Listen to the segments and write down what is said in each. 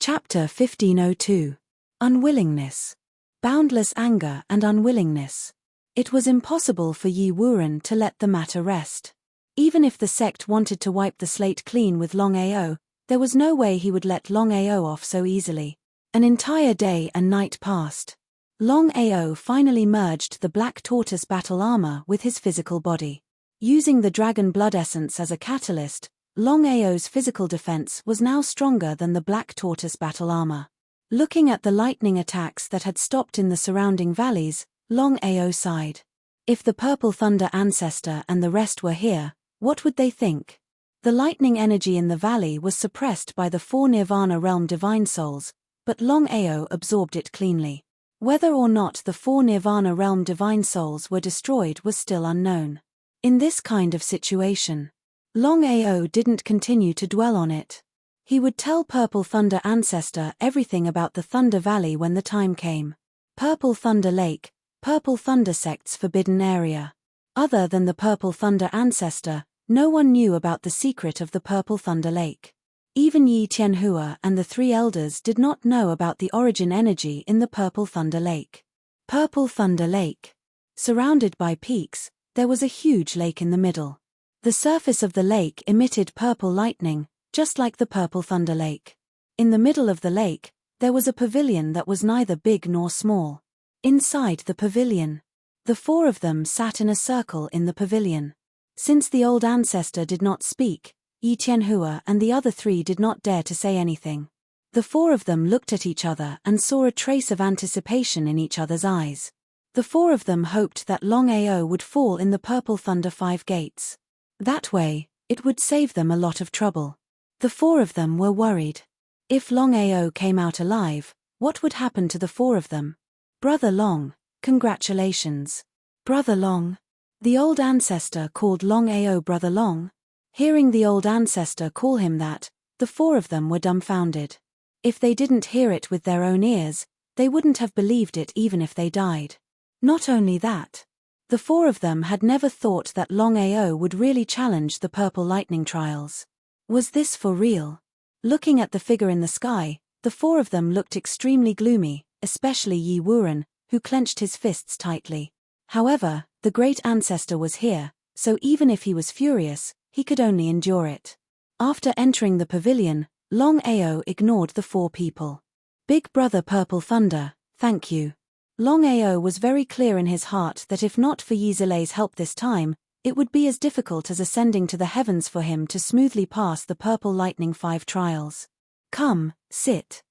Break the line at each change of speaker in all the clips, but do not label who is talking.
Chapter 1502. Unwillingness. Boundless anger and unwillingness. It was impossible for Yi Wuren to let the matter rest. Even if the sect wanted to wipe the slate clean with Longao, there was no way he would let Longao off so easily. An entire day and night passed. Longao finally merged the black tortoise battle armor with his physical body. Using the dragon blood essence as a catalyst, Longao's physical defense was now stronger than the black tortoise battle armor. Looking at the lightning attacks that had stopped in the surrounding valleys, Longao sighed. If the Purple Thunder ancestor and the rest were here, what would they think? The lightning energy in the valley was suppressed by the 4 Nirvana realm divine souls, but Longao absorbed it cleanly. Whether or not the 4 Nirvana realm divine souls were destroyed was still unknown. In this kind of situation, Longao didn't continue to dwell on it. He would tell Purple Thunder Ancestor everything about the Thunder Valley when the time came. Purple Thunder Lake, Purple Thunder Sect's forbidden area. Other than the Purple Thunder Ancestor, no one knew about the secret of the Purple Thunder Lake. Even Yi Tianhua and the 3 elders did not know about the origin energy in the Purple Thunder Lake. Purple Thunder Lake. Surrounded by peaks, there was a huge lake in the middle. The surface of the lake emitted purple lightning, just like the Purple Thunder Lake. In the middle of the lake, there was a pavilion that was neither big nor small. Inside the pavilion, the 4 of them sat in a circle in the pavilion. Since the old ancestor did not speak, Yi Tianhua and the other 3 did not dare to say anything. The 4 of them looked at each other and saw a trace of anticipation in each other's eyes. The 4 of them hoped that Longao would fall in the Purple Thunder 5 gates. That way, it would save them a lot of trouble. The 4 of them were worried. If Longao came out alive, what would happen to the 4 of them? Brother Long, congratulations. Brother Long. The old ancestor called Longao Brother Long. Hearing the old ancestor call him that, the 4 of them were dumbfounded. If they didn't hear it with their own ears, they wouldn't have believed it even if they died. Not only that, the 4 of them had never thought that Longao would really challenge the Purple Lightning trials. Was this for real? Looking at the figure in the sky, the 4 of them looked extremely gloomy, especially Yi Wuren, who clenched his fists tightly. However, the great ancestor was here, so even if he was furious, he could only endure it. After entering the pavilion, Longao ignored the 4 people. Big brother Purple Thunder, thank you. Longao was very clear in his heart that if not for Yi Zilei's help this time, it would be as difficult as ascending to the heavens for him to smoothly pass the Purple Lightning 5 trials. Come, sit.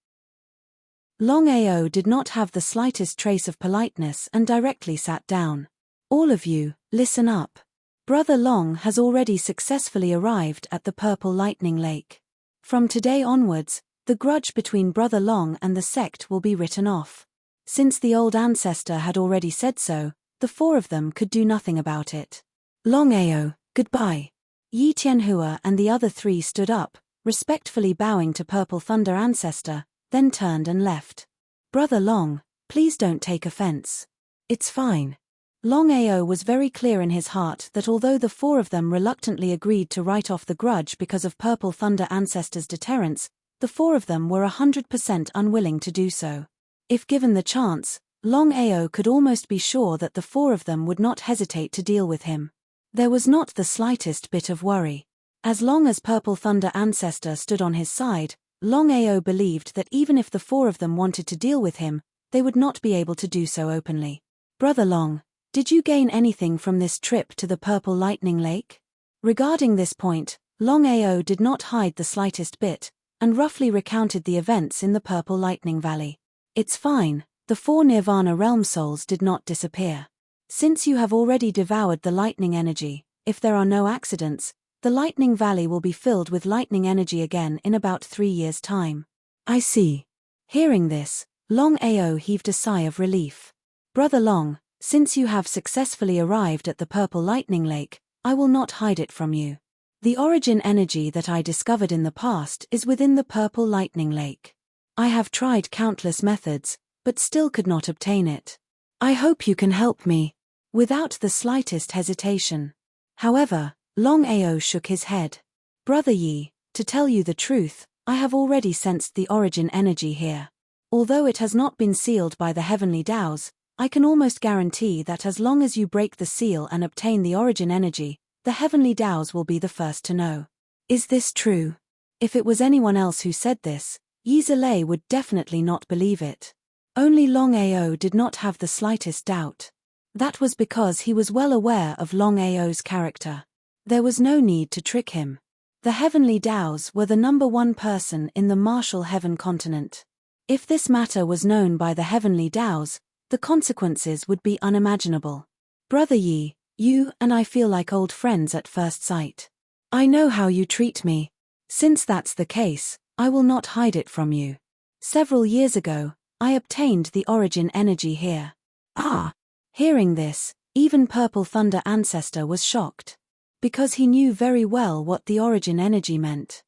Longao did not have the slightest trace of politeness and directly sat down. All of you, listen up. Brother Long has already successfully arrived at the Purple Lightning Lake. From today onwards, the grudge between Brother Long and the sect will be written off. Since the old ancestor had already said so, the 4 of them could do nothing about it. Longao, goodbye. Yi Tianhua and the other 3 stood up, respectfully bowing to Purple Thunder Ancestor, then turned and left. Brother Long, please don't take offense. It's fine. Longao was very clear in his heart that although the 4 of them reluctantly agreed to write off the grudge because of Purple Thunder Ancestor's deterrence, the 4 of them were 100% unwilling to do so. If given the chance, Longao could almost be sure that the 4 of them would not hesitate to deal with him. There was not the slightest bit of worry. As long as Purple Thunder Ancestor stood on his side, Longao believed that even if the 4 of them wanted to deal with him, they would not be able to do so openly. Brother Long, did you gain anything from this trip to the Purple Lightning Lake? Regarding this point, Longao did not hide the slightest bit, and roughly recounted the events in the Purple Lightning Valley. It's fine, the 4 Nirvana realm souls did not disappear. Since you have already devoured the lightning energy, if there are no accidents, the Lightning Valley will be filled with lightning energy again in about 3 years' time. I see. Hearing this, Longao heaved a sigh of relief. Brother Long, since you have successfully arrived at the Purple Lightning Lake, I will not hide it from you. The origin energy that I discovered in the past is within the Purple Lightning Lake. I have tried countless methods, but still could not obtain it. I hope you can help me. Without the slightest hesitation. However, Longao shook his head. Brother Yi, to tell you the truth, I have already sensed the origin energy here. Although it has not been sealed by the heavenly Taos, I can almost guarantee that as long as you break the seal and obtain the origin energy, the heavenly Taos will be the first to know. Is this true? If it was anyone else who said this, Yi Zilei would definitely not believe it. Only Longao did not have the slightest doubt. That was because he was well aware of Longao's character. There was no need to trick him. The heavenly Taos were the #1 person in the martial heaven continent. If this matter was known by the heavenly Taos, the consequences would be unimaginable. Brother Yi, you and I feel like old friends at first sight. I know how you treat me. Since that's the case, I will not hide it from you. Several years ago, I obtained the origin energy here. Ah! Hearing this, even Purple Thunder Ancestor was shocked. Because he knew very well what the origin energy meant.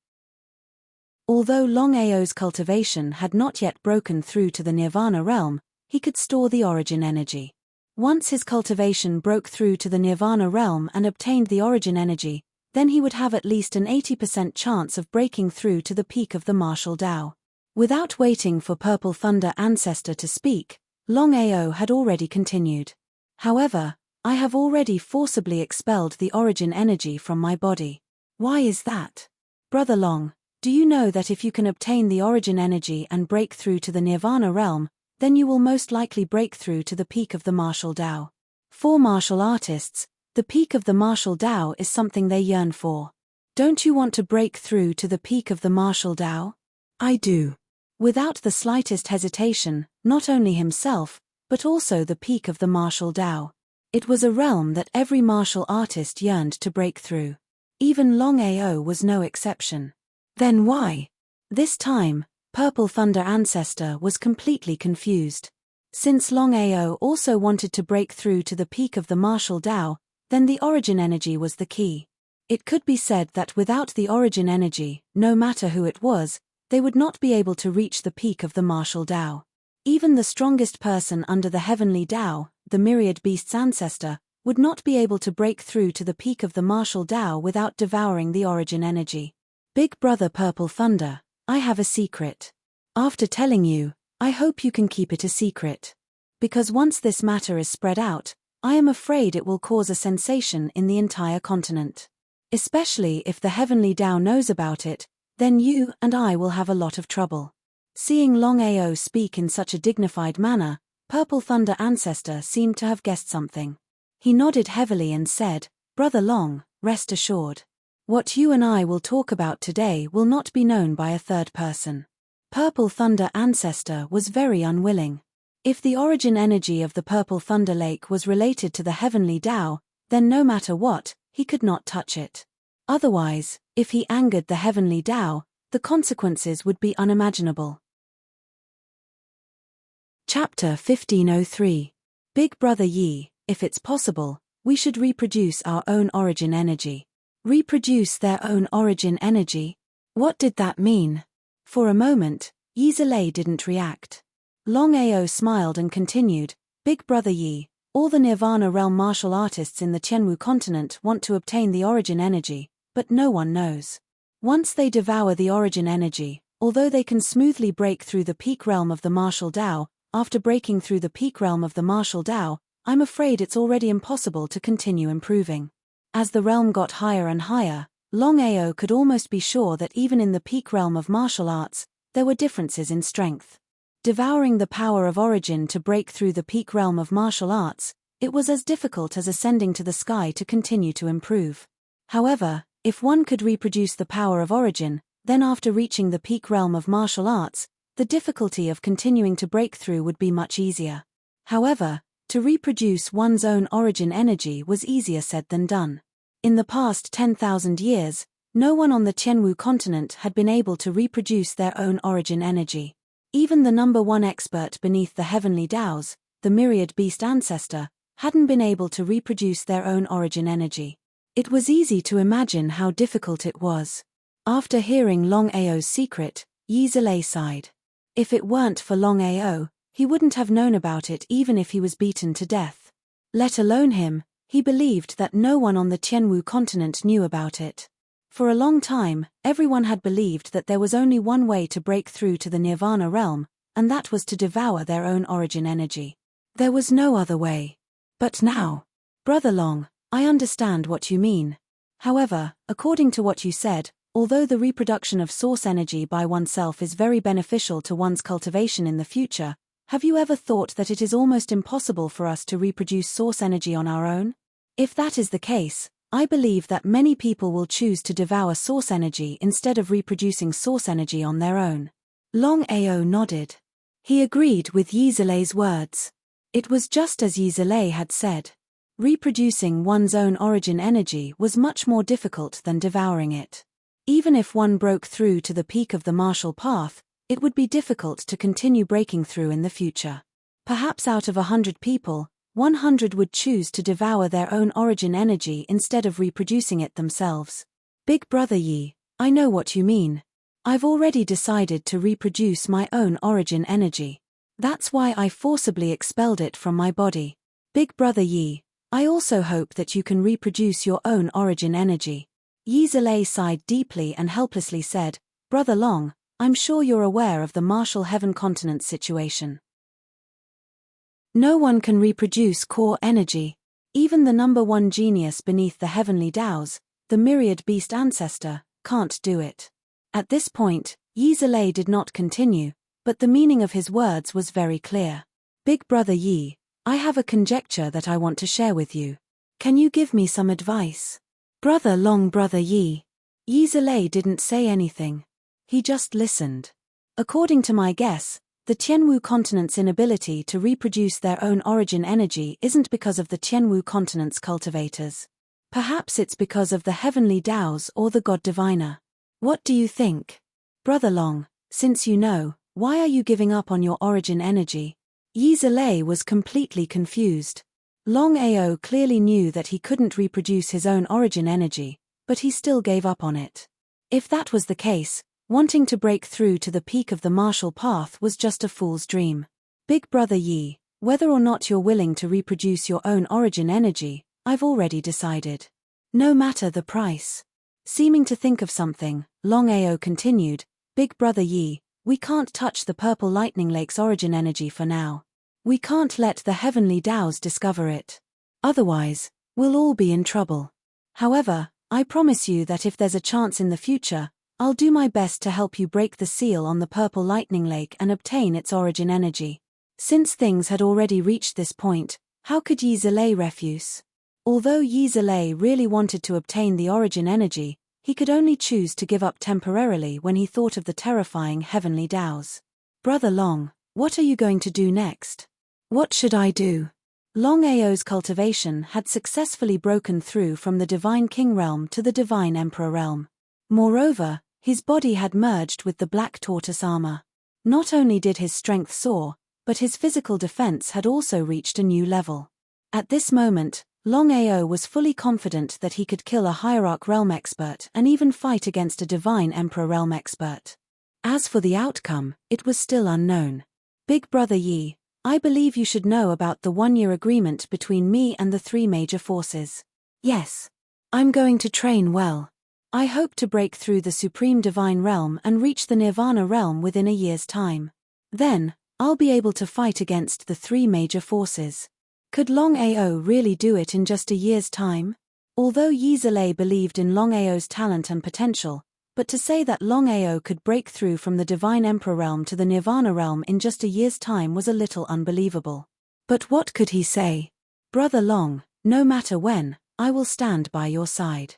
Although Longao's cultivation had not yet broken through to the Nirvana realm, he could store the origin energy. Once his cultivation broke through to the Nirvana realm and obtained the origin energy, then he would have at least an 80% chance of breaking through to the peak of the martial Tao. Without waiting for Purple Thunder Ancestor to speak, Longao had already continued. However, I have already forcibly expelled the origin energy from my body. Why is that? Brother Long, do you know that if you can obtain the origin energy and break through to the Nirvana realm, then you will most likely break through to the peak of the martial Tao? For martial artists, the peak of the martial Tao is something they yearn for. Don't you want to break through to the peak of the martial Tao? I do. Without the slightest hesitation, not only himself, but also the peak of the martial Tao. It was a realm that every martial artist yearned to break through. Even Longao was no exception. Then why? This time, Purple Thunder Ancestor was completely confused. Since Longao also wanted to break through to the peak of the martial Tao, then the origin energy was the key. It could be said that without the origin energy, no matter who it was, they would not be able to reach the peak of the martial Tao. Even the strongest person under the heavenly Tao, the myriad beast's ancestor, would not be able to break through to the peak of the martial Tao without devouring the origin energy. Big brother Purple Thunder, I have a secret. After telling you, I hope you can keep it a secret. Because once this matter is spread out, I am afraid it will cause a sensation in the entire continent. Especially if the heavenly Tao knows about it, then you and I will have a lot of trouble. Seeing Longao speak in such a dignified manner, Purple Thunder Ancestor seemed to have guessed something. He nodded heavily and said, Brother Long, rest assured. What you and I will talk about today will not be known by a third person. Purple Thunder Ancestor was very unwilling. If the origin energy of the Purple Thunder Lake was related to the heavenly Tao, then no matter what, he could not touch it. Otherwise, if he angered the heavenly Tao, the consequences would be unimaginable. Chapter 1503. Big Brother Yi, if it's possible, we should reproduce our own origin energy. Reproduce their own origin energy? What did that mean? For a moment, Yi Zilei didn't react. Longao smiled and continued, Big Brother Yi, all the Nirvana realm martial artists in the Tianwu continent want to obtain the origin energy, but no one knows. Once they devour the origin energy, although they can smoothly break through the peak realm of the martial Tao, after breaking through the peak realm of the martial Tao, I'm afraid it's already impossible to continue improving. As the realm got higher and higher, Longao could almost be sure that even in the peak realm of martial arts, there were differences in strength. Devouring the power of origin to break through the peak realm of martial arts, it was as difficult as ascending to the sky to continue to improve. However, if one could reproduce the power of origin, then after reaching the peak realm of martial arts, the difficulty of continuing to break through would be much easier. However, to reproduce one's own origin energy was easier said than done. In the past 10,000 years, no one on the Tianwu continent had been able to reproduce their own origin energy. Even the #1 expert beneath the heavenly Taos, the myriad beast ancestor, hadn't been able to reproduce their own origin energy. It was easy to imagine how difficult it was. After hearing Longao's secret, Yi Zilei sighed. If it weren't for Longao, he wouldn't have known about it even if he was beaten to death. Let alone him, he believed that no one on the Tianwu continent knew about it. For a long time, everyone had believed that there was only one way to break through to the Nirvana realm, and that was to devour their own origin energy. There was no other way. But now, Brother Long, I understand what you mean. However, according to what you said, although the reproduction of source energy by oneself is very beneficial to one's cultivation in the future, have you ever thought that it is almost impossible for us to reproduce source energy on our own? If that is the case, I believe that many people will choose to devour source energy instead of reproducing source energy on their own. Longao nodded. He agreed with Yi Zilei's words. It was just as Yi Zilei had said. Reproducing one's own origin energy was much more difficult than devouring it. Even if one broke through to the peak of the martial path, it would be difficult to continue breaking through in the future. Perhaps out of 100 people, 100 would choose to devour their own origin energy instead of reproducing it themselves. Big Brother Yi, I know what you mean. I've already decided to reproduce my own origin energy. That's why I forcibly expelled it from my body. Big Brother Yi, I also hope that you can reproduce your own origin energy. Yi Zilei sighed deeply and helplessly said, Brother Long, I'm sure you're aware of the martial heaven continent situation. No one can reproduce core energy. Even the number one genius beneath the heavenly Taos, the myriad beast ancestor, can't do it. At this point, Yi Zilei did not continue, but the meaning of his words was very clear. Big Brother Yi, I have a conjecture that I want to share with you. Can you give me some advice? Brother Long Brother Yi. Yi Zilei didn't say anything. He just listened. According to my guess, the Tianwu continent's inability to reproduce their own origin energy isn't because of the Tianwu continent's cultivators. Perhaps it's because of the heavenly Taos or the God Diviner. What do you think? Brother Long, since you know, why are you giving up on your origin energy? Yi Zilei was completely confused. Longao clearly knew that he couldn't reproduce his own origin energy, but he still gave up on it. If that was the case, wanting to break through to the peak of the martial path was just a fool's dream. Big Brother Yi, whether or not you're willing to reproduce your own origin energy, I've already decided. No matter the price. Seeming to think of something, Longao continued, Big Brother Yi, we can't touch the Purple Lightning Lake's origin energy for now. We can't let the heavenly Taos discover it. Otherwise, we'll all be in trouble. However, I promise you that if there's a chance in the future, I'll do my best to help you break the seal on the Purple Lightning Lake and obtain its origin energy. Since things had already reached this point, how could Yi Zilei refuse? Although Yi Zilei really wanted to obtain the origin energy, he could only choose to give up temporarily when he thought of the terrifying heavenly Taos. Brother Long, what are you going to do next? What should I do? Longao's cultivation had successfully broken through from the Divine King realm to the Divine Emperor realm. Moreover, his body had merged with the Black Tortoise armor. Not only did his strength soar, but his physical defense had also reached a new level. At this moment, Longao was fully confident that he could kill a Hierarch realm expert and even fight against a Divine Emperor realm expert. As for the outcome, it was still unknown. Big Brother Yi, I believe you should know about the one-year agreement between me and the three major forces. Yes. I'm going to train well. I hope to break through the Supreme Divine Realm and reach the Nirvana Realm within a year's time. Then, I'll be able to fight against the three major forces. Could Longao really do it in just a year's time? Although Yi Zilei believed in Longao's talent and potential, but to say that Longao could break through from the Divine Emperor realm to the Nirvana realm in just a year's time was a little unbelievable. But what could he say? Brother Long, no matter when, I will stand by your side.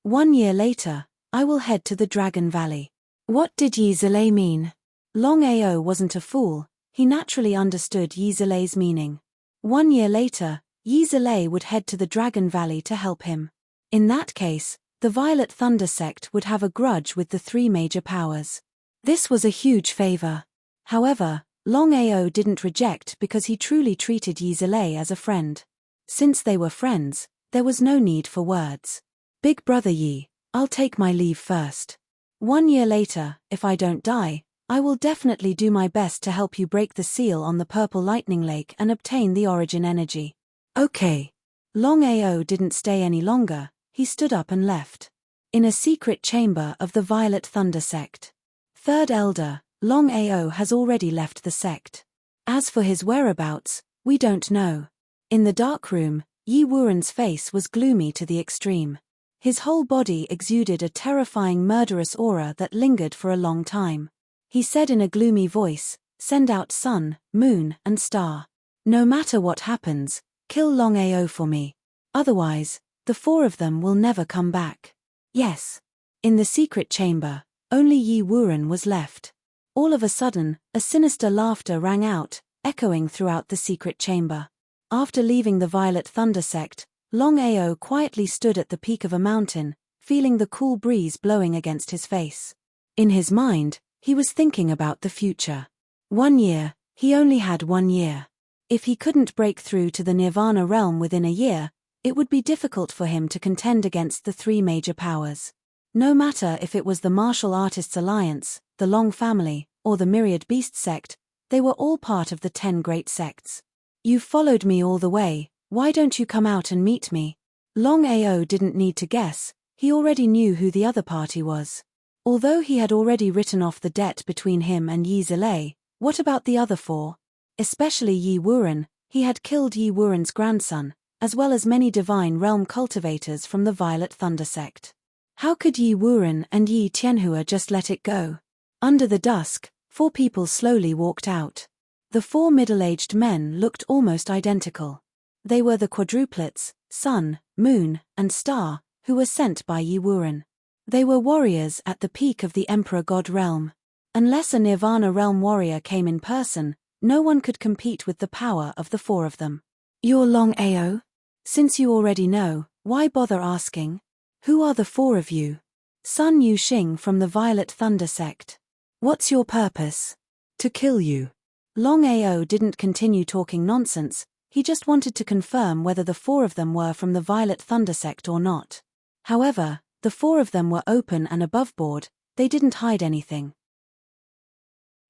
1 year later, I will head to the Dragon Valley. What did Yi Zilei mean? Longao wasn't a fool, he naturally understood Yi Zilei's meaning. 1 year later, Yi Zilei would head to the Dragon Valley to help him. In that case, the Violet Thunder sect would have a grudge with the three major powers. This was a huge favor. However, Longao didn't reject because he truly treated Yi Zilei as a friend. Since they were friends, there was no need for words. Big Brother Yi, I'll take my leave first. 1 year later, if I don't die, I will definitely do my best to help you break the seal on the Purple Lightning Lake and obtain the origin energy. Okay. Longao didn't stay any longer. he stood up and left. In a secret chamber of the Violet Thunder sect. Third Elder, Longao has already left the sect. As for his whereabouts, we don't know. In the dark room, Yi Wuren's face was gloomy to the extreme. His whole body exuded a terrifying murderous aura that lingered for a long time. He said in a gloomy voice, "Send out sun, moon, and star. No matter what happens, kill Longao for me. Otherwise, the four of them will never come back." Yes. In the secret chamber, only Yi Wuren was left. All of a sudden, a sinister laughter rang out, echoing throughout the secret chamber. After leaving the Violet Thunder sect, Longao quietly stood at the peak of a mountain, feeling the cool breeze blowing against his face. In his mind, he was thinking about the future. 1 year, he only had 1 year. If he couldn't break through to the Nirvana realm within a year, it would be difficult for him to contend against the 3 major powers. No matter if it was the Martial Artists Alliance, the Long family, or the Myriad Beast sect, they were all part of the 10 great sects. "You've followed me all the way, why don't you come out and meet me?" Longao didn't need to guess, he already knew who the other party was. Although he had already written off the debt between him and Yi Zilei, what about the other 4? Especially Yi Wuren, he had killed Yi Wuren's grandson, as well as many divine realm cultivators from the Violet Thunder sect. How could Yi Wuren and Yi Tianhua just let it go? Under the dusk, 4 people slowly walked out. The 4 middle-aged men looked almost identical. They were the quadruplets, Sun, Moon, and Star, who were sent by Yi Wuren. They were warriors at the peak of the Emperor God realm. Unless a Nirvana realm warrior came in person, no one could compete with the power of the 4 of them. "You're Longao? Since you already know, why bother asking? Who are the 4 of you?" "Sun Yuxing from the Violet Thunder sect." "What's your purpose?" "To kill you." Longao didn't continue talking nonsense, he just wanted to confirm whether the 4 of them were from the Violet Thunder sect or not. However, the 4 of them were open and aboveboard, they didn't hide anything.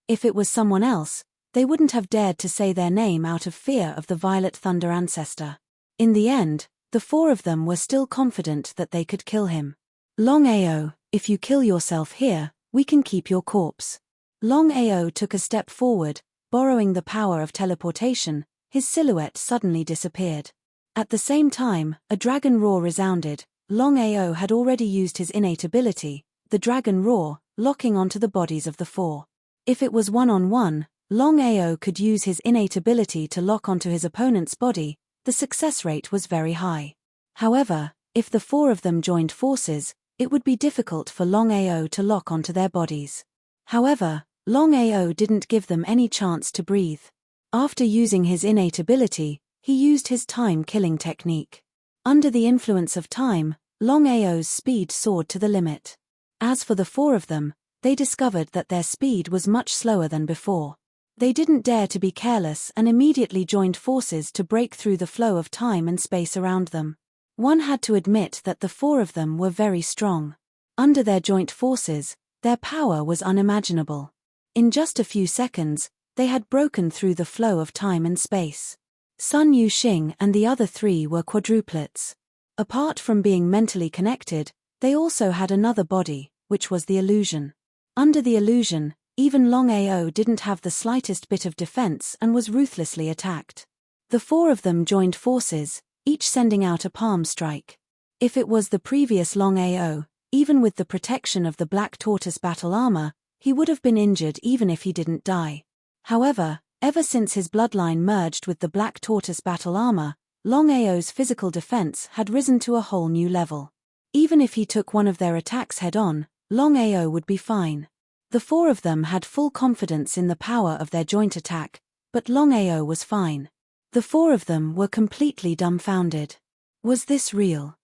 If it was someone else, they wouldn't have dared to say their name out of fear of the Violet Thunder ancestor. In the end, the 4 of them were still confident that they could kill him. "Longao, if you kill yourself here, we can keep your corpse." Longao took a step forward, borrowing the power of teleportation, his silhouette suddenly disappeared. At the same time, a dragon roar resounded. Longao had already used his innate ability, the dragon roar, locking onto the bodies of the 4. If it was one-on-one, Longao could use his innate ability to lock onto his opponent's body. The success rate was very high. However, if the 4 of them joined forces, it would be difficult for Longao to lock onto their bodies. However, Longao didn't give them any chance to breathe. After using his innate ability, he used his time-killing technique. Under the influence of time, Longao's speed soared to the limit. As for the 4 of them, they discovered that their speed was much slower than before. They didn't dare to be careless and immediately joined forces to break through the flow of time and space around them. One had to admit that the 4 of them were very strong. Under their joint forces, their power was unimaginable. In just a few seconds, they had broken through the flow of time and space. Sun Yuxing and the other 3 were quadruplets. Apart from being mentally connected, they also had another body, which was the illusion. Under the illusion, even Longao didn't have the slightest bit of defense and was ruthlessly attacked. The 4 of them joined forces, each sending out a palm strike. If it was the previous Longao, even with the protection of the Black Tortoise battle armor, he would have been injured even if he didn't die. However, ever since his bloodline merged with the Black Tortoise battle armor, Longao's physical defense had risen to a whole new level. Even if he took one of their attacks head-on, Longao would be fine. The 4 of them had full confidence in the power of their joint attack, but Longao was fine. The 4 of them were completely dumbfounded. Was this real?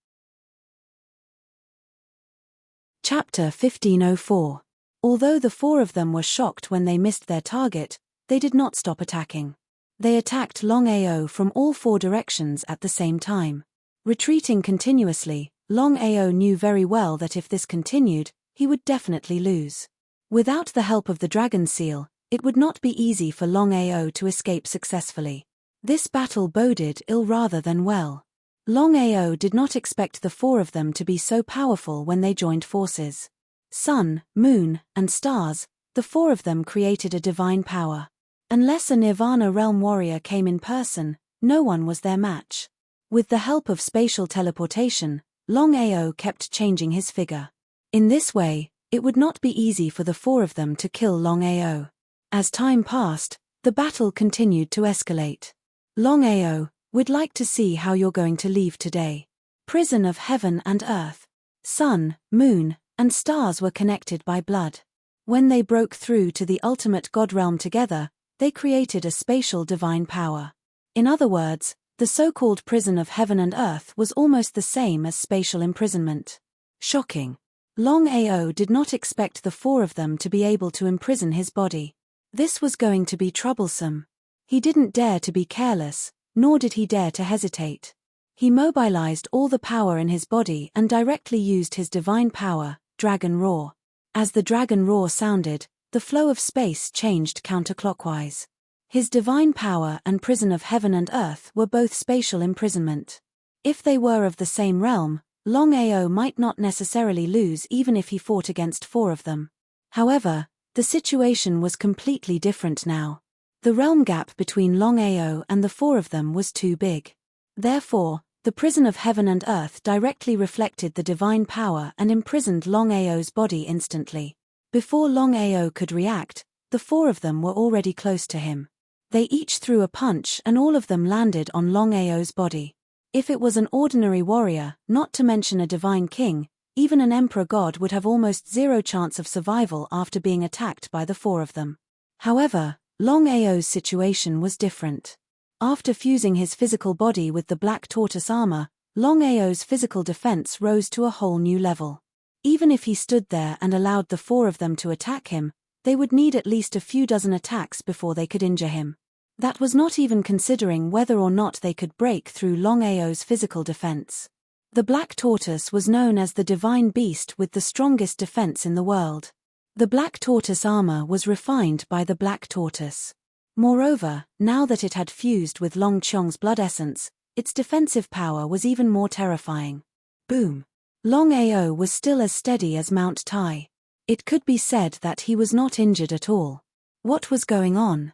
Chapter 1504. Although the 4 of them were shocked when they missed their target, they did not stop attacking. They attacked Longao from all 4 directions at the same time. Retreating continuously, Longao knew very well that if this continued, he would definitely lose. Without the help of the Dragon Seal, it would not be easy for Longao to escape successfully. This battle boded ill rather than well. Longao did not expect the four of them to be so powerful when they joined forces. Sun, moon, and stars, the four of them created a divine power. Unless a Nirvana realm warrior came in person, no one was their match. With the help of spatial teleportation, Longao kept changing his figure. In this way, it would not be easy for the four of them to kill Longao. As time passed, the battle continued to escalate. Longao, we'd like to see how you're going to leave today. Prison of heaven and earth. Sun, moon, and stars were connected by blood. When they broke through to the ultimate God realm together, they created a spatial divine power. In other words, the so-called prison of heaven and earth was almost the same as spatial imprisonment. Shocking. Longao did not expect the four of them to be able to imprison his body. This was going to be troublesome. He didn't dare to be careless, nor did he dare to hesitate. He mobilized all the power in his body and directly used his divine power, Dragon Roar. As the Dragon Roar sounded, the flow of space changed counterclockwise. His divine power and prison of heaven and earth were both spatial imprisonment. If they were of the same realm, Longao might not necessarily lose even if he fought against four of them. However, the situation was completely different now. The realm gap between Longao and the four of them was too big. Therefore, the prison of heaven and earth directly reflected the divine power and imprisoned Longao's body instantly. Before Longao could react, the four of them were already close to him. They each threw a punch and all of them landed on Longao's body. If it was an ordinary warrior, not to mention a divine king, even an emperor god would have almost zero chance of survival after being attacked by the four of them. However, Longao's situation was different. After fusing his physical body with the black tortoise armor, Longao's physical defense rose to a whole new level. Even if he stood there and allowed the four of them to attack him, they would need at least a few dozen attacks before they could injure him. That was not even considering whether or not they could break through Longao's physical defense. The black tortoise was known as the divine beast with the strongest defense in the world. The black tortoise armor was refined by the black tortoise. Moreover, now that it had fused with Long Qiong's blood essence, its defensive power was even more terrifying. Boom! Longao was still as steady as Mount Tai. It could be said that he was not injured at all. What was going on?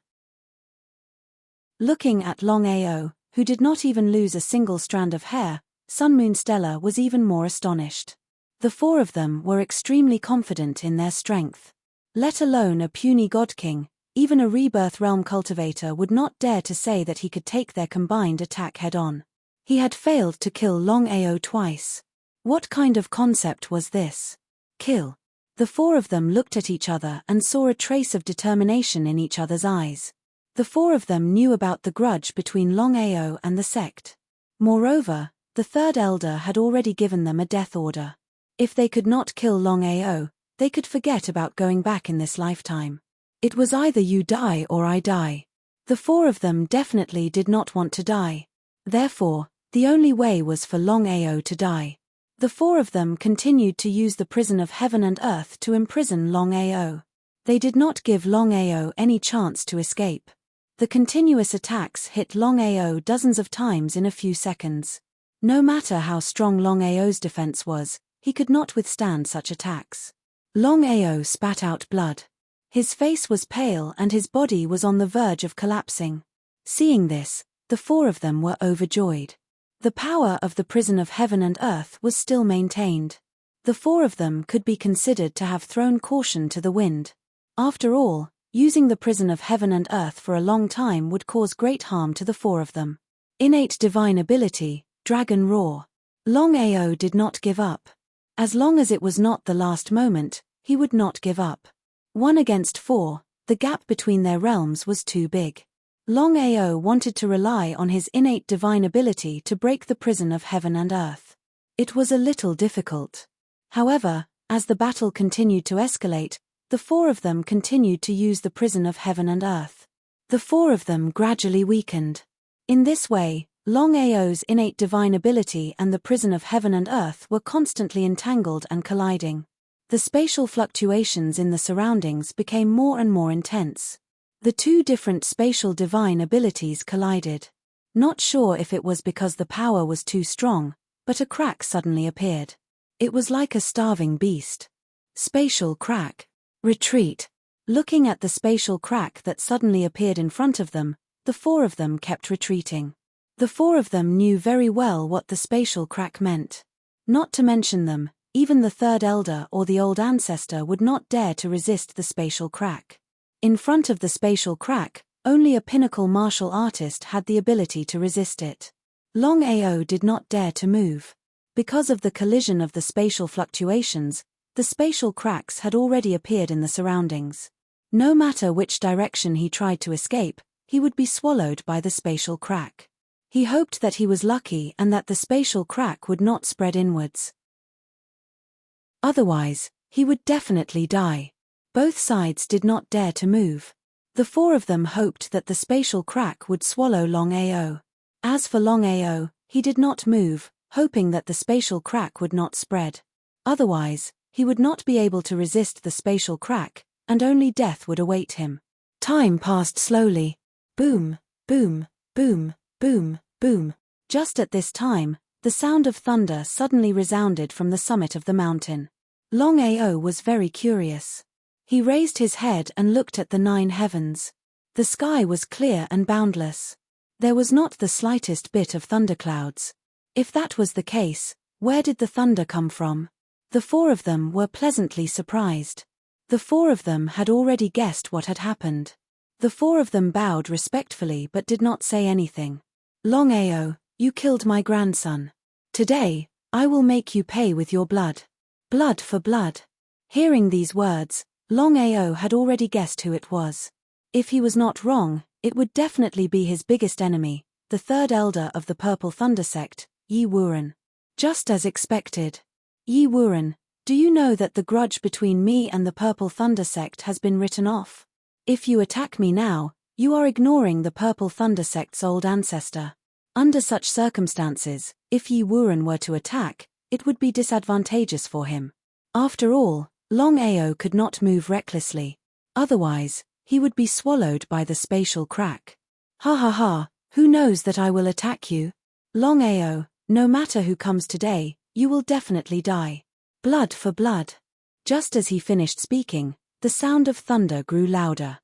Looking at Longao, who did not even lose a single strand of hair, Sun Moon Stella was even more astonished. The four of them were extremely confident in their strength. Let alone a puny god king, even a rebirth realm cultivator would not dare to say that he could take their combined attack head-on. He had failed to kill Longao twice. What kind of concept was this? Kill. The four of them looked at each other and saw a trace of determination in each other's eyes. The four of them knew about the grudge between Longao and the sect. Moreover, the third elder had already given them a death order. If they could not kill Longao, they could forget about going back in this lifetime. It was either you die or I die. The four of them definitely did not want to die. Therefore, the only way was for Longao to die. The four of them continued to use the prison of heaven and earth to imprison Longao. They did not give Longao any chance to escape. The continuous attacks hit Longao dozens of times in a few seconds. No matter how strong Longao's defense was, he could not withstand such attacks. Longao spat out blood. His face was pale and his body was on the verge of collapsing. Seeing this, the four of them were overjoyed. The power of the prison of heaven and earth was still maintained. The four of them could be considered to have thrown caution to the wind. After all, using the prison of heaven and earth for a long time would cause great harm to the four of them. Innate divine ability, Dragon Roar. Longao did not give up. As long as it was not the last moment, he would not give up. 1 against 4, the gap between their realms was too big. Longao wanted to rely on his innate divine ability to break the prison of heaven and earth. It was a little difficult. However, as the battle continued to escalate, the four of them continued to use the prison of heaven and earth. The four of them gradually weakened. In this way, Longao's innate divine ability and the prison of heaven and earth were constantly entangled and colliding. The spatial fluctuations in the surroundings became more and more intense. The two different spatial divine abilities collided. Not sure if it was because the power was too strong, but a crack suddenly appeared. It was like a starving beast. Spatial crack. Retreat. Looking at the spatial crack that suddenly appeared in front of them, the four of them kept retreating. The four of them knew very well what the spatial crack meant. Not to mention them, even the third elder or the old ancestor would not dare to resist the spatial crack. In front of the spatial crack, only a pinnacle martial artist had the ability to resist it. Longao did not dare to move. Because of the collision of the spatial fluctuations, the spatial cracks had already appeared in the surroundings. No matter which direction he tried to escape, he would be swallowed by the spatial crack. He hoped that he was lucky and that the spatial crack would not spread inwards. Otherwise, he would definitely die. Both sides did not dare to move. The four of them hoped that the spatial crack would swallow Longao. As for Longao, he did not move, hoping that the spatial crack would not spread. Otherwise, he would not be able to resist the spatial crack, and only death would await him. Time passed slowly. Boom, boom, boom, boom, boom. Just at this time, the sound of thunder suddenly resounded from the summit of the mountain. Longao was very curious. He raised his head and looked at the 9 heavens. The sky was clear and boundless. There was not the slightest bit of thunderclouds. If that was the case, where did the thunder come from? The four of them were pleasantly surprised. The four of them had already guessed what had happened. The four of them bowed respectfully but did not say anything. Longao, you killed my grandson. Today, I will make you pay with your blood. Blood for blood. Hearing these words, Longao had already guessed who it was. If he was not wrong, it would definitely be his biggest enemy, the third elder of the Purple Thunder sect, Yi Wuren. Just as expected. Yi Wuren, do you know that the grudge between me and the Purple Thunder sect has been written off? If you attack me now, you are ignoring the Purple Thunder sect's old ancestor. Under such circumstances, if Yi Wuren were to attack, it would be disadvantageous for him. After all, Longao could not move recklessly. Otherwise, he would be swallowed by the spatial crack. Ha ha ha, who knows that I will attack you? Longao, no matter who comes today, you will definitely die. Blood for blood. Just as he finished speaking, the sound of thunder grew louder.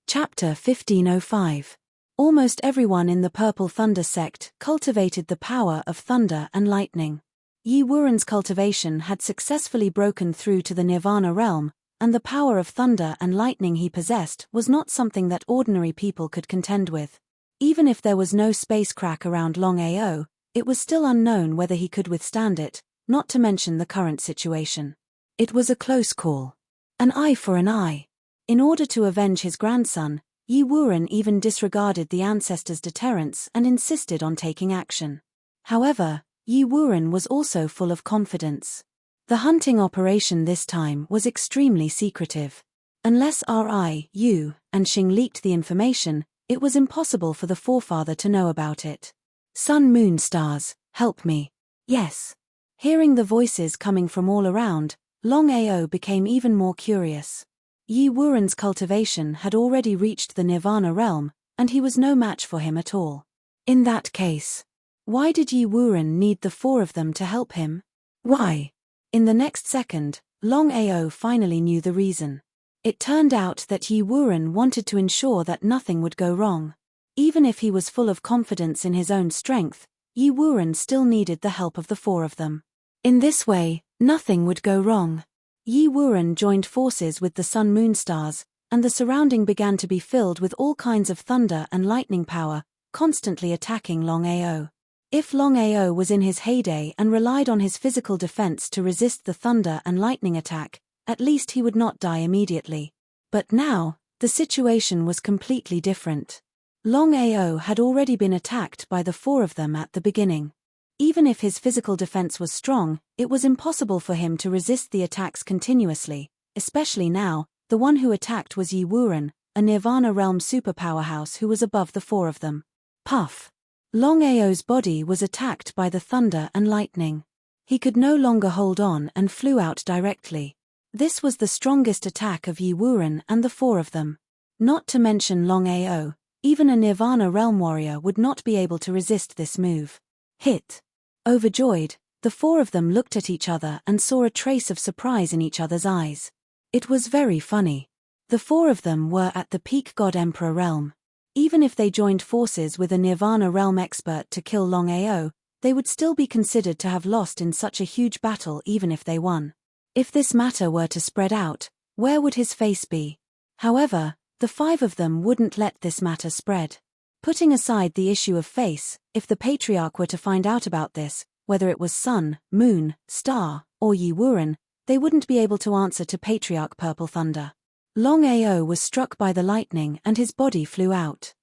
Chapter 1505. Almost everyone in the Purple Thunder sect cultivated the power of thunder and lightning. Yi Wuren's cultivation had successfully broken through to the Nirvana realm, and the power of thunder and lightning he possessed was not something that ordinary people could contend with. Even if there was no space crack around Longao, it was still unknown whether he could withstand it, not to mention the current situation. It was a close call. An eye for an eye. In order to avenge his grandson, Yi Wuren even disregarded the ancestors' deterrence and insisted on taking action. However, Yi Wuren was also full of confidence. The hunting operation this time was extremely secretive. Unless Yu and Xing leaked the information, it was impossible for the forefather to know about it. Sun, moon, stars, help me. Yes. Hearing the voices coming from all around, Longao became even more curious. Yi Wuren's cultivation had already reached the Nirvana realm, and he was no match for him at all. In that case, why did Yi Wuren need the four of them to help him? Why? In the next second, Longao finally knew the reason. It turned out that Yi Wuren wanted to ensure that nothing would go wrong. Even if he was full of confidence in his own strength, Yi Wuren still needed the help of the four of them. In this way, nothing would go wrong. Yi Wuren joined forces with the Sun Moon stars, and the surrounding began to be filled with all kinds of thunder and lightning power, constantly attacking Longao. If Longao was in his heyday and relied on his physical defense to resist the thunder and lightning attack, at least he would not die immediately. But now, the situation was completely different. Longao had already been attacked by the four of them at the beginning. Even if his physical defense was strong, it was impossible for him to resist the attacks continuously, especially now. The one who attacked was Yi Wuren, a Nirvana realm superpowerhouse who was above the four of them. Puff! Longao's body was attacked by the thunder and lightning. He could no longer hold on and flew out directly. This was the strongest attack of Yi Wuren and the four of them. Not to mention Longao, even a Nirvana Realm warrior would not be able to resist this move. Hit. Overjoyed, the four of them looked at each other and saw a trace of surprise in each other's eyes. It was very funny. The four of them were at the peak God Emperor realm. Even if they joined forces with a Nirvana Realm expert to kill Longao, they would still be considered to have lost in such a huge battle even if they won. If this matter were to spread out, where would his face be? However, the five of them wouldn't let this matter spread. Putting aside the issue of face, if the Patriarch were to find out about this, whether it was Sun, Moon, Star, or Yi Wuren, they wouldn't be able to answer to Patriarch Purple Thunder. Longao was struck by the lightning and his body flew out.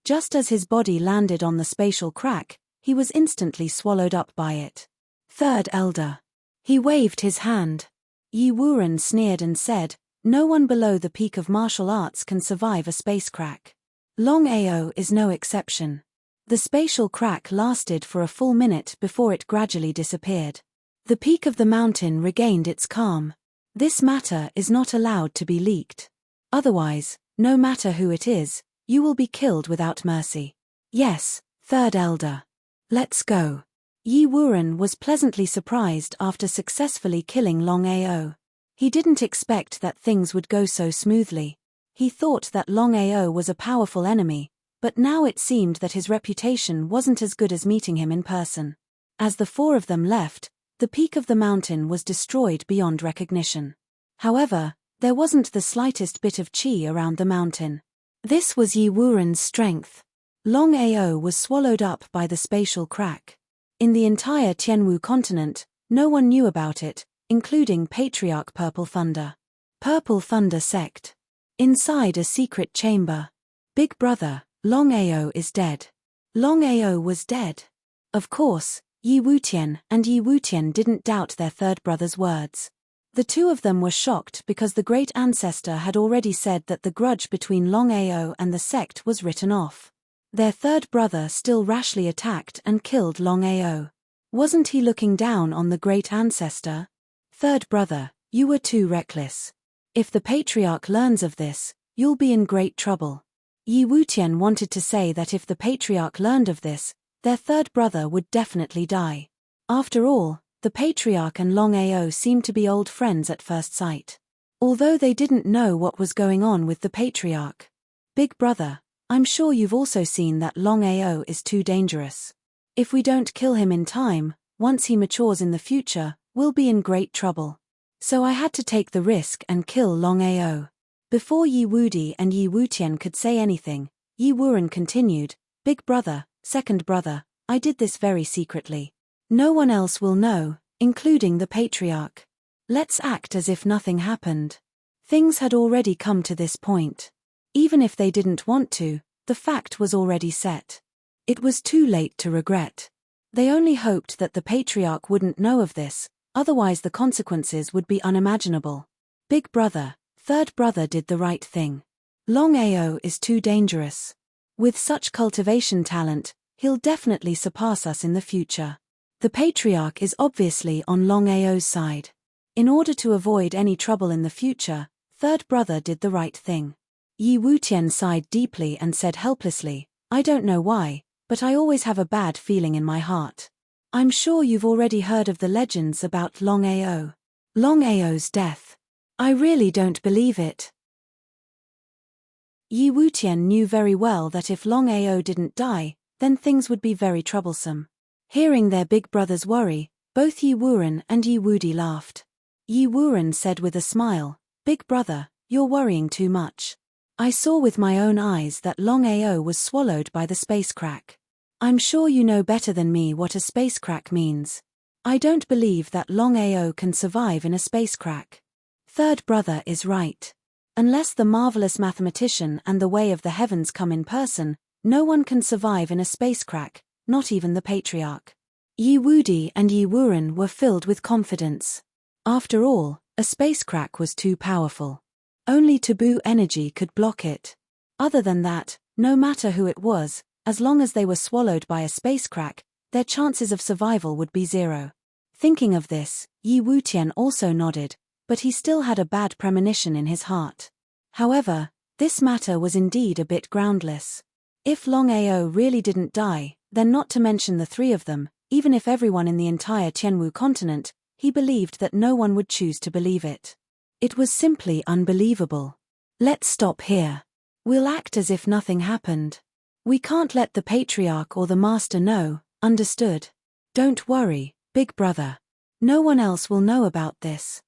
Just as his body landed on the spatial crack, he was instantly swallowed up by it. Third Elder. He waved his hand. Yi Wuren sneered and said, "No one below the peak of martial arts can survive a space crack. Longao is no exception." The spatial crack lasted for a full minute before it gradually disappeared. The peak of the mountain regained its calm. This matter is not allowed to be leaked. Otherwise, no matter who it is, you will be killed without mercy. Yes, Third Elder. Let's go. Yi Wuren was pleasantly surprised after successfully killing Longao. He didn't expect that things would go so smoothly. He thought that Longao was a powerful enemy, but now it seemed that his reputation wasn't as good as meeting him in person. As the four of them left, the peak of the mountain was destroyed beyond recognition. However, there wasn't the slightest bit of chi around the mountain. This was Yi Wuren's strength. Longao was swallowed up by the spatial crack. In the entire Tianwu continent, no one knew about it, including Patriarch Purple Thunder. Purple Thunder Sect. Inside a secret chamber. Big brother, Longao is dead. Longao was dead. Of course, Yi Wutian and Yi Wutian didn't doubt their third brother's words. The two of them were shocked because the great ancestor had already said that the grudge between Longao and the sect was written off. Their third brother still rashly attacked and killed Longao. Wasn't he looking down on the great ancestor? Third brother, you were too reckless. If the Patriarch learns of this, you'll be in great trouble. Yi Wutian wanted to say that if the Patriarch learned of this, their third brother would definitely die. After all, the Patriarch and Longao seemed to be old friends at first sight. Although they didn't know what was going on with the Patriarch. Big brother, I'm sure you've also seen that Longao is too dangerous. If we don't kill him in time, once he matures in the future, we'll be in great trouble. So I had to take the risk and kill Longao. Before Yi Wudi and Yi Wutian could say anything, Yi Wuren continued, Big brother, second brother, I did this very secretly. No one else will know, including the Patriarch. Let's act as if nothing happened. Things had already come to this point. Even if they didn't want to, the fact was already set. It was too late to regret. They only hoped that the Patriarch wouldn't know of this, otherwise the consequences would be unimaginable. Big brother, third brother did the right thing. Longao is too dangerous. With such cultivation talent, he'll definitely surpass us in the future. The Patriarch is obviously on Longao's side. In order to avoid any trouble in the future, third brother did the right thing. Yi Wutian sighed deeply and said helplessly, I don't know why, but I always have a bad feeling in my heart. I'm sure you've already heard of the legends about Longao. Longao's death. I really don't believe it. Yi Wutian knew very well that if Longao didn't die, then things would be very troublesome. Hearing their big brother's worry, both Yi Wuren and Yi Wudi laughed. Yi Wuren said with a smile, Big brother, you're worrying too much. I saw with my own eyes that Longao was swallowed by the space crack. I'm sure you know better than me what a space crack means. I don't believe that Longao can survive in a space crack. Third brother is right. Unless the marvelous mathematician and the way of the heavens come in person, no one can survive in a space crack, not even the Patriarch. Yi Wudi and Yi Wuren were filled with confidence. After all, a space crack was too powerful. Only taboo energy could block it. Other than that, no matter who it was, as long as they were swallowed by a space crack, their chances of survival would be zero. Thinking of this, Yi Wutian also nodded, but he still had a bad premonition in his heart. However, this matter was indeed a bit groundless. If Longao really didn't die, then not to mention the three of them, even if everyone in the entire Tianwu continent, he believed that no one would choose to believe it. It was simply unbelievable. Let's stop here. We'll act as if nothing happened. We can't let the patriarch or the master know, understood? Don't worry, big brother. No one else will know about this.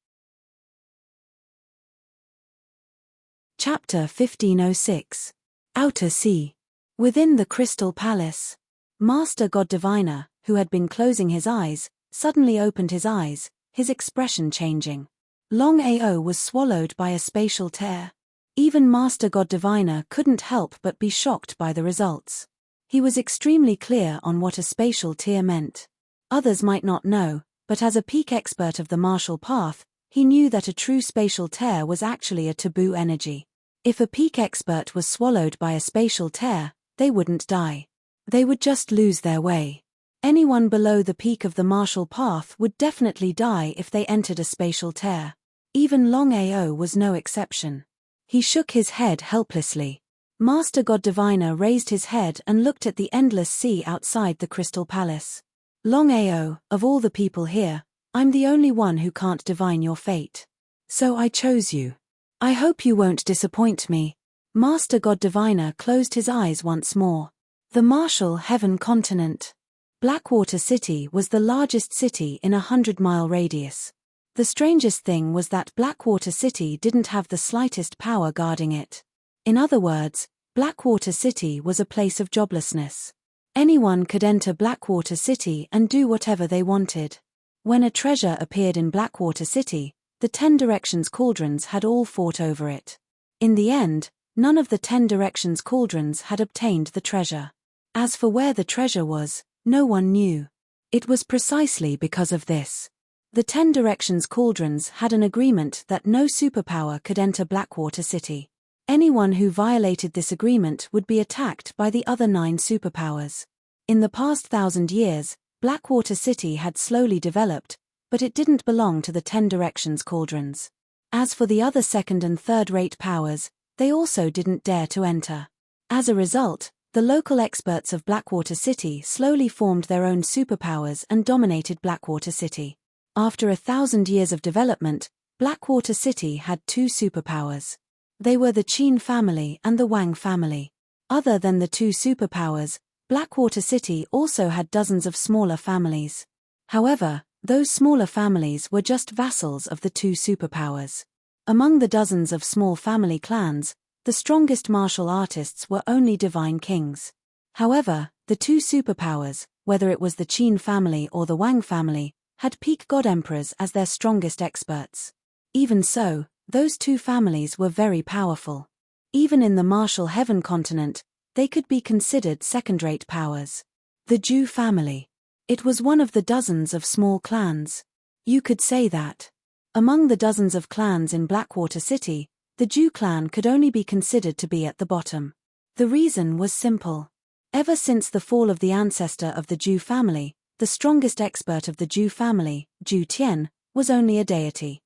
Chapter 1506. Outer Sea. Within the Crystal Palace. Master God Diviner, who had been closing his eyes, suddenly opened his eyes, his expression changing. Longao was swallowed by a spatial tear. Even Master God Diviner couldn't help but be shocked by the results. He was extremely clear on what a spatial tear meant. Others might not know, but as a peak expert of the martial path, he knew that a true spatial tear was actually a taboo energy. If a peak expert was swallowed by a spatial tear, they wouldn't die. They would just lose their way. Anyone below the peak of the martial path would definitely die if they entered a spatial tear. Even Longao was no exception. He shook his head helplessly. Master God Diviner raised his head and looked at the endless sea outside the Crystal Palace. Longao, of all the people here, I'm the only one who can't divine your fate. So I chose you. I hope you won't disappoint me. Master God Diviner closed his eyes once more. The Martial Heaven Continent. Blackwater City was the largest city in a 100-mile radius. The strangest thing was that Blackwater City didn't have the slightest power guarding it. In other words, Blackwater City was a place of joblessness. Anyone could enter Blackwater City and do whatever they wanted. When a treasure appeared in Blackwater City, the 10 Directions cauldrons had all fought over it. In the end, none of the 10 Directions cauldrons had obtained the treasure. As for where the treasure was, no one knew. It was precisely because of this. The 10 Directions cauldrons had an agreement that no superpower could enter Blackwater City. Anyone who violated this agreement would be attacked by the other 9 superpowers. In the past 1,000 years, Blackwater City had slowly developed, but it didn't belong to the 10 Directions cauldrons. As for the other second and third-rate powers, they also didn't dare to enter. As a result, the local experts of Blackwater City slowly formed their own superpowers and dominated Blackwater City. After 1,000 years of development, Blackwater City had 2 superpowers. They were the Qin family and the Wang family. Other than the 2 superpowers, Blackwater City also had dozens of smaller families. However, those smaller families were just vassals of the 2 superpowers. Among the dozens of small family clans, the strongest martial artists were only divine kings. However, the 2 superpowers, whether it was the Qin family or the Wang family, had peak god emperors as their strongest experts. Even so, those 2 families were very powerful. Even in the Martial Heaven continent, they could be considered second-rate powers. The Zhu family. It was one of the dozens of small clans. You could say that. Among the dozens of clans in Blackwater City, the Zhu clan could only be considered to be at the bottom. The reason was simple. Ever since the fall of the ancestor of the Zhu family, the strongest expert of the Zhu family, Zhu Tian, was only a deity.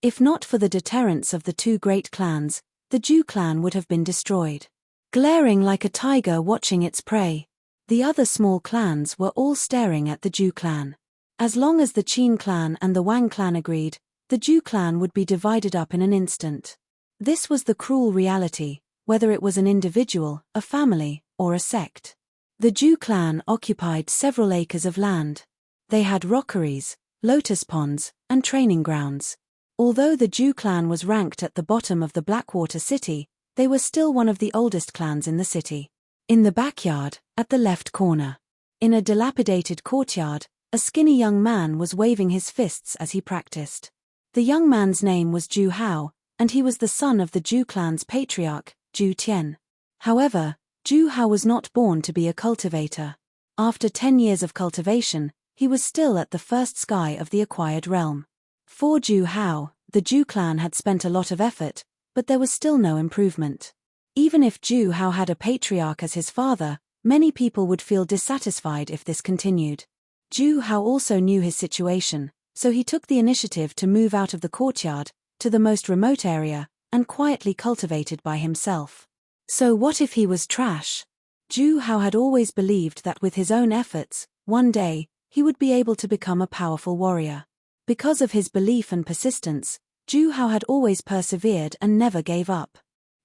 If not for the deterrence of the 2 great clans, the Zhu clan would have been destroyed. Glaring like a tiger watching its prey, the other small clans were all staring at the Zhu clan. As long as the Qin clan and the Wang clan agreed, the Zhu clan would be divided up in an instant. This was the cruel reality, whether it was an individual, a family, or a sect. The Zhu clan occupied several acres of land. They had rockeries, lotus ponds, and training grounds. Although the Zhu clan was ranked at the bottom of the Blackwater City, they were still one of the oldest clans in the city. In the backyard, at the left corner. In a dilapidated courtyard, a skinny young man was waving his fists as he practiced. The young man's name was Zhu Hao, and he was the son of the Zhu clan's patriarch, Zhu Tian. However, Zhu Hao was not born to be a cultivator. After 10 years of cultivation, he was still at the first sky of the acquired realm. For Zhu Hao, the Zhu clan had spent a lot of effort, but there was still no improvement. Even if Zhu Hao had a patriarch as his father, many people would feel dissatisfied if this continued. Zhu Hao also knew his situation, so he took the initiative to move out of the courtyard, to the most remote area, and quietly cultivated by himself. So what if he was trash? Zhu Hao had always believed that with his own efforts, one day, he would be able to become a powerful warrior. Because of his belief and persistence, Zhu Hao had always persevered and never gave up.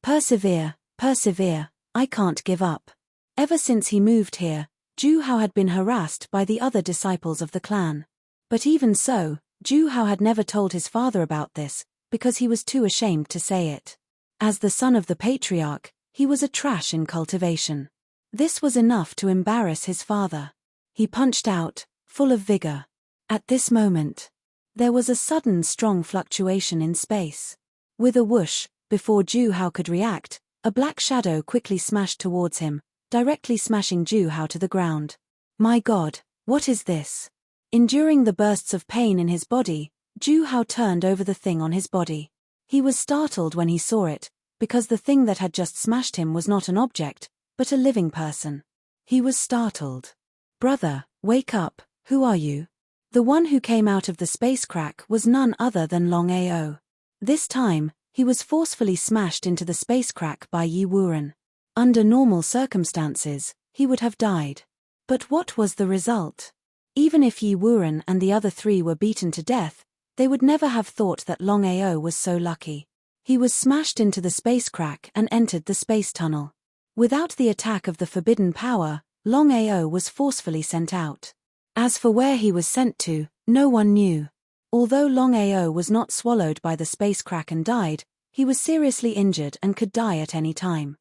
Persevere, persevere, I can't give up. Ever since he moved here, Zhu Hao had been harassed by the other disciples of the clan. But even so, Zhu Hao had never told his father about this, because he was too ashamed to say it. As the son of the patriarch, he was a trash in cultivation. This was enough to embarrass his father. He punched out, full of vigor. At this moment, there was a sudden strong fluctuation in space. With a whoosh, before Zhu Hao could react, a black shadow quickly smashed towards him, directly smashing Zhu Hao to the ground. My God, what is this? Enduring the bursts of pain in his body, Zhu Hao turned over the thing on his body. He was startled when he saw it, because the thing that had just smashed him was not an object, but a living person. He was startled. Brother, wake up, who are you? The one who came out of the space crack was none other than Longao. This time, he was forcefully smashed into the space crack by Yi Wuren. Under normal circumstances, he would have died. But what was the result? Even if Yi Wuren and the other three were beaten to death, they would never have thought that Longao was so lucky. He was smashed into the space crack and entered the space tunnel. Without the attack of the forbidden power, Longao was forcefully sent out. As for where he was sent to, no one knew. Although Longao was not swallowed by the space crack and died, he was seriously injured and could die at any time.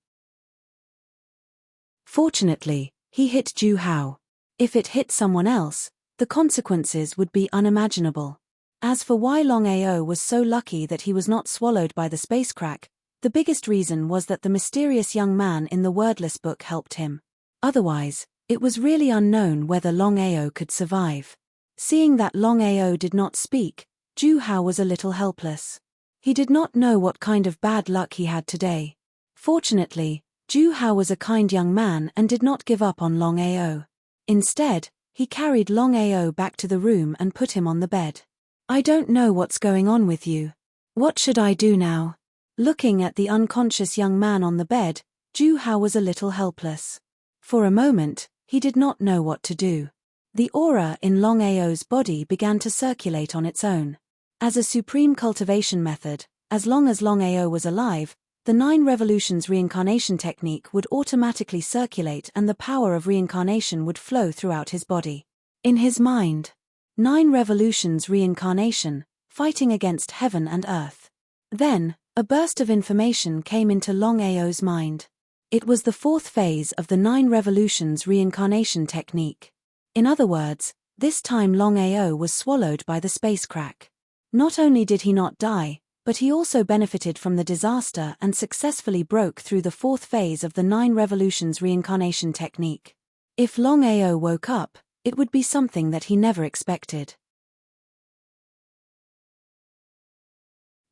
Fortunately, he hit Zhu Hao. If it hit someone else, the consequences would be unimaginable. As for why Longao was so lucky that he was not swallowed by the space crack, the biggest reason was that the mysterious young man in the wordless book helped him. Otherwise, it was really unknown whether Longao could survive. Seeing that Longao did not speak, Zhu Hao was a little helpless. He did not know what kind of bad luck he had today. Fortunately, Zhu Hao was a kind young man and did not give up on Longao. Instead, he carried Longao back to the room and put him on the bed. I don't know what's going on with you. What should I do now? Looking at the unconscious young man on the bed, Zhu Hao was a little helpless. For a moment, he did not know what to do. The aura in Longao's body began to circulate on its own. As a supreme cultivation method, as long as Longao was alive, the 9 revolutions reincarnation technique would automatically circulate and the power of reincarnation would flow throughout his body. In his mind, 9 revolutions reincarnation, fighting against heaven and earth. Then, a burst of information came into Longao's mind. It was the 4th phase of the 9 revolutions reincarnation technique. In other words, this time Longao was swallowed by the space crack. Not only did he not die, but he also benefited from the disaster and successfully broke through the 4th phase of the 9 revolutions reincarnation technique. If Longao woke up, it would be something that he never expected.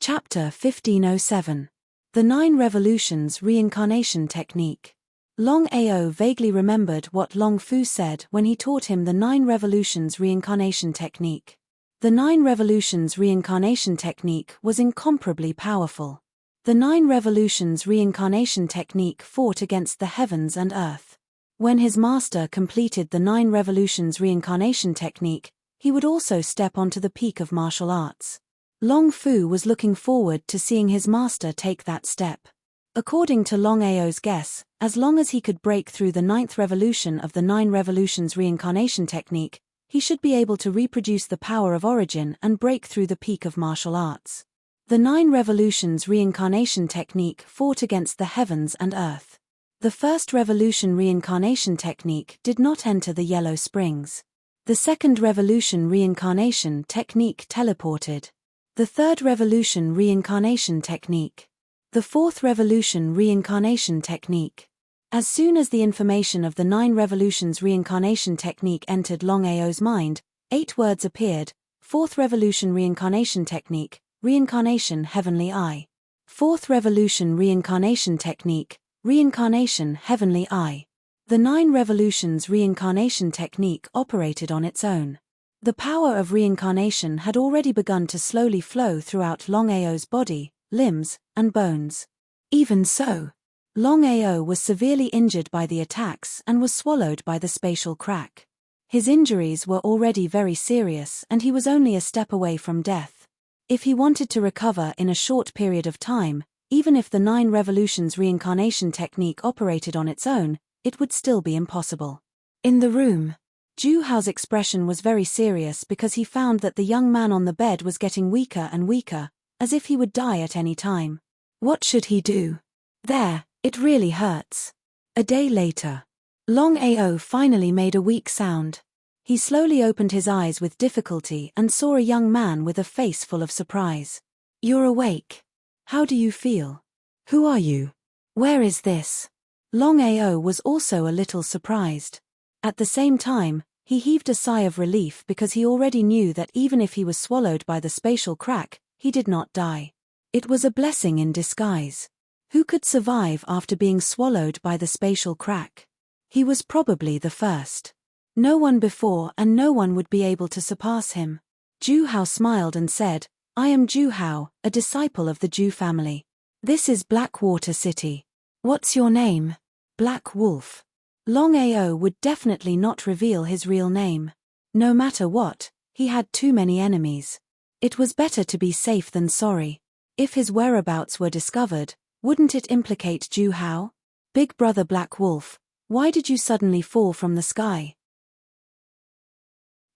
Chapter 1507. The 9 Revolutions Reincarnation Technique. Longao vaguely remembered what Long Fu said when he taught him the 9 Revolutions Reincarnation Technique. The 9 Revolutions Reincarnation Technique was incomparably powerful. The 9 Revolutions Reincarnation Technique fought against the heavens and earth. When his master completed the 9 Revolutions Reincarnation Technique, he would also step onto the peak of martial arts. Long Fu was looking forward to seeing his master take that step. According to Longao's guess, as long as he could break through the 9th revolution of the 9 Revolutions Reincarnation Technique, he should be able to reproduce the power of origin and break through the peak of martial arts. The 9 Revolutions Reincarnation Technique fought against the heavens and earth. The 1st Revolution Reincarnation Technique did not enter the Yellow Springs. The 2nd Revolution Reincarnation Technique teleported. The 3rd Revolution Reincarnation Technique. The 4th Revolution Reincarnation Technique. As soon as the information of the 9 Revolutions Reincarnation Technique entered Longao's mind, 8 words appeared: 4th Revolution Reincarnation Technique, Reincarnation Heavenly Eye. 4th Revolution Reincarnation Technique, Reincarnation Heavenly Eye. The 9 Revolutions Reincarnation Technique operated on its own. The power of reincarnation had already begun to slowly flow throughout Longao's body, limbs, and bones. Even so, Longao was severely injured by the attacks and was swallowed by the spatial crack. His injuries were already very serious and he was only a step away from death. If he wanted to recover in a short period of time, even if the 9 revolutions reincarnation technique operated on its own, it would still be impossible. In the room, Zhu Hao's expression was very serious because he found that the young man on the bed was getting weaker and weaker, as if he would die at any time. What should he do? There, it really hurts. A day later, Longao finally made a weak sound. He slowly opened his eyes with difficulty and saw a young man with a face full of surprise. You're awake. How do you feel? Who are you? Where is this? Longao was also a little surprised. At the same time, he heaved a sigh of relief because he already knew that even if he was swallowed by the spatial crack, he did not die. It was a blessing in disguise. Who could survive after being swallowed by the spatial crack? He was probably the first. No one before and no one would be able to surpass him. Zhu Hao smiled and said, I am Zhu Hao, a disciple of the Zhu family. This is Blackwater City. What's your name? Black Wolf. Longao would definitely not reveal his real name. No matter what, he had too many enemies. It was better to be safe than sorry. If his whereabouts were discovered, wouldn't it implicate Zhu Hao? Big brother Black Wolf, why did you suddenly fall from the sky?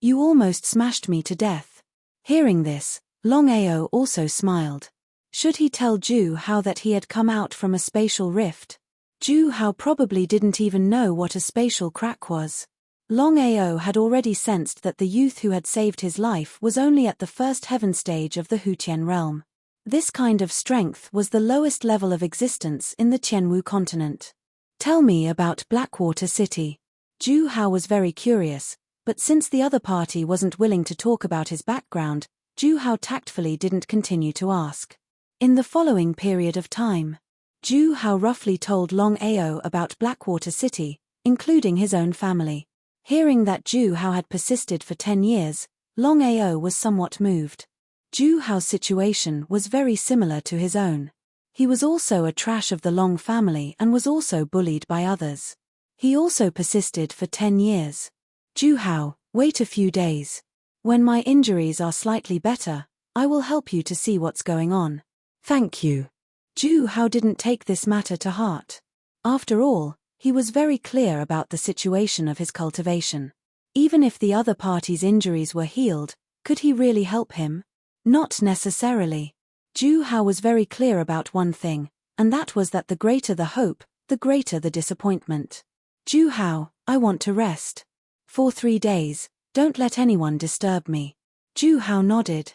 You almost smashed me to death. Hearing this, Longao also smiled. Should he tell Zhu Hao that he had come out from a spatial rift? Zhu Hao probably didn't even know what a spatial crack was. Longao had already sensed that the youth who had saved his life was only at the first heaven stage of the Hutian realm. This kind of strength was the lowest level of existence in the Qianwu continent. Tell me about Blackwater City. Zhu Hao was very curious, but since the other party wasn't willing to talk about his background, Zhu Hao tactfully didn't continue to ask. In the following period of time, Zhu Hao roughly told Longao about Blackwater City, including his own family. Hearing that Zhu Hao had persisted for 10 years, Longao was somewhat moved. Zhu Hao's situation was very similar to his own. He was also a trash of the Long family and was also bullied by others. He also persisted for 10 years. Zhu Hao, wait a few days. When my injuries are slightly better, I will help you to see what's going on. Thank you. Zhu Hao didn't take this matter to heart. After all, he was very clear about the situation of his cultivation. Even if the other party's injuries were healed, could he really help him? Not necessarily. Zhu Hao was very clear about one thing, and that was that the greater the hope, the greater the disappointment. Zhu Hao, I want to rest. For 3 days, don't let anyone disturb me. Zhu Hao nodded.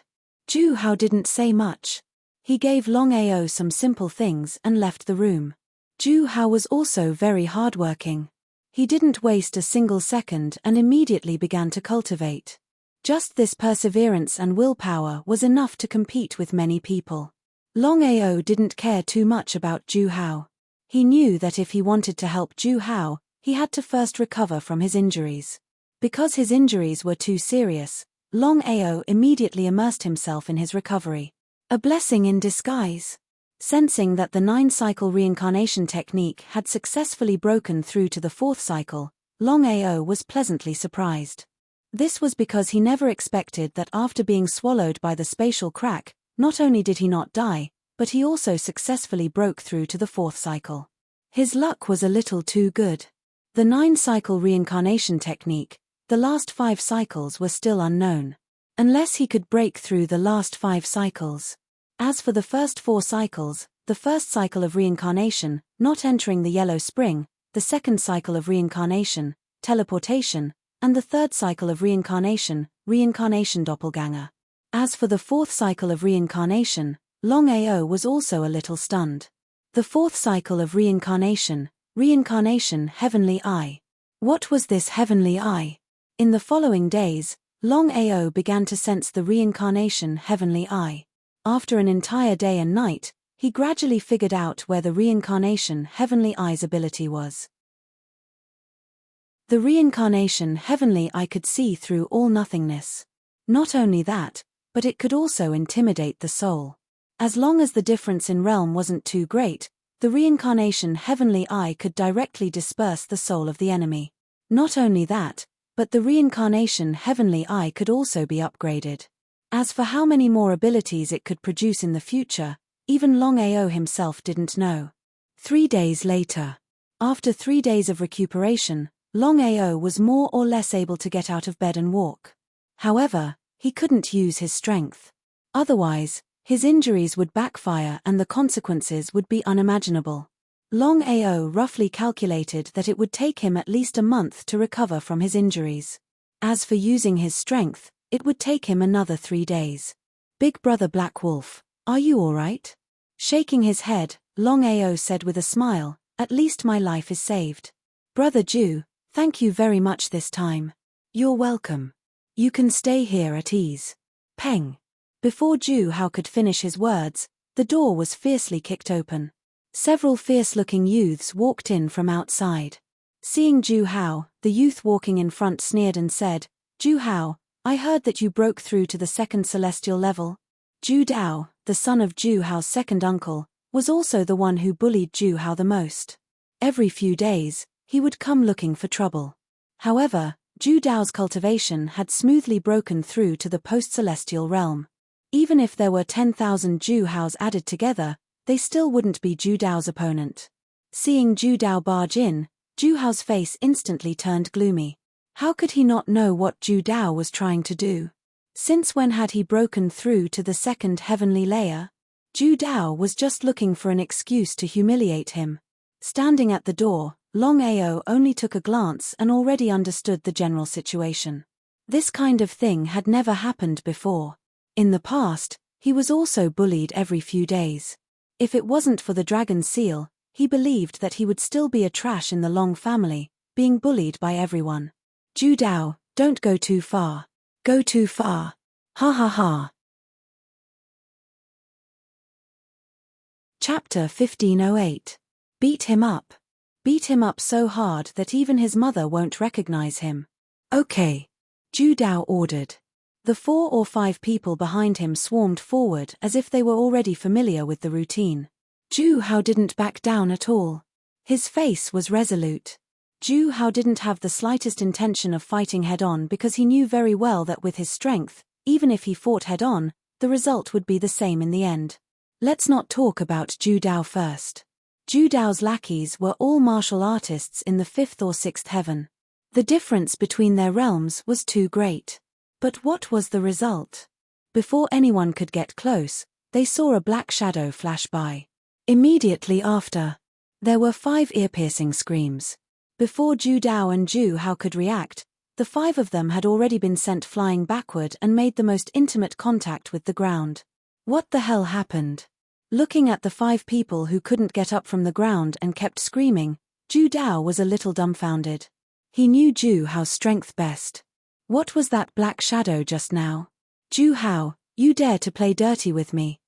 Zhu Hao didn't say much. He gave Longao some simple things and left the room. Zhu Hao was also very hardworking. He didn't waste a single second and immediately began to cultivate. Just this perseverance and willpower was enough to compete with many people. Longao didn't care too much about Zhu Hao. He knew that if he wanted to help Zhu Hao, he had to first recover from his injuries. Because his injuries were too serious, Longao immediately immersed himself in his recovery. A blessing in disguise. Sensing that the 9-cycle reincarnation technique had successfully broken through to the 4th cycle, Longao was pleasantly surprised. This was because he never expected that after being swallowed by the spatial crack, not only did he not die, but he also successfully broke through to the 4th cycle. His luck was a little too good. The 9-cycle reincarnation technique, the last 5 cycles were still unknown. Unless he could break through the last 5 cycles. As for the first 4 cycles, the first cycle of reincarnation, not entering the yellow spring, the second cycle of reincarnation, teleportation, and the third cycle of reincarnation, reincarnation doppelganger. As for the 4th cycle of reincarnation, Longao was also a little stunned. The 4th cycle of reincarnation, reincarnation heavenly eye. What was this heavenly eye? In the following days, Longao began to sense the reincarnation heavenly eye. After an entire day and night, he gradually figured out where the reincarnation heavenly eye's ability was. The reincarnation heavenly eye could see through all nothingness. Not only that, but it could also intimidate the soul. As long as the difference in realm wasn't too great, the reincarnation heavenly eye could directly disperse the soul of the enemy. Not only that, but the reincarnation heavenly eye could also be upgraded. As for how many more abilities it could produce in the future, even Longao himself didn't know. 3 days later. After 3 days of recuperation, Longao was more or less able to get out of bed and walk. However, he couldn't use his strength. Otherwise, his injuries would backfire and the consequences would be unimaginable. Longao roughly calculated that it would take him at least a month to recover from his injuries. As for using his strength, it would take him another 3 days. Big Brother Black Wolf, are you all right? Shaking his head, Longao said with a smile, at least my life is saved. Brother Ju, thank you very much this time. You're welcome. You can stay here at ease. Peng. Before Ju Hao could finish his words, the door was fiercely kicked open. Several fierce-looking youths walked in from outside. Seeing Ju Hao, the youth walking in front sneered and said, Ju Hao, I heard that you broke through to the second celestial level. Ju Dao, the son of Ju Hao's second uncle, was also the one who bullied Ju Hao the most. Every few days, he would come looking for trouble. However, Ju Dao's cultivation had smoothly broken through to the post-celestial realm. Even if there were 10,000 Ju Haos added together, they still wouldn't be Ju Dao's opponent. Seeing Ju Dao barge in, Ju Hao's face instantly turned gloomy. How could he not know what Ju Dao was trying to do? Since when had he broken through to the second heavenly layer? Ju Dao was just looking for an excuse to humiliate him. Standing at the door, Longao only took a glance and already understood the general situation. This kind of thing had never happened before. In the past, he was also bullied every few days. If it wasn't for the dragon seal, he believed that he would still be a trash in the Long family, being bullied by everyone. Ju Dao, don't go too far. Go too far. Ha ha ha. Chapter 1508. Beat him up. Beat him up so hard that even his mother won't recognize him. Okay. Ju Dao ordered. The 4 or 5 people behind him swarmed forward as if they were already familiar with the routine. Ju Hao didn't back down at all. His face was resolute. Ju Hao didn't have the slightest intention of fighting head-on because he knew very well that with his strength, even if he fought head-on, the result would be the same in the end. Let's not talk about Ju Dao first. Ju Dao's lackeys were all martial artists in the 5th or 6th heaven. The difference between their realms was too great. But what was the result? Before anyone could get close, they saw a black shadow flash by. Immediately after, there were 5 ear-piercing screams. Before Ju Dao and Ju Hao could react, the 5 of them had already been sent flying backward and made the most intimate contact with the ground. What the hell happened? Looking at the 5 people who couldn't get up from the ground and kept screaming, Ju Dao was a little dumbfounded. He knew Ju Hao's strength best. What was that black shadow just now? Ju Hao, you dare to play dirty with me.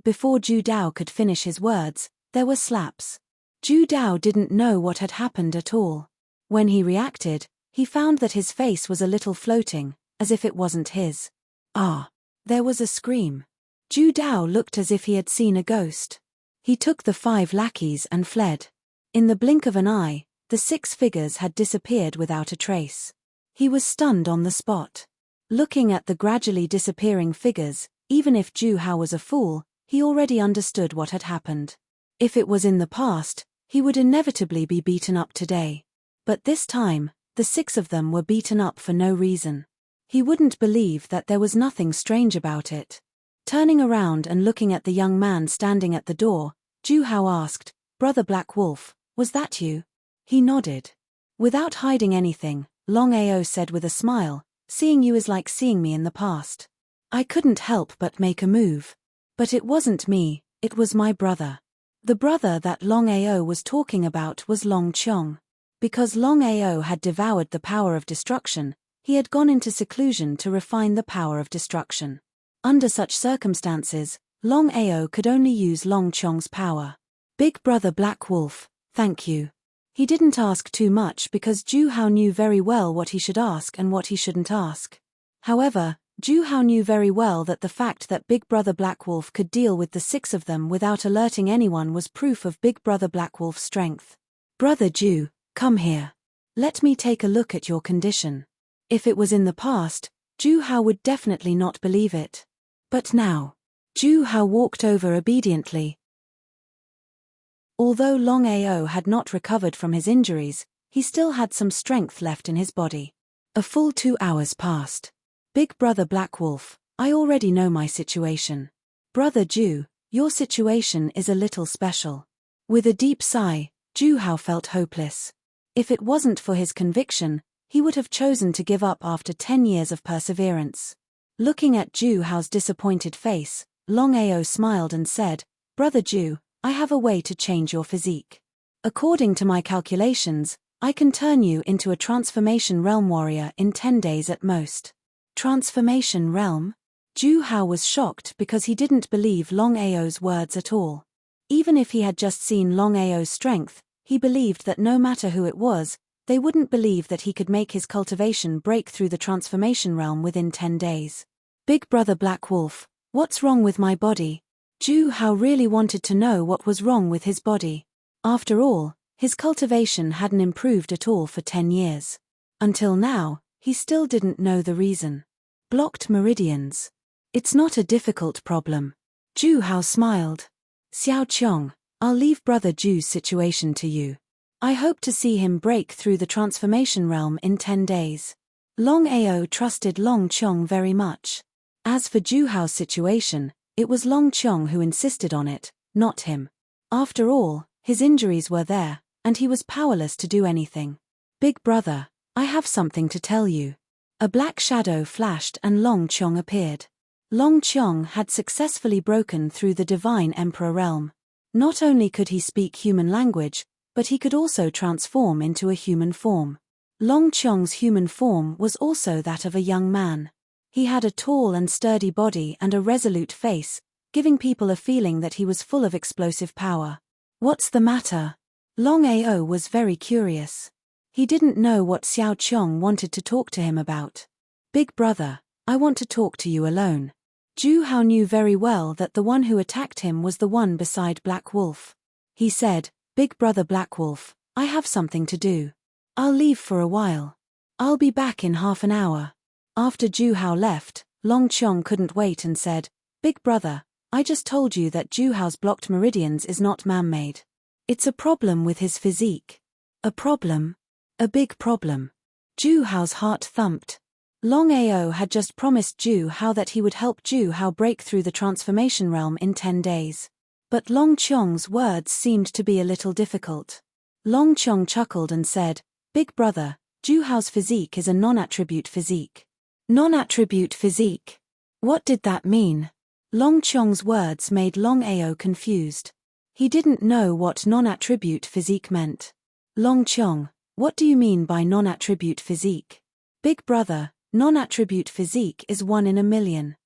Before Ju Dao could finish his words, there were slaps. Ju Dao didn't know what had happened at all. When he reacted, he found that his face was a little floating, as if it wasn't his. There was a scream. Ju Dao looked as if he had seen a ghost. He took the 5 lackeys and fled. In the blink of an eye, the 6 figures had disappeared without a trace. He was stunned on the spot. Looking at the gradually disappearing figures, even if Ju Hao was a fool, he already understood what had happened. If it was in the past, he would inevitably be beaten up today. But this time, the 6 of them were beaten up for no reason. He wouldn't believe that there was nothing strange about it. Turning around and looking at the young man standing at the door, Ju Hao asked, Brother Black Wolf, was that you? He nodded. Without hiding anything, Longao said with a smile, seeing you is like seeing me in the past. I couldn't help but make a move. But it wasn't me, it was my brother. The brother that Longao was talking about was Long Chong. Because Longao had devoured the power of destruction, he had gone into seclusion to refine the power of destruction. Under such circumstances, Longao could only use Long Chong's power. Big Brother Black Wolf, thank you. He didn't ask too much because Zhu Hao knew very well what he should ask and what he shouldn't ask. However, Zhu Hao knew very well that the fact that Big Brother Black Wolf could deal with the 6 of them without alerting anyone was proof of Big Brother Black Wolf's strength. "Brother Zhu, come here. Let me take a look at your condition." If it was in the past, Zhu Hao would definitely not believe it. But now, Zhu Hao walked over obediently. Although Longao had not recovered from his injuries, he still had some strength left in his body. A full 2 hours passed. "Big Brother Black Wolf, I already know my situation. Brother Zhu, your situation is a little special." With a deep sigh, Zhu Hao felt hopeless. If it wasn't for his conviction, he would have chosen to give up after 10 years of perseverance. Looking at Zhu Hao's disappointed face, Longao smiled and said, "Brother Zhu, I have a way to change your physique. According to my calculations, I can turn you into a transformation realm warrior in 10 days at most." Transformation realm? Zhu Hao was shocked because he didn't believe Longao's words at all. Even if he had just seen Longao's strength, he believed that no matter who it was, they wouldn't believe that he could make his cultivation break through the transformation realm within 10 days. "Big Brother Black Wolf, what's wrong with my body?" Zhu Hao really wanted to know what was wrong with his body. After all, his cultivation hadn't improved at all for 10 years. Until now, he still didn't know the reason. Blocked meridians. It's not a difficult problem. Zhu Hao smiled. "Xiao Qiong, I'll leave Brother Zhu's situation to you. I hope to see him break through the transformation realm in 10 days. Longao trusted Long Qiong very much. As for Zhu Hao's situation, it was Long Qiong who insisted on it, not him. After all, his injuries were there, and he was powerless to do anything. "Big Brother, I have something to tell you." A black shadow flashed and Long Qiong appeared. Long Qiong had successfully broken through the Divine Emperor realm. Not only could he speak human language, but he could also transform into a human form. Long Qiong's human form was also that of a young man. He had a tall and sturdy body and a resolute face, giving people a feeling that he was full of explosive power. "What's the matter?" Longao was very curious. He didn't know what Xiao Qiong wanted to talk to him about. "Big Brother, I want to talk to you alone." Zhu Hao knew very well that the one who attacked him was the one beside Black Wolf. He said, "Big Brother Black Wolf, I have something to do. I'll leave for a while. I'll be back in half an hour." After Zhu Hao left, Long Qiong couldn't wait and said, "Big Brother, I just told you that Zhu Hao's blocked meridians is not man-made. It's a problem with his physique." "A problem? A big problem." Zhu Hao's heart thumped. Longao had just promised Zhu Hao that he would help Zhu Hao break through the transformation realm in 10 days. But Long Qiong's words seemed to be a little difficult. Long Qiong chuckled and said, "Big Brother, Zhu Hao's physique is a non-attribute physique." Non-attribute physique? What did that mean? Long Qiong's words made Longao confused. He didn't know what non-attribute physique meant. "Long Qiong, what do you mean by non-attribute physique?" "Big Brother, non-attribute physique is 1 in a million.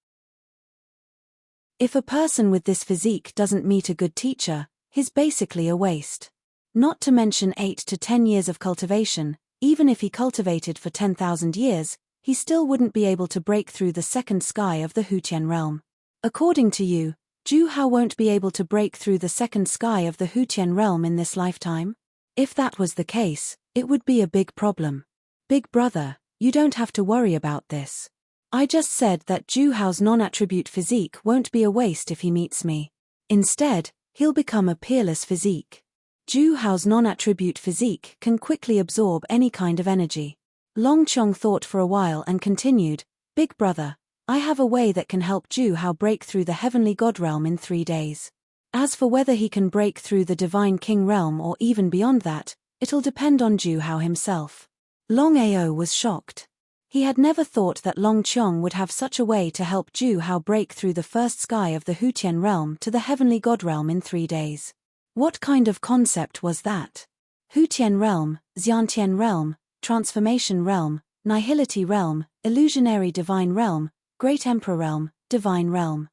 If a person with this physique doesn't meet a good teacher, he's basically a waste. Not to mention 8 to 10 years of cultivation, even if he cultivated for 10,000 years, he still wouldn't be able to break through the second sky of the Hutian realm. According to you, Zhu Hao won't be able to break through the second sky of the Hutian realm in this lifetime? If that was the case, it would be a big problem. Big Brother, you don't have to worry about this. I just said that Zhu Hao's non-attribute physique won't be a waste if he meets me. Instead, he'll become a peerless physique. Zhu Hao's non-attribute physique can quickly absorb any kind of energy. Long Qiong thought for a while and continued, "Big Brother, I have a way that can help Zhu Hao break through the heavenly god realm in 3 days. As for whether he can break through the divine king realm or even beyond that, it'll depend on Zhu Hao himself." Longao was shocked. He had never thought that Long Qiong would have such a way to help Zhu Hao break through the first sky of the Hutian realm to the heavenly god realm in 3 days. What kind of concept was that? Hutian realm, Xiantian realm, transformation realm, nihility realm, illusionary divine realm, great emperor realm, divine realm.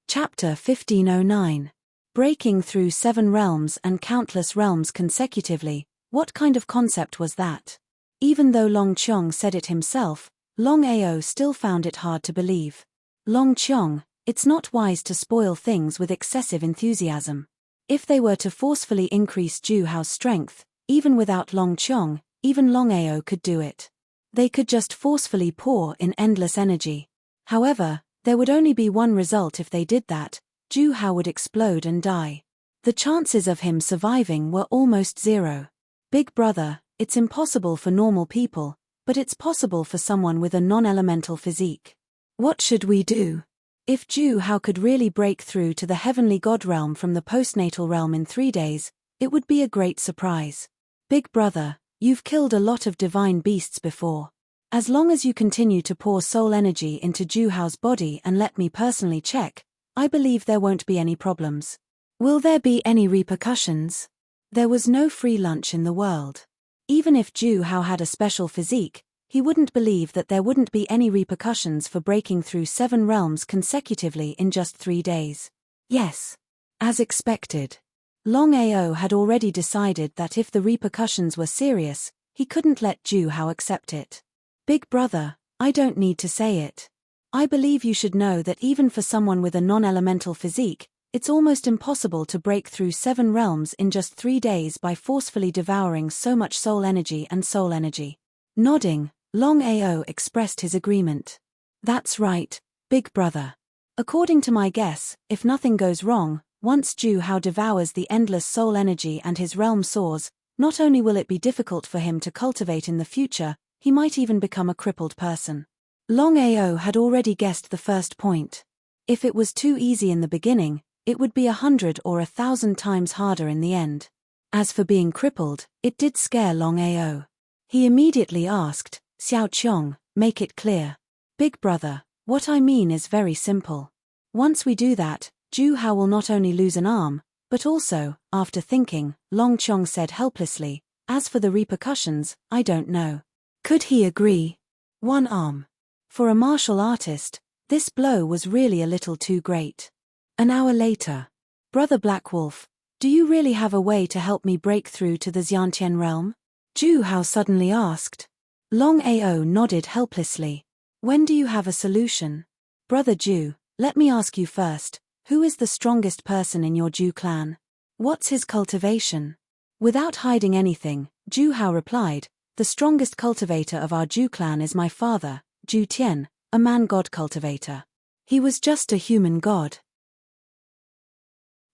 Chapter 1509. Breaking through 7 realms and countless realms consecutively, what kind of concept was that? Even though Long Qiong said it himself, Longao still found it hard to believe. Long Qiong, it's not wise to spoil things with excessive enthusiasm. If they were to forcefully increase Zhu Hao's strength, even without Long Qiong, even Longao could do it. They could just forcefully pour in endless energy. However, there would only be one result if they did that: Zhu Hao would explode and die. The chances of him surviving were almost zero. Big brother, it's impossible for normal people, but it's possible for someone with a non-elemental physique. What should we do? If Zhu Hao could really break through to the heavenly god realm from the postnatal realm in 3 days, it would be a great surprise. Big brother, you've killed a lot of divine beasts before. As long as you continue to pour soul energy into Zhu Hao's body and let me personally check, I believe there won't be any problems. Will there be any repercussions? There was no free lunch in the world. Even if Zhu Hao had a special physique, he wouldn't believe that there wouldn't be any repercussions for breaking through 7 realms consecutively in just 3 days. Yes. As expected. Longao had already decided that if the repercussions were serious, he couldn't let Zhu Hao accept it. Big brother, I don't need to say it. I believe you should know that even for someone with a non-elemental physique, it's almost impossible to break through 7 realms in just 3 days by forcefully devouring so much soul energy and soul energy. Nodding, Longao expressed his agreement. That's right, big brother. According to my guess, if nothing goes wrong, once Zhu Hao devours the endless soul energy and his realm soars, not only will it be difficult for him to cultivate in the future, he might even become a crippled person. Longao had already guessed the first point. If it was too easy in the beginning, it would be 100 or 1,000 times harder in the end. As for being crippled, it did scare Longao. He immediately asked, Xiao Qiong, make it clear. Big brother, what I mean is very simple. Once we do that, Zhu Hao will not only lose an arm, but also, after thinking, Long Qiong said helplessly, as for the repercussions, I don't know. Could he agree? 1 arm. For a martial artist, this blow was really a little too great. An hour later. Brother Black Wolf, do you really have a way to help me break through to the Xiantian realm? Zhu Hao suddenly asked. Longao nodded helplessly. When do you have a solution? Brother Zhu, let me ask you first, who is the strongest person in your Zhu clan? What's his cultivation? Without hiding anything, Zhu Hao replied, the strongest cultivator of our Zhu clan is my father, Zhu Tian, a man-god cultivator. He was just a human god.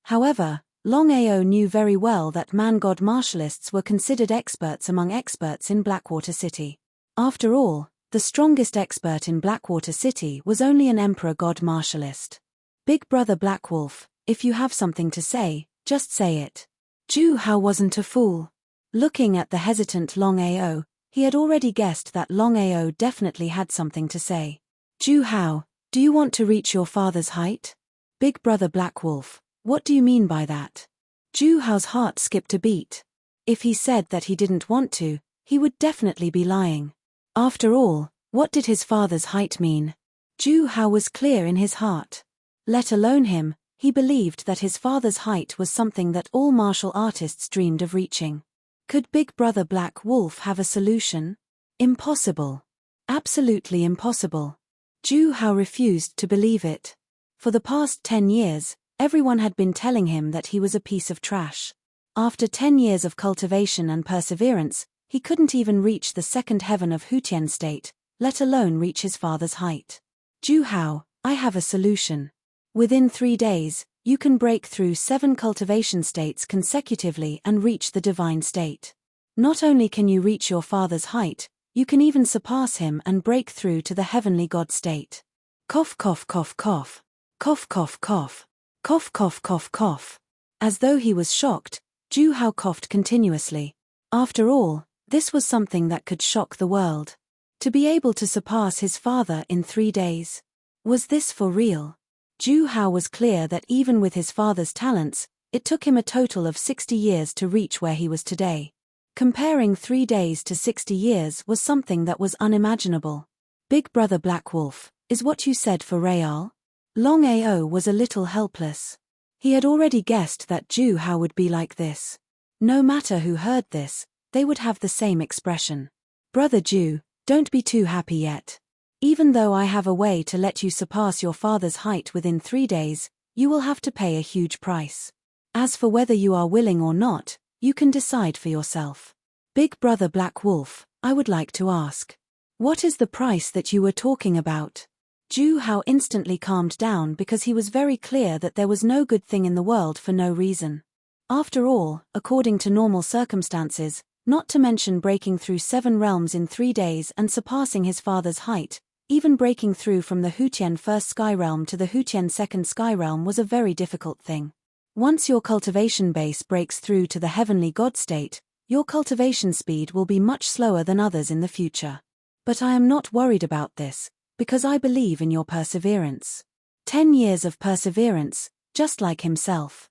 However, Longao knew very well that man-god martialists were considered experts among experts in Blackwater City. After all, the strongest expert in Blackwater City was only an emperor-god martialist. Big brother Black Wolf, if you have something to say, just say it. Zhu Hao wasn't a fool. Looking at the hesitant Longao, he had already guessed that Longao definitely had something to say. Zhu Hao, do you want to reach your father's height? Big brother Black Wolf, what do you mean by that? Zhu Hao's heart skipped a beat. If he said that he didn't want to, he would definitely be lying. After all, what did his father's height mean? Zhu Hao was clear in his heart. Let alone him, he believed that his father's height was something that all martial artists dreamed of reaching. Could Big Brother Black Wolf have a solution? Impossible. Absolutely impossible. Zhu Hao refused to believe it. For the past 10 years, everyone had been telling him that he was a piece of trash. After 10 years of cultivation and perseverance, he couldn't even reach the 2nd heaven of Hutian state, let alone reach his father's height. Zhu Hao, I have a solution. Within 3 days, you can break through 7 cultivation states consecutively and reach the divine state. Not only can you reach your father's height, you can even surpass him and break through to the heavenly god state. Cough cough cough cough. Cough cough cough. Cough cough cough cough. As though he was shocked, Zhu Hao coughed continuously. After all, this was something that could shock the world. To be able to surpass his father in 3 days. Was this for real? Zhu Hao was clear that even with his father's talents, it took him a total of 60 years to reach where he was today. Comparing 3 days to 60 years was something that was unimaginable. Big Brother Black Wolf, is what you said for real? Longao was a little helpless. He had already guessed that Ju Hao would be like this. No matter who heard this, they would have the same expression. Brother Ju, don't be too happy yet. Even though I have a way to let you surpass your father's height within 3 days, you will have to pay a huge price. As for whether you are willing or not, you can decide for yourself. Big Brother Black Wolf, I would like to ask. What is the price that you were talking about? Ju Hao instantly calmed down because he was very clear that there was no good thing in the world for no reason. After all, according to normal circumstances, not to mention breaking through 7 realms in 3 days and surpassing his father's height, even breaking through from the Hutian First Sky Realm to the Hutian Second Sky Realm was a very difficult thing. Once your cultivation base breaks through to the heavenly god state, your cultivation speed will be much slower than others in the future. But I am not worried about this, because I believe in your perseverance. 10 years of perseverance, just like himself.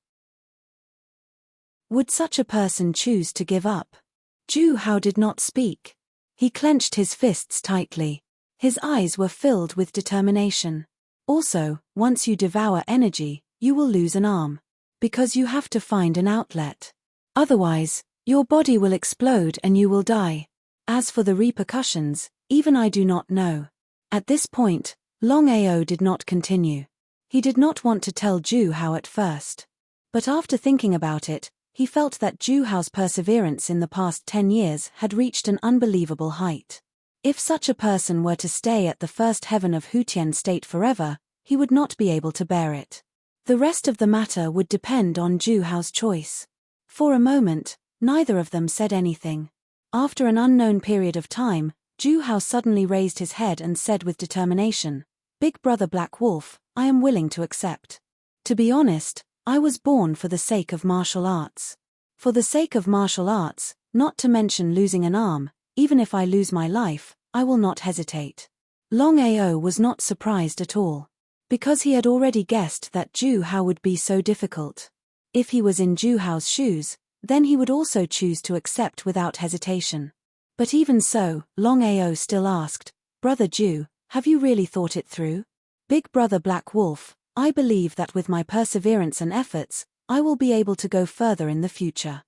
Would such a person choose to give up? Ju Hao did not speak. He clenched his fists tightly. His eyes were filled with determination. Also, once you devour energy, you will lose an arm. Because you have to find an outlet. Otherwise, your body will explode and you will die. As for the repercussions, even I do not know. At this point, Longao did not continue. He did not want to tell Ju Hao at first. But after thinking about it, he felt that Ju Hao's perseverance in the past 10 years had reached an unbelievable height. If such a person were to stay at the first heaven of Hutian state forever, he would not be able to bear it. The rest of the matter would depend on Ju Hao's choice. For a moment, neither of them said anything. After an unknown period of time, Ju Hao suddenly raised his head and said with determination, Big Brother Black Wolf, I am willing to accept. To be honest, I was born for the sake of martial arts. For the sake of martial arts, not to mention losing an arm, even if I lose my life, I will not hesitate. Longao was not surprised at all. Because he had already guessed that Ju Hao would be so difficult. If he was in Ju Hao's shoes, then he would also choose to accept without hesitation. But even so, Longao still asked, Brother Ju, have you really thought it through? Big Brother Black Wolf, I believe that with my perseverance and efforts, I will be able to go further in the future.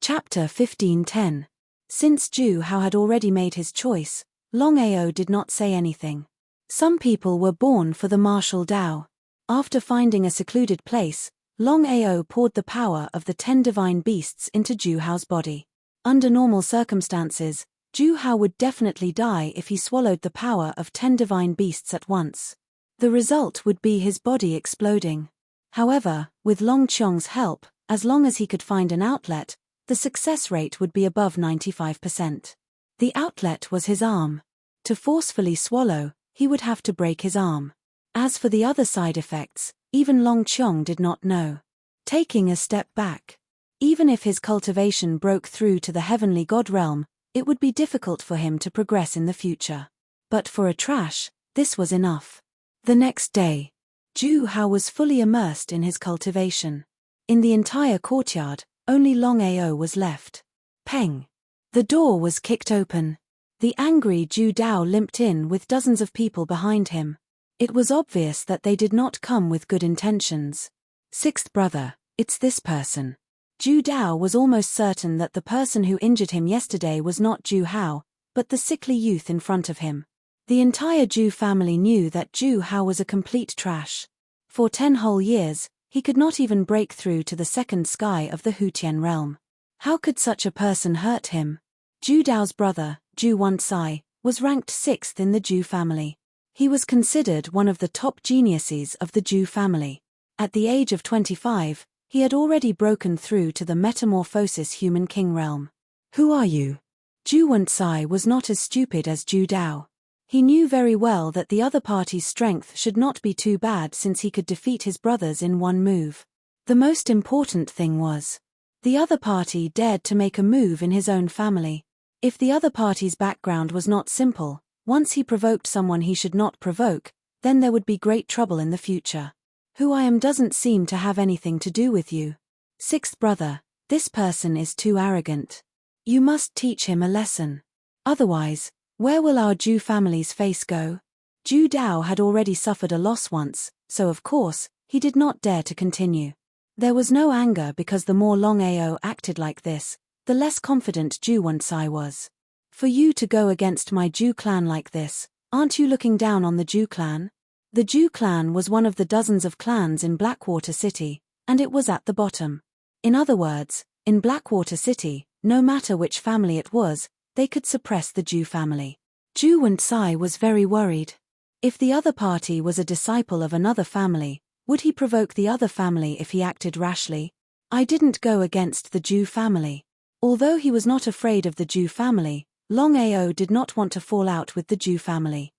Chapter 15:10. Since Ju Hao had already made his choice, Longao did not say anything. Some people were born for the martial Dao. After finding a secluded place, Longao poured the power of the 10 divine beasts into Ju Hao's body. Under normal circumstances, Ju Hao would definitely die if he swallowed the power of 10 divine beasts at once. The result would be his body exploding. However, with Long Qiong's help, as long as he could find an outlet, the success rate would be above 95%. The outlet was his arm. To forcefully swallow, he would have to break his arm. As for the other side effects, even Long Qiong did not know. Taking a step back. Even if his cultivation broke through to the heavenly god realm, it would be difficult for him to progress in the future. But for a trash, this was enough. The next day, Ju Hao was fully immersed in his cultivation. In the entire courtyard, only Longao was left. Peng. The door was kicked open. The angry Ju Dao limped in with dozens of people behind him. It was obvious that they did not come with good intentions. Sixth brother, it's this person. Ju Dao was almost certain that the person who injured him yesterday was not Ju Hao, but the sickly youth in front of him. The entire Ju family knew that Ju Hao was a complete trash. For 10 whole years, he could not even break through to the second sky of the Hutian realm. How could such a person hurt him? Ju Dao's brother, Ju Wansai, was ranked 6th in the Ju family. He was considered one of the top geniuses of the Ju family. At the age of 25, he had already broken through to the Metamorphosis Human King realm. Who are you? Ju Wansai was not as stupid as Ju Dao. He knew very well that the other party's strength should not be too bad since he could defeat his brothers in one move. The most important thing was, the other party dared to make a move in his own family. If the other party's background was not simple, once he provoked someone he should not provoke, then there would be great trouble in the future. Who I am doesn't seem to have anything to do with you. Sixth brother, this person is too arrogant. You must teach him a lesson. Otherwise, where will our Ju family's face go? Zhu Dao had already suffered a loss once, so of course, he did not dare to continue. There was no anger because the more Longao acted like this, the less confident Zhu Wensai was. For you to go against my Zhu clan like this, aren't you looking down on the Zhu clan? The Zhu clan was one of the dozens of clans in Blackwater City, and it was at the bottom. In other words, in Blackwater City, no matter which family it was, they could suppress the Zhu family. Zhu Wensai was very worried. If the other party was a disciple of another family, would he provoke the other family if he acted rashly? I didn't go against the Zhu family. Although he was not afraid of the Zhu family, Longao did not want to fall out with the Zhu family.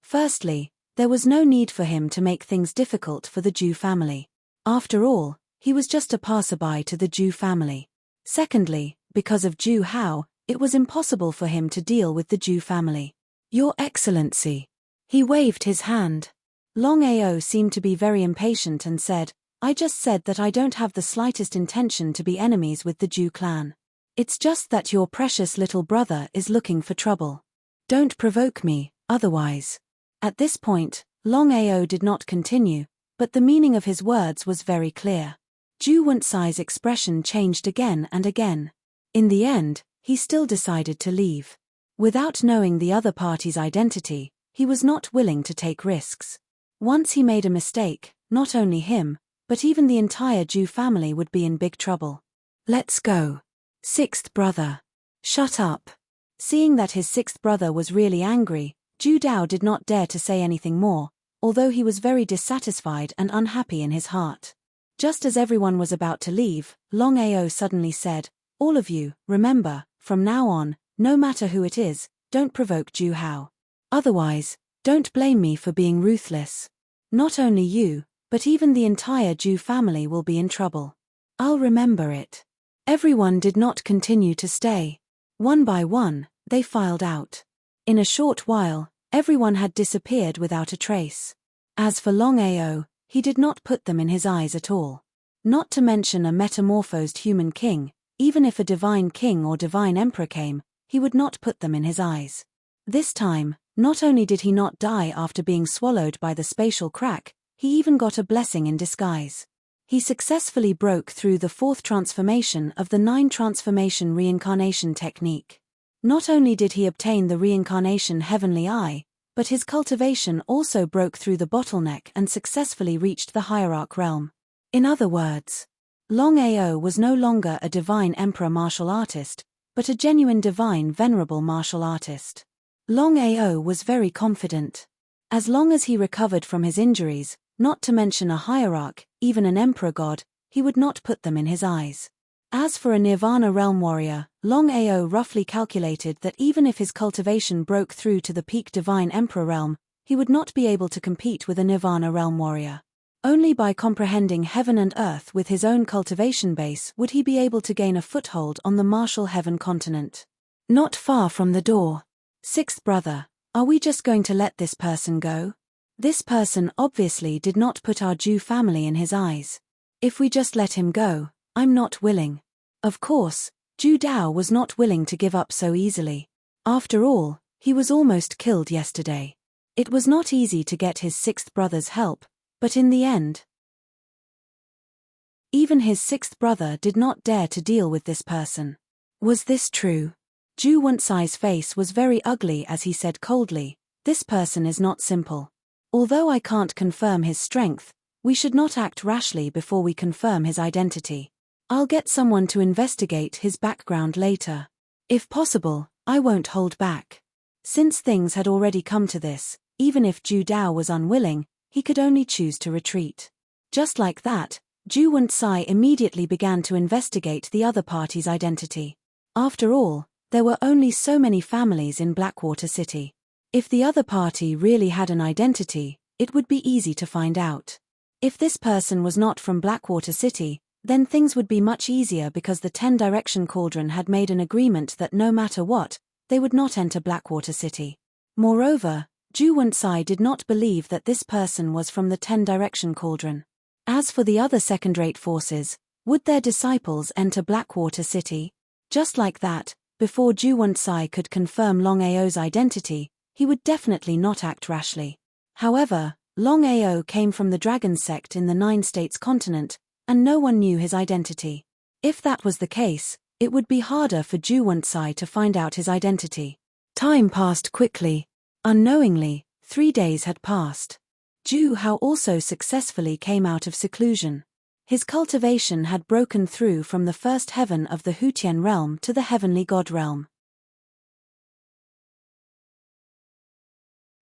Firstly, there was no need for him to make things difficult for the Zhu family. After all, he was just a passerby to the Zhu family. Secondly, because of Zhu Hao, it was impossible for him to deal with the Zhu family. Your Excellency. He waved his hand. Longao seemed to be very impatient and said, I just said that I don't have the slightest intention to be enemies with the Zhu clan. It's just that your precious little brother is looking for trouble. Don't provoke me, otherwise. At this point, Longao did not continue, but the meaning of his words was very clear. Zhu Wensai's expression changed again and again. In the end, he still decided to leave. Without knowing the other party's identity, he was not willing to take risks. Once he made a mistake, not only him, but even the entire Zhu family would be in big trouble. Let's go. Sixth brother. Shut up. Seeing that his sixth brother was really angry, Zhu Dao did not dare to say anything more, although he was very dissatisfied and unhappy in his heart. Just as everyone was about to leave, Longao suddenly said, all of you, remember, from now on, no matter who it is, don't provoke Zhu Hao. Otherwise, don't blame me for being ruthless. Not only you, but even the entire Zhu family will be in trouble. I'll remember it. Everyone did not continue to stay. One by one, they filed out. In a short while, everyone had disappeared without a trace. As for Longao, he did not put them in his eyes at all. Not to mention a metamorphosed human king, even if a divine king or divine emperor came, he would not put them in his eyes. This time, not only did he not die after being swallowed by the spatial crack, he even got a blessing in disguise. He successfully broke through the fourth transformation of the 9-transformation reincarnation technique. Not only did he obtain the reincarnation heavenly eye, but his cultivation also broke through the bottleneck and successfully reached the hierarch realm. In other words, Longao was no longer a divine emperor martial artist, but a genuine divine venerable martial artist. Longao was very confident. As long as he recovered from his injuries, not to mention a hierarch, even an emperor god, he would not put them in his eyes. As for a Nirvana realm warrior, Longao roughly calculated that even if his cultivation broke through to the peak divine emperor realm, he would not be able to compete with a Nirvana realm warrior. Only by comprehending heaven and earth with his own cultivation base would he be able to gain a foothold on the martial heaven continent. Not far from the door. Sixth brother, are we just going to let this person go? This person obviously did not put our Zhu family in his eyes. If we just let him go, I'm not willing. Of course, Zhu Dao was not willing to give up so easily. After all, he was almost killed yesterday. It was not easy to get his sixth brother's help, but in the end, even his sixth brother did not dare to deal with this person. Was this true? Zhu Wensai's face was very ugly as he said coldly, this person is not simple. Although I can't confirm his strength, we should not act rashly before we confirm his identity. I'll get someone to investigate his background later. If possible, I won't hold back. Since things had already come to this, even if Zhu Dao was unwilling, he could only choose to retreat. Just like that, Zhu Wensai immediately began to investigate the other party's identity. After all, there were only so many families in Blackwater City. If the other party really had an identity, it would be easy to find out. If this person was not from Blackwater City, then things would be much easier because the 10-direction cauldron had made an agreement that no matter what, they would not enter Blackwater City. Moreover, Zhu Wensai did not believe that this person was from the 10-direction cauldron. As for the other second-rate forces, would their disciples enter Blackwater City? Just like that, before Zhu Wensai could confirm Longao's identity, he would definitely not act rashly. However, Longao came from the dragon sect in the 9-states continent, and no one knew his identity. If that was the case, it would be harder for Zhu Wenxai to find out his identity. Time passed quickly. Unknowingly, 3 days had passed. Zhu Hao also successfully came out of seclusion. His cultivation had broken through from the first heaven of the Hutian realm to the heavenly god realm.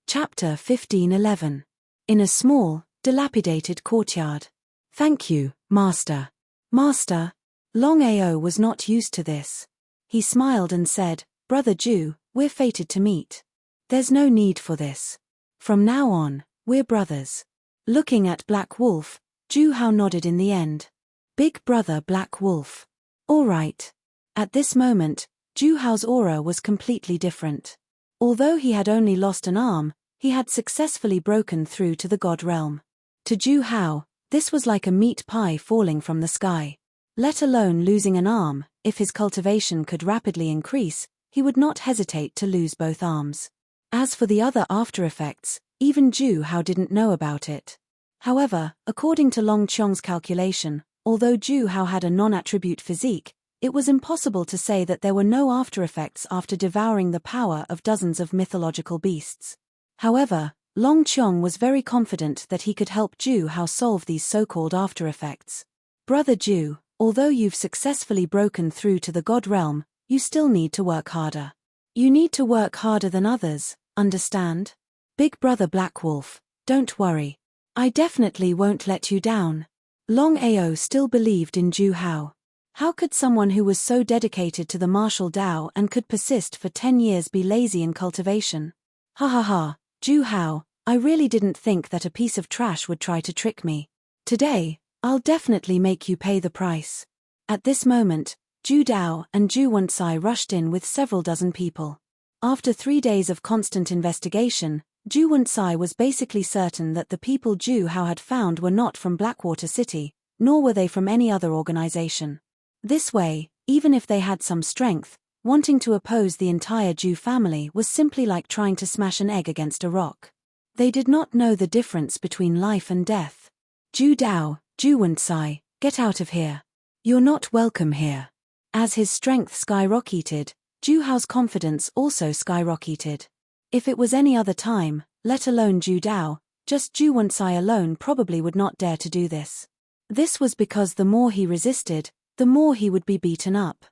Chapter 1511. In a small, dilapidated courtyard. Thank you, Master. Master. Longao was not used to this. He smiled and said, Brother Zhu, we're fated to meet. There's no need for this. From now on, we're brothers. Looking at Black Wolf, Zhu Hao nodded in the end. Big brother Black Wolf. All right. At this moment, Zhu Hao's aura was completely different. Although he had only lost an arm, he had successfully broken through to the god realm. To Zhu Hao, this was like a meat pie falling from the sky. Let alone losing an arm, if his cultivation could rapidly increase, he would not hesitate to lose both arms. As for the other after effects, even Zhu Hao didn't know about it. However, according to Long Qiong's calculation, although Zhu Hao had a non-attribute physique, it was impossible to say that there were no after effects after devouring the power of dozens of mythological beasts. However, Long Qiong was very confident that he could help Zhu Hao solve these so-called after effects. Brother Zhu, although you've successfully broken through to the god realm, you still need to work harder. You need to work harder than others, understand? Big brother Black Wolf, don't worry. I definitely won't let you down. Longao still believed in Zhu Hao. How could someone who was so dedicated to the martial Dao and could persist for 10 years be lazy in cultivation? Ha ha ha, Zhu Hao, I really didn't think that a piece of trash would try to trick me. Today, I'll definitely make you pay the price. At this moment, Zhu Dao and Zhu Wenxai rushed in with several dozen people. After 3 days of constant investigation, Zhu Wenxai was basically certain that the people Zhu Hao had found were not from Blackwater City, nor were they from any other organization. This way, even if they had some strength, wanting to oppose the entire Zhu family was simply like trying to smash an egg against a rock. They did not know the difference between life and death. Zhu Dao, Zhu Wenxai, get out of here. You're not welcome here. As his strength skyrocketed, Zhu Hao's confidence also skyrocketed. If it was any other time, let alone Zhu Dao, just Zhu Wenxai alone probably would not dare to do this. This was because the more he resisted, the more he would be beaten up.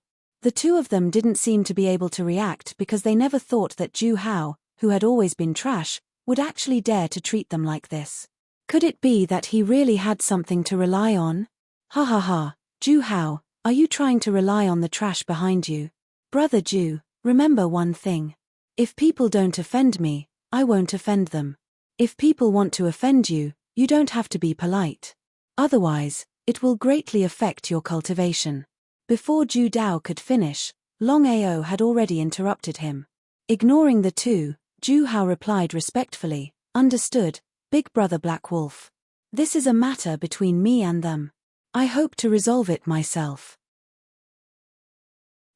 The two of them didn't seem to be able to react because they never thought that Zhu Hao, who had always been trash, would actually dare to treat them like this. Could it be that he really had something to rely on? Ha ha ha, Zhu Hao, are you trying to rely on the trash behind you? Brother Zhu, remember one thing. If people don't offend me, I won't offend them. If people want to offend you, you don't have to be polite. Otherwise, it will greatly affect your cultivation. Before Zhu Dao could finish, Longao had already interrupted him. Ignoring the two, Zhu Hao replied respectfully, Understood, Big Brother Black Wolf. This is a matter between me and them. I hope to resolve it myself.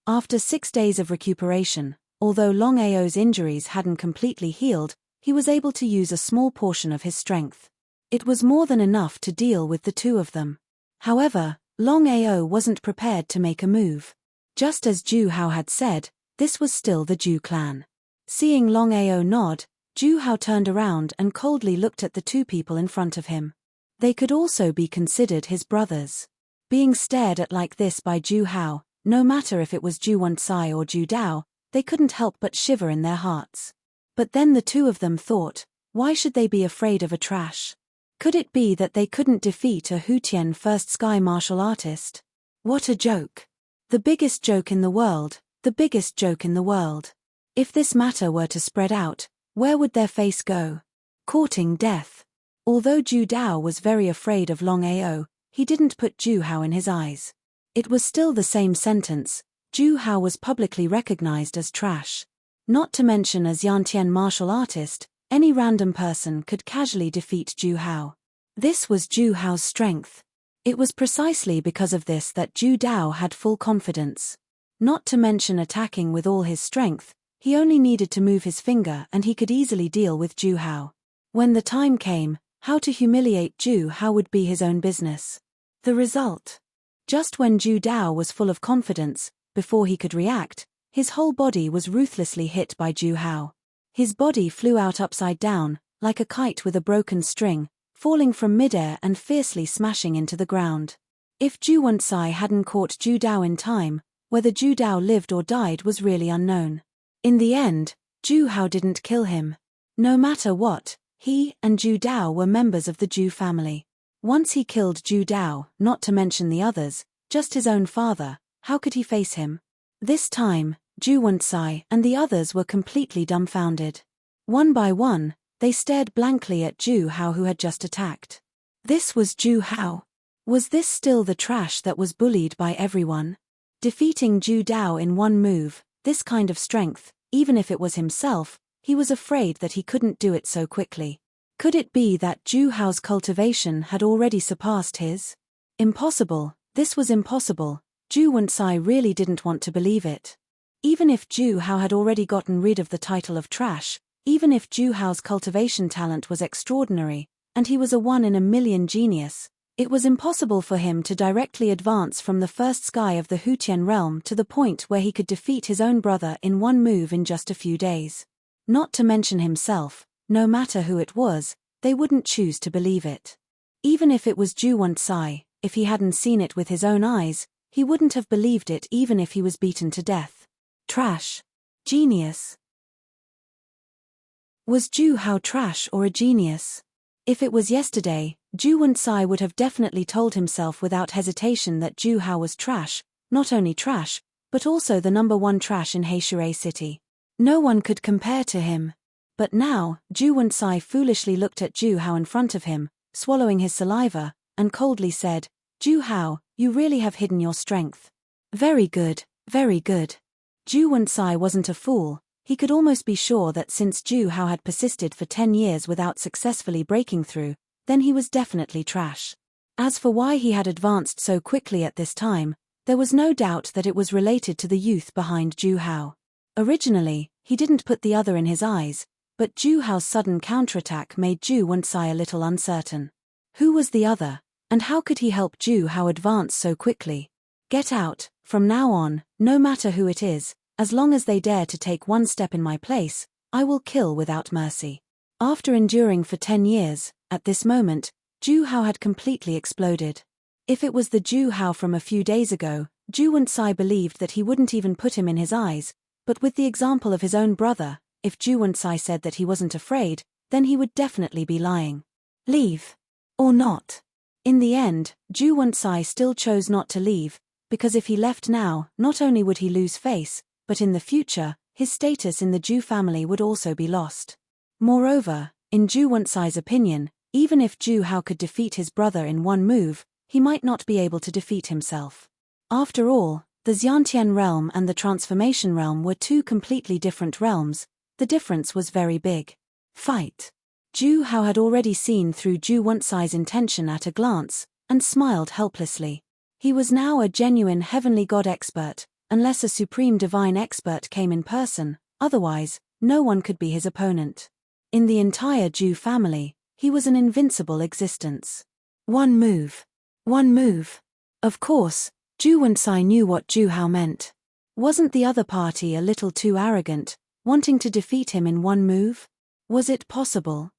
After 6 days of recuperation, although Longao's injuries hadn't completely healed, he was able to use a small portion of his strength. It was more than enough to deal with the two of them. However, Longao wasn't prepared to make a move. Just as Zhu Hao had said, this was still the Zhu clan. Seeing Longao nod, Zhu Hao turned around and coldly looked at the two people in front of him. They could also be considered his brothers. Being stared at like this by Zhu Hao, no matter if it was Zhu Wenxai or Zhu Dao, they couldn't help but shiver in their hearts. But then the two of them thought, why should they be afraid of a trash? Could it be that they couldn't defeat a Hutian first sky martial artist? What a joke. The biggest joke in the world, the biggest joke in the world. If this matter were to spread out, where would their face go? Courting death. Although Zhu Dao was very afraid of Longao, he didn't put Zhu Hao in his eyes. It was still the same sentence, Zhu Hao was publicly recognized as trash. Not to mention as Yantian martial artist, any random person could casually defeat Zhu Hao. This was Zhu Hao's strength. It was precisely because of this that Zhu Dao had full confidence. Not to mention attacking with all his strength, He only needed to move his finger and he could easily deal with Zhu Hao. When the time came, how to humiliate Zhu Hao would be his own business. The result? Just when Zhu Dao was full of confidence, before he could react, his whole body was ruthlessly hit by Zhu Hao. His body flew out upside down, like a kite with a broken string, falling from midair and fiercely smashing into the ground. If Zhu Wensai hadn't caught Zhu Dao in time, whether Zhu Dao lived or died was really unknown. In the end, Zhu Hao didn't kill him. No matter what, he and Zhu Dao were members of the Zhu family. Once he killed Zhu Dao, not to mention the others, just his own father, how could he face him? This time, Zhu Wensai and the others were completely dumbfounded. One by one, they stared blankly at Zhu Hao who had just attacked. This was Zhu Hao. Was this still the trash that was bullied by everyone? Defeating Zhu Dao in one move, this kind of strength, even if it was himself, he was afraid that he couldn't do it so quickly. Could it be that Zhu Hao's cultivation had already surpassed his? Impossible, this was impossible. Zhu Wensai really didn't want to believe it. Even if Zhu Hao had already gotten rid of the title of trash, even if Zhu Hao's cultivation talent was extraordinary, and he was a one-in-a-million genius, it was impossible for him to directly advance from the first sky of the Hutian realm to the point where he could defeat his own brother in one move in just a few days. Not to mention himself, no matter who it was, they wouldn't choose to believe it. Even if it was Zhu Wensai, if he hadn't seen it with his own eyes, he wouldn't have believed it even if he was beaten to death. Trash. Genius. Was Zhu Hao trash or a genius? If it was yesterday, Zhu Wensai would have definitely told himself without hesitation that Zhu Hao was trash, not only trash, but also the #1 trash in Heishui City. No one could compare to him. But now, Zhu Wensai foolishly looked at Zhu Hao in front of him, swallowing his saliva, and coldly said, "Zhu Hao, you really have hidden your strength. Very good, very good." Zhu Wensai wasn't a fool. He could almost be sure that since Zhu Hao had persisted for 10 years without successfully breaking through, then he was definitely trash. As for why he had advanced so quickly at this time, there was no doubt that it was related to the youth behind Zhu Hao. Originally, he didn't put the other in his eyes, but Zhu Hao's sudden counterattack made Zhu Wensai a little uncertain. Who was the other, and how could he help Zhu Hao advance so quickly? Get out, from now on, no matter who it is, as long as they dare to take one step in my place, I will kill without mercy. After enduring for 10 years, at this moment, Zhu Hao had completely exploded. If it was the Zhu Hao from a few days ago, Zhu Wensai believed that he wouldn't even put him in his eyes, but with the example of his own brother, if Zhu Wensai said that he wasn't afraid, then he would definitely be lying. Leave. Or not. In the end, Zhu Wensai still chose not to leave, because if he left now, not only would he lose face, but in the future, his status in the Zhu family would also be lost. Moreover, in Zhu Wensai's opinion, even if Zhu Hao could defeat his brother in one move, he might not be able to defeat himself. After all, the Xiantian realm and the transformation realm were two completely different realms. The difference was very big. Fight. Zhu Hao had already seen through Zhu Wensai's intention at a glance, and smiled helplessly. He was now a genuine heavenly god expert, unless a supreme divine expert came in person, otherwise, no one could be his opponent. In the entire Zhu family, he was an invincible existence. One move. One move. Of course, Zhu Wensai knew what Zhu Hao meant. Wasn't the other party a little too arrogant, wanting to defeat him in one move? Was it possible?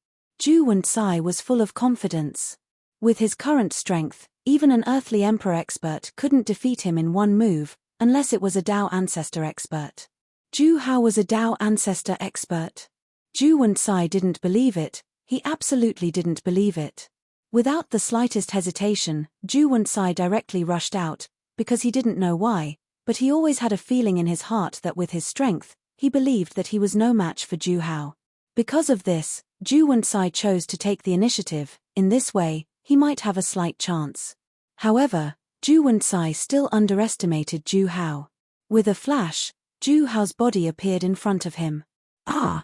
Zhu Wensai was full of confidence. With his current strength, even an earthly emperor expert couldn't defeat him in one move, unless it was a Dao ancestor expert. Zhu Hao was a Dao ancestor expert. Zhu Wensai didn't believe it, he absolutely didn't believe it. Without the slightest hesitation, Zhu Wensai directly rushed out, because he didn't know why, but he always had a feeling in his heart that with his strength, he believed that he was no match for Zhu Hao. Because of this, Zhu Wensai chose to take the initiative. In this way, he might have a slight chance. However, Zhu Wensai still underestimated Zhu Hao. With a flash, Zhu Hao's body appeared in front of him. Ah!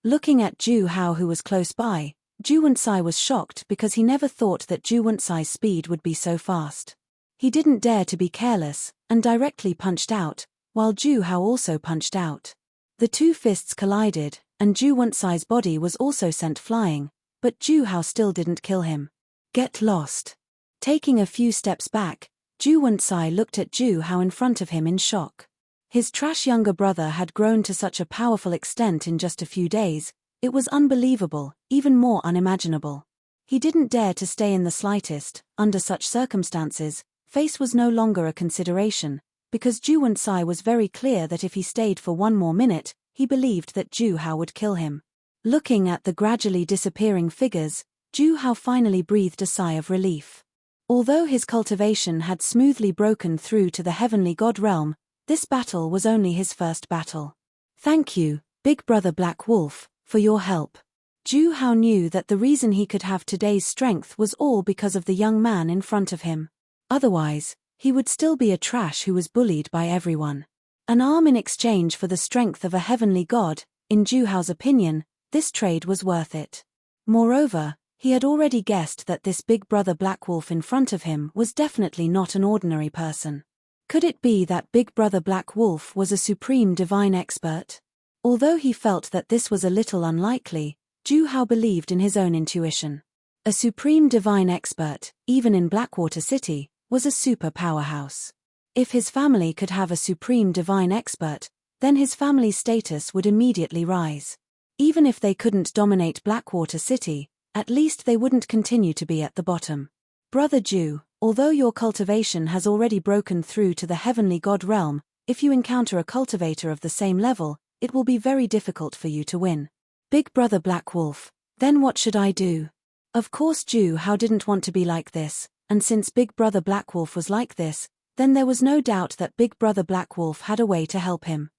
Looking at Zhu Hao who was close by, Zhu Wensai was shocked because he never thought that Zhu Wensai's speed would be so fast. He didn't dare to be careless, and directly punched out, while Ju Hao also punched out. The two fists collided, and Ju Wensai's body was also sent flying, but Ju Hao still didn't kill him. Get lost. Taking a few steps back, Ju Wensai looked at Ju Hao in front of him in shock. His trash younger brother had grown to such a powerful extent in just a few days. It was unbelievable, even more unimaginable. He didn't dare to stay in the slightest. Under such circumstances, face was no longer a consideration, because Ju Wensai was very clear that if he stayed for one more minute, he believed that Ju Hao would kill him. Looking at the gradually disappearing figures, Ju Hao finally breathed a sigh of relief. Although his cultivation had smoothly broken through to the heavenly god realm, this battle was only his first battle. Thank you, Big Brother Black Wolf, for your help. Ju Hao knew that the reason he could have today's strength was all because of the young man in front of him. Otherwise, he would still be a trash who was bullied by everyone. An arm in exchange for the strength of a heavenly god, in Ju Hao's opinion, this trade was worth it. Moreover, he had already guessed that this Big Brother Black Wolf in front of him was definitely not an ordinary person. Could it be that Big Brother Black Wolf was a supreme divine expert? Although he felt that this was a little unlikely, Ju Hao believed in his own intuition. A supreme divine expert, even in Blackwater City, was a super powerhouse. If his family could have a supreme divine expert, then his family's status would immediately rise. Even if they couldn't dominate Blackwater City, at least they wouldn't continue to be at the bottom. Brother Ju, although your cultivation has already broken through to the heavenly god realm, if you encounter a cultivator of the same level, it will be very difficult for you to win. Big Brother Black Wolf, then what should I do? Of course Ju Hao didn't want to be like this, and since Big Brother Black Wolf was like this, then there was no doubt that Big Brother Black Wolf had a way to help him.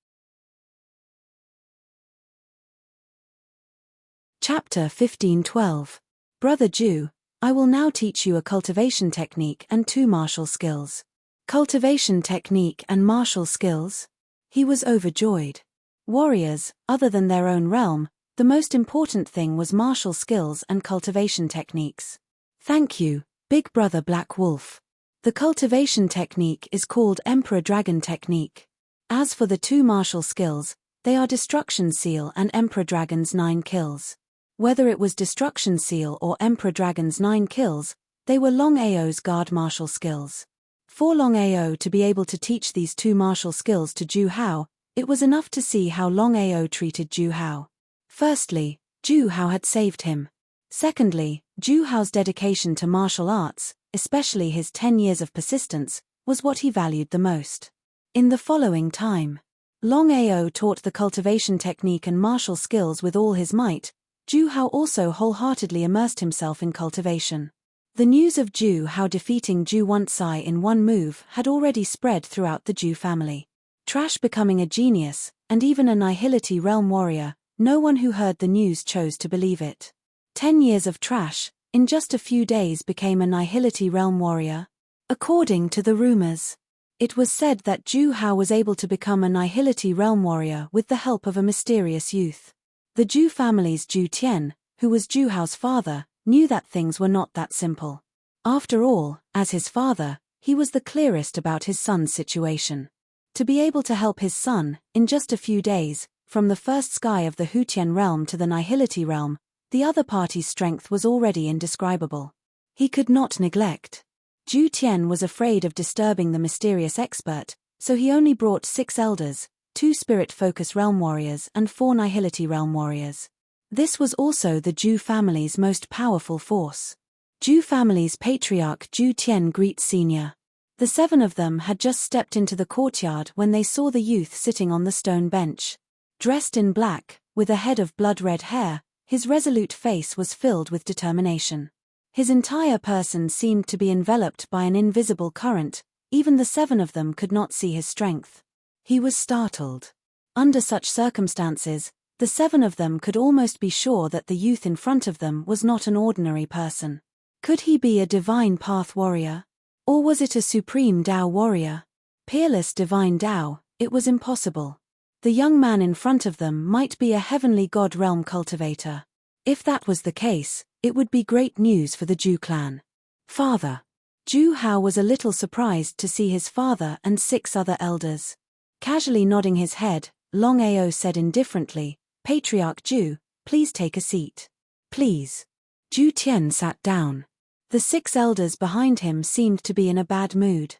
Chapter 15:12. Brother Ju, I will now teach you a cultivation technique and 2 martial skills. Cultivation technique and martial skills? He was overjoyed. Warriors, other than their own realm, the most important thing was martial skills and cultivation techniques. Thank you, Big Brother Black Wolf. The cultivation technique is called Emperor Dragon Technique. As for the 2 martial skills, they are Destruction Seal and Emperor Dragon's 9 kills. Whether it was Destruction Seal or Emperor Dragon's 9 kills, they were Longao's guard martial skills. For Longao to be able to teach these 2 martial skills to Ju Hao, it was enough to see how Longao treated Ju Hao. Firstly, Ju Hao had saved him. Secondly, Ju Hao's dedication to martial arts, especially his 10 years of persistence, was what he valued the most. In the following time, Longao taught the cultivation technique and martial skills with all his might. Ju Hao also wholeheartedly immersed himself in cultivation. The news of Ju Hao defeating Ju Wensai in one move had already spread throughout the Ju family. Trash becoming a genius, and even a Nihility realm warrior, no one who heard the news chose to believe it. 10 years of Trash, in just a few days became a Nihility realm warrior? According to the rumors, it was said that Ju Hao was able to become a Nihility realm warrior with the help of a mysterious youth. The Ju family's Ju Tian, who was Ju Hao's father, knew that things were not that simple. After all, as his father, he was the clearest about his son's situation. To be able to help his son, in just a few days, from the first sky of the Hutian realm to the Nihility realm, the other party's strength was already indescribable. He could not neglect. Ju Tian was afraid of disturbing the mysterious expert, so he only brought 6 elders, 2 spirit focus realm warriors and 4 Nihility realm warriors. This was also the Ju family's most powerful force. Ju family's patriarch Ju Tian greets Senior. The 7 of them had just stepped into the courtyard when they saw the youth sitting on the stone bench. Dressed in black, with a head of blood-red hair, his resolute face was filled with determination. His entire person seemed to be enveloped by an invisible current, even the 7 of them could not see his strength. He was startled. Under such circumstances, the 7 of them could almost be sure that the youth in front of them was not an ordinary person. Could he be a divine path warrior? Or was it a supreme Dao warrior? Peerless divine Dao, it was impossible. The young man in front of them might be a heavenly god realm cultivator. If that was the case, it would be great news for the Ju clan. Father. Ju Hao was a little surprised to see his father and 6 other elders. Casually nodding his head, Longao said indifferently, Patriarch Ju, please take a seat. Please. Ju Tian sat down. The 6 elders behind him seemed to be in a bad mood.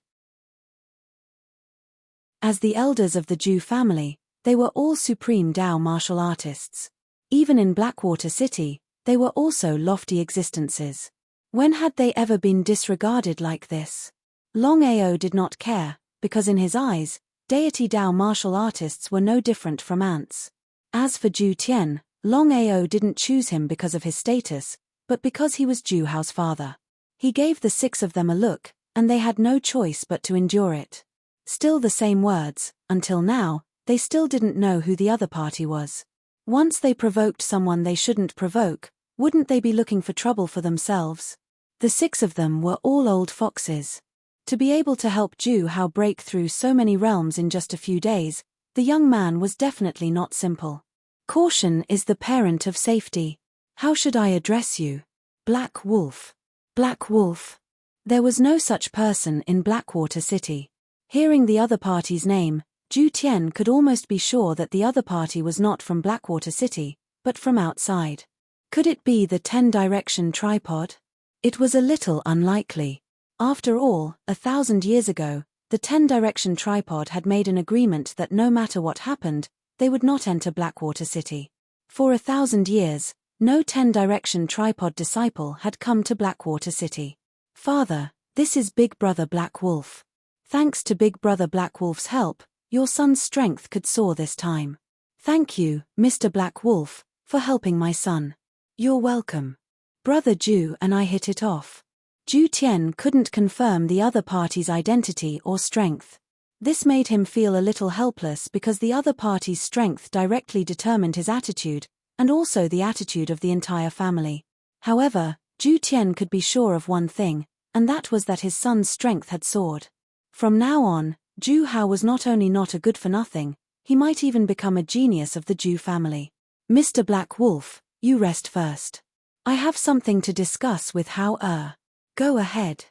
As the elders of the Ju family, they were all supreme Dao martial artists. Even in Blackwater City, they were also lofty existences. When had they ever been disregarded like this? Longao did not care, because in his eyes, deity Dao martial artists were no different from ants. As for Ju Tian, Longao didn't choose him because of his status, but because he was Ju Hao's father. He gave the 6 of them a look, and they had no choice but to endure it. Still the same words, until now, they still didn't know who the other party was. Once they provoked someone they shouldn't provoke, wouldn't they be looking for trouble for themselves? The 6 of them were all old foxes. To be able to help Ju Hao break through so many realms in just a few days, the young man was definitely not simple. Caution is the parent of safety. How should I address you? Black Wolf. Black Wolf. There was no such person in Blackwater City. Hearing the other party's name, Ju Tian could almost be sure that the other party was not from Blackwater City, but from outside. Could it be the 10-direction tripod? It was a little unlikely. After all, 1,000 years ago, the 10-direction tripod had made an agreement that no matter what happened, they would not enter Blackwater City. For 1,000 years, no 10-direction tripod disciple had come to Blackwater City. Father, this is Big Brother Black Wolf. Thanks to Big Brother Black Wolf's help, your son's strength could soar this time. Thank you, Mr. Black Wolf, for helping my son. You're welcome. Brother Ju and I hit it off. Ju Tian couldn't confirm the other party's identity or strength. This made him feel a little helpless because the other party's strength directly determined his attitude, and also the attitude of the entire family. However, Ju Tian could be sure of one thing, and that was that his son's strength had soared. From now on, Ju Hao was not only not a good-for-nothing, he might even become a genius of the Ju family. Mr. Black Wolf, you rest first. I have something to discuss with Hao. Go ahead.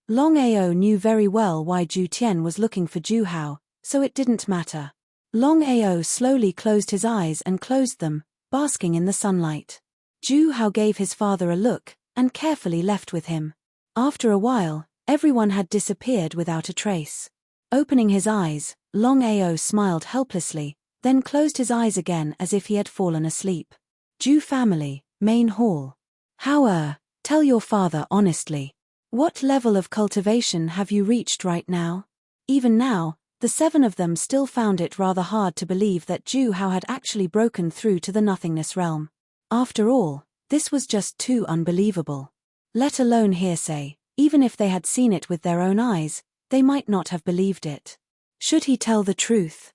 Longao knew very well why Ju Tian was looking for Ju Hao, so it didn't matter. Longao slowly closed his eyes and closed them, basking in the sunlight. Ju Hao gave his father a look, and carefully left with him. After a while, everyone had disappeared without a trace. Opening his eyes, Longao smiled helplessly, then closed his eyes again as if he had fallen asleep. Ju family, main hall. Hao, tell your father honestly. What level of cultivation have you reached right now? Even now, the 7 of them still found it rather hard to believe that Ju Hao had actually broken through to the nothingness realm. After all, this was just too unbelievable. Let alone hearsay, even if they had seen it with their own eyes, they might not have believed it. Should he tell the truth?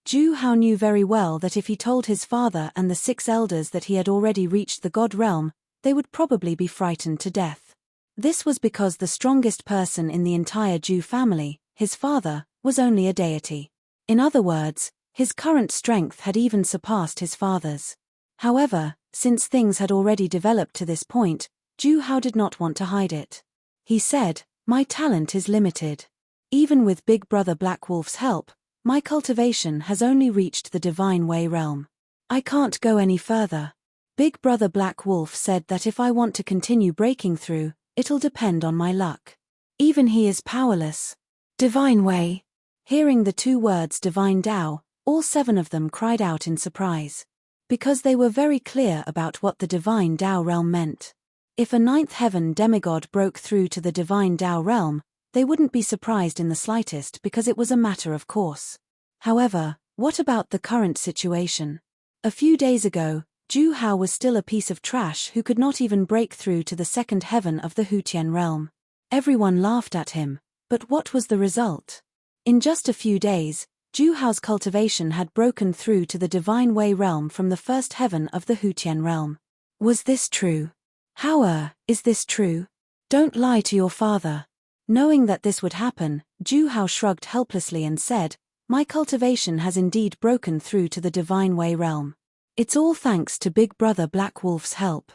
Ju Hao knew very well that if he told his father and the 6 elders that he had already reached the God realm, they would probably be frightened to death. This was because the strongest person in the entire Ju family, his father, was only a deity. In other words, his current strength had even surpassed his father's. However, since things had already developed to this point, Ju Hao did not want to hide it. He said, my talent is limited. Even with Big Brother Black Wolf's help, my cultivation has only reached the Divine Way realm. I can't go any further. Big Brother Black Wolf said that if I want to continue breaking through, it'll depend on my luck. Even he is powerless. Divine Way. Hearing the 2 words Divine Dao, all 7 of them cried out in surprise. Because they were very clear about what the Divine Dao realm meant. If a 9th heaven demigod broke through to the Divine Dao realm, they wouldn't be surprised in the slightest because it was a matter of course. However, what about the current situation? A few days ago, Ju Hao was still a piece of trash who could not even break through to the 2nd heaven of the Hutian realm. Everyone laughed at him, but what was the result? In just a few days, Ju Hao's cultivation had broken through to the Divine Way realm from the 1st heaven of the Hutian realm. Was this true? Hao, is this true? Don't lie to your father. Knowing that this would happen, Ju Hao shrugged helplessly and said, my cultivation has indeed broken through to the Divine Way realm. It's all thanks to Big Brother Black Wolf's help.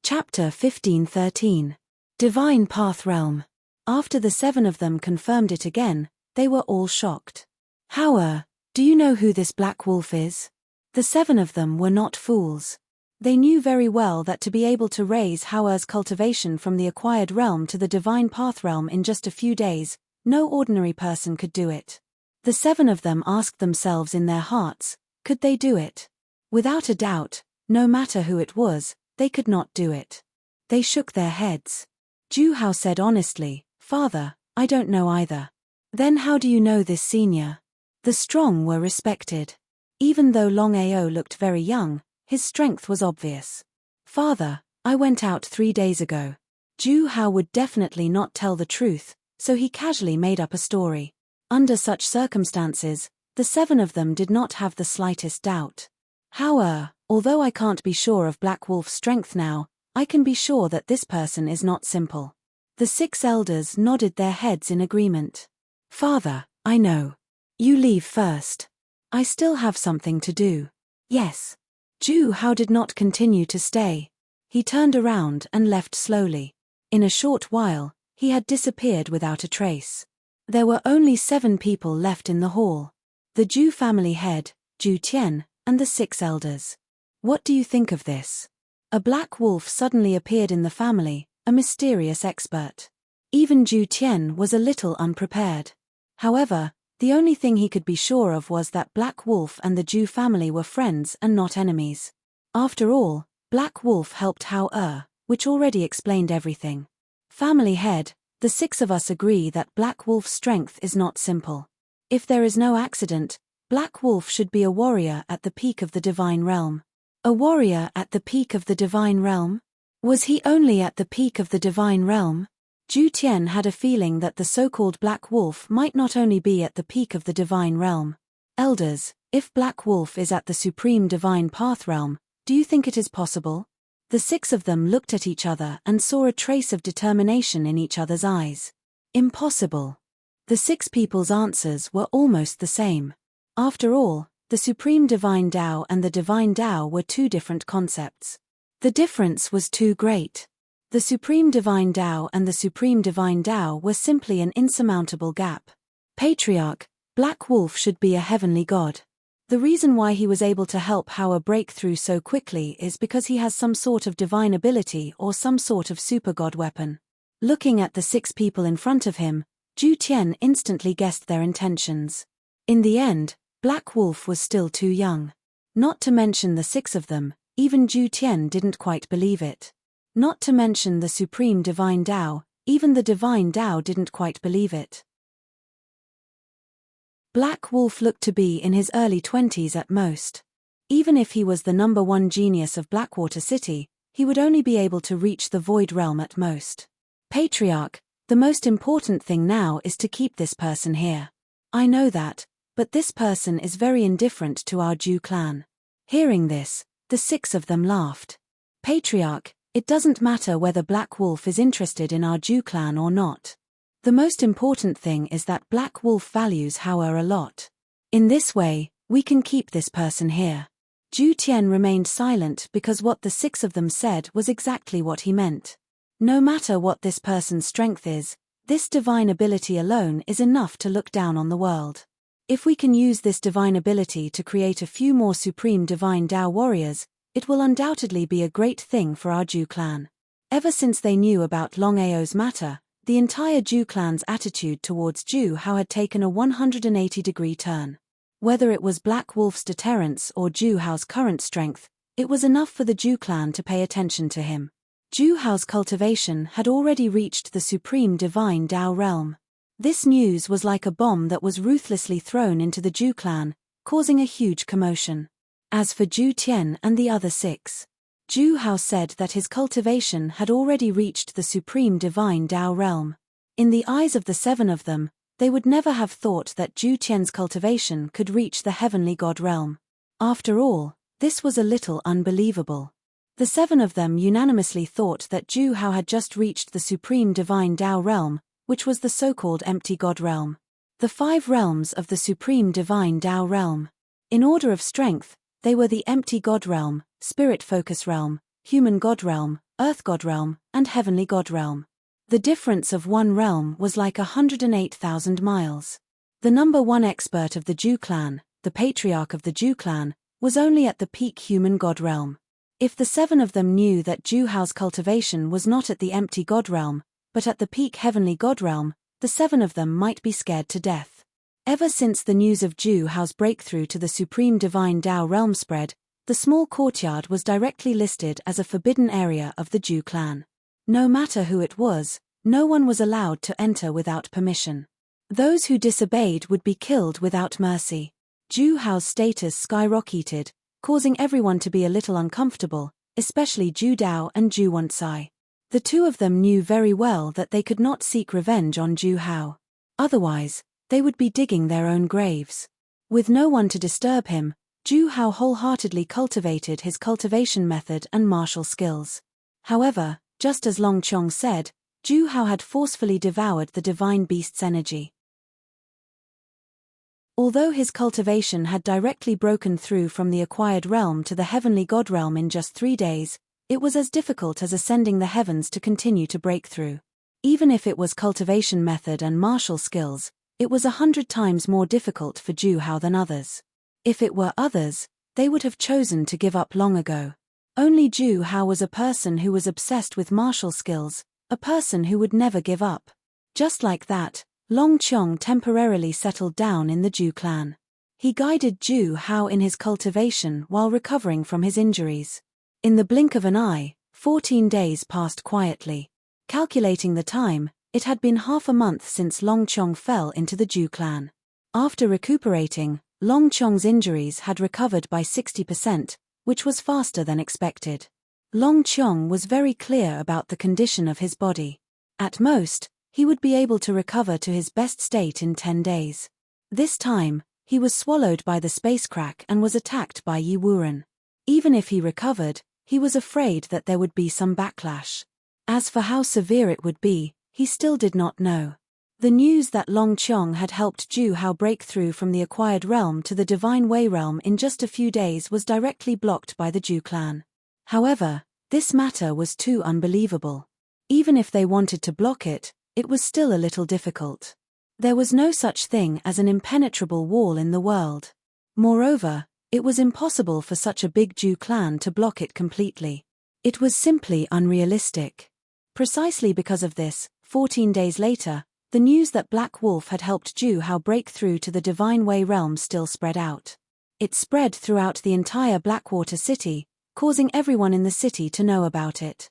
Chapter 15-13. Divine Path Realm. After the 7 of them confirmed it again, they were all shocked. How, do you know who this Black Wolf is? The 7 of them were not fools. They knew very well that to be able to raise Hauer's cultivation from the acquired realm to the Divine Path Realm in just a few days, no ordinary person could do it. The 7 of them asked themselves in their hearts, could they do it? Without a doubt, no matter who it was, they could not do it. They shook their heads. Ju Hao said honestly, Father, I don't know either. Then how do you know this senior? The strong were respected. Even though Longao looked very young, his strength was obvious. Father, I went out 3 days ago. Ju Hao would definitely not tell the truth, so he casually made up a story. Under such circumstances, the 7 of them did not have the slightest doubt. How, although I can't be sure of Black Wolf's strength now, I can be sure that this person is not simple. The 6 elders nodded their heads in agreement. Father, I know. You leave first. I still have something to do. Yes. Ju Hao did not continue to stay. He turned around and left slowly. In a short while, he had disappeared without a trace. There were only 7 people left in the hall. The Ju family head, Ju Tian, and the 6 elders. What do you think of this? A black wolf suddenly appeared in the family, a mysterious expert. Even Ju Tian was a little unprepared. However, the only thing he could be sure of was that Black Wolf and the Ju family were friends and not enemies. After all, Black Wolf helped Hao, which already explained everything. Family head, the 6 of us agree that Black Wolf's strength is not simple. If there is no accident, Black Wolf should be a warrior at the peak of the divine realm. A warrior at the peak of the divine realm? Was he only at the peak of the divine realm? Ju Tian had a feeling that the so-called Black Wolf might not only be at the peak of the divine realm. Elders, if Black Wolf is at the supreme divine path realm, do you think it is possible? The 6 of them looked at each other and saw a trace of determination in each other's eyes. Impossible. The 6 people's answers were almost the same. After all, the Supreme Divine Tao and the Divine Tao were 2 different concepts. The difference was too great. The Supreme Divine Tao and the Supreme Divine Tao were simply an insurmountable gap. Patriarch, Black Wolf should be a heavenly god. The reason why he was able to help Hao break through so quickly is because he has some sort of divine ability or some sort of super god weapon. Looking at the 6 people in front of him, Ju Tian instantly guessed their intentions. In the end, Black Wolf was still too young. Not to mention the 6 of them, even Ju Tian didn't quite believe it. Not to mention the Supreme Divine Tao, even the Divine Tao didn't quite believe it. Black Wolf looked to be in his early 20s at most. Even if he was the #1 genius of Blackwater City, he would only be able to reach the Void Realm at most. Patriarch, the most important thing now is to keep this person here. I know that, but this person is very indifferent to our Ju clan. Hearing this, the 6 of them laughed. Patriarch, it doesn't matter whether Black Wolf is interested in our Ju clan or not. The most important thing is that Black Wolf values Hao a lot. In this way, we can keep this person here. Ju Tian remained silent because what the 6 of them said was exactly what he meant. No matter what this person's strength is, this divine ability alone is enough to look down on the world. If we can use this divine ability to create a few more Supreme Divine Tao warriors, it will undoubtedly be a great thing for our Ju clan. Ever since they knew about Longao's matter, the entire Ju clan's attitude towards Ju Hao had taken a 180-degree turn. Whether it was Black Wolf's deterrence or Ju Hao's current strength, it was enough for the Ju clan to pay attention to him. Ju Hao's cultivation had already reached the Supreme Divine Tao realm. This news was like a bomb that was ruthlessly thrown into the Ju clan, causing a huge commotion. As for Ju Tian and the other 6, Ju Hao said that his cultivation had already reached the Supreme Divine Tao realm. In the eyes of the 7 of them, they would never have thought that Ju Tian's cultivation could reach the Heavenly God realm. After all, this was a little unbelievable. The 7 of them unanimously thought that Ju Hao had just reached the Supreme Divine Tao realm, which was the so-called Empty God realm. The 5 realms of the Supreme Divine Tao realm. In order of strength, they were the Empty God realm, Spirit Focus realm, Human God realm, Earth God realm, and Heavenly God realm. The difference of one realm was like 108,000 miles. The number one expert of the Jew clan, the patriarch of the Jew clan, was only at the peak human god realm. If the 7 of them knew that Jew Hao's cultivation was not at the empty god realm, but at the peak heavenly god realm, the 7 of them might be scared to death. Ever since the news of Jew Hao's breakthrough to the supreme divine Tao realm spread, the small courtyard was directly listed as a forbidden area of the Jew clan. No matter who it was, no one was allowed to enter without permission. Those who disobeyed would be killed without mercy. Jew Hao's status skyrocketed, causing everyone to be a little uncomfortable, especially Ju Dao and Ju Wansai. The 2 of them knew very well that they could not seek revenge on Ju Hao. Otherwise, they would be digging their own graves. With no one to disturb him, Ju Hao wholeheartedly cultivated his cultivation method and martial skills. However, just as Long Chong said, Ju Hao had forcefully devoured the divine beast's energy. Although his cultivation had directly broken through from the acquired realm to the heavenly god realm in just 3 days, it was as difficult as ascending the heavens to continue to break through. Even if it was cultivation method and martial skills, it was 100 times more difficult for Ju Hao than others. If it were others, they would have chosen to give up long ago. Only Ju Hao was a person who was obsessed with martial skills, a person who would never give up. Just like that, Long Chong temporarily settled down in the Ju clan. He guided Ju Hao in his cultivation while recovering from his injuries. In the blink of an eye, 14 days passed quietly. Calculating the time, it had been half a month since Long Chong fell into the Ju clan. After recuperating, Long Chong's injuries had recovered by 60%, which was faster than expected. Long Chong was very clear about the condition of his body. At most, he would be able to recover to his best state in 10 days. This time, he was swallowed by the space crack and was attacked by Yi Wuren. Even if he recovered, he was afraid that there would be some backlash. As for how severe it would be, he still did not know. The news that Long Chong had helped Ju Hao break through from the acquired realm to the divine Wei realm in just a few days was directly blocked by the Ju clan. However, this matter was too unbelievable. Even if they wanted to block it, it was still a little difficult. There was no such thing as an impenetrable wall in the world. Moreover, it was impossible for such a big Ju clan to block it completely. It was simply unrealistic. Precisely because of this, 14 days later, the news that Black Wolf had helped Ju Hao break through to the Divine Wei realm still spread out. It spread throughout the entire Blackwater city, causing everyone in the city to know about it.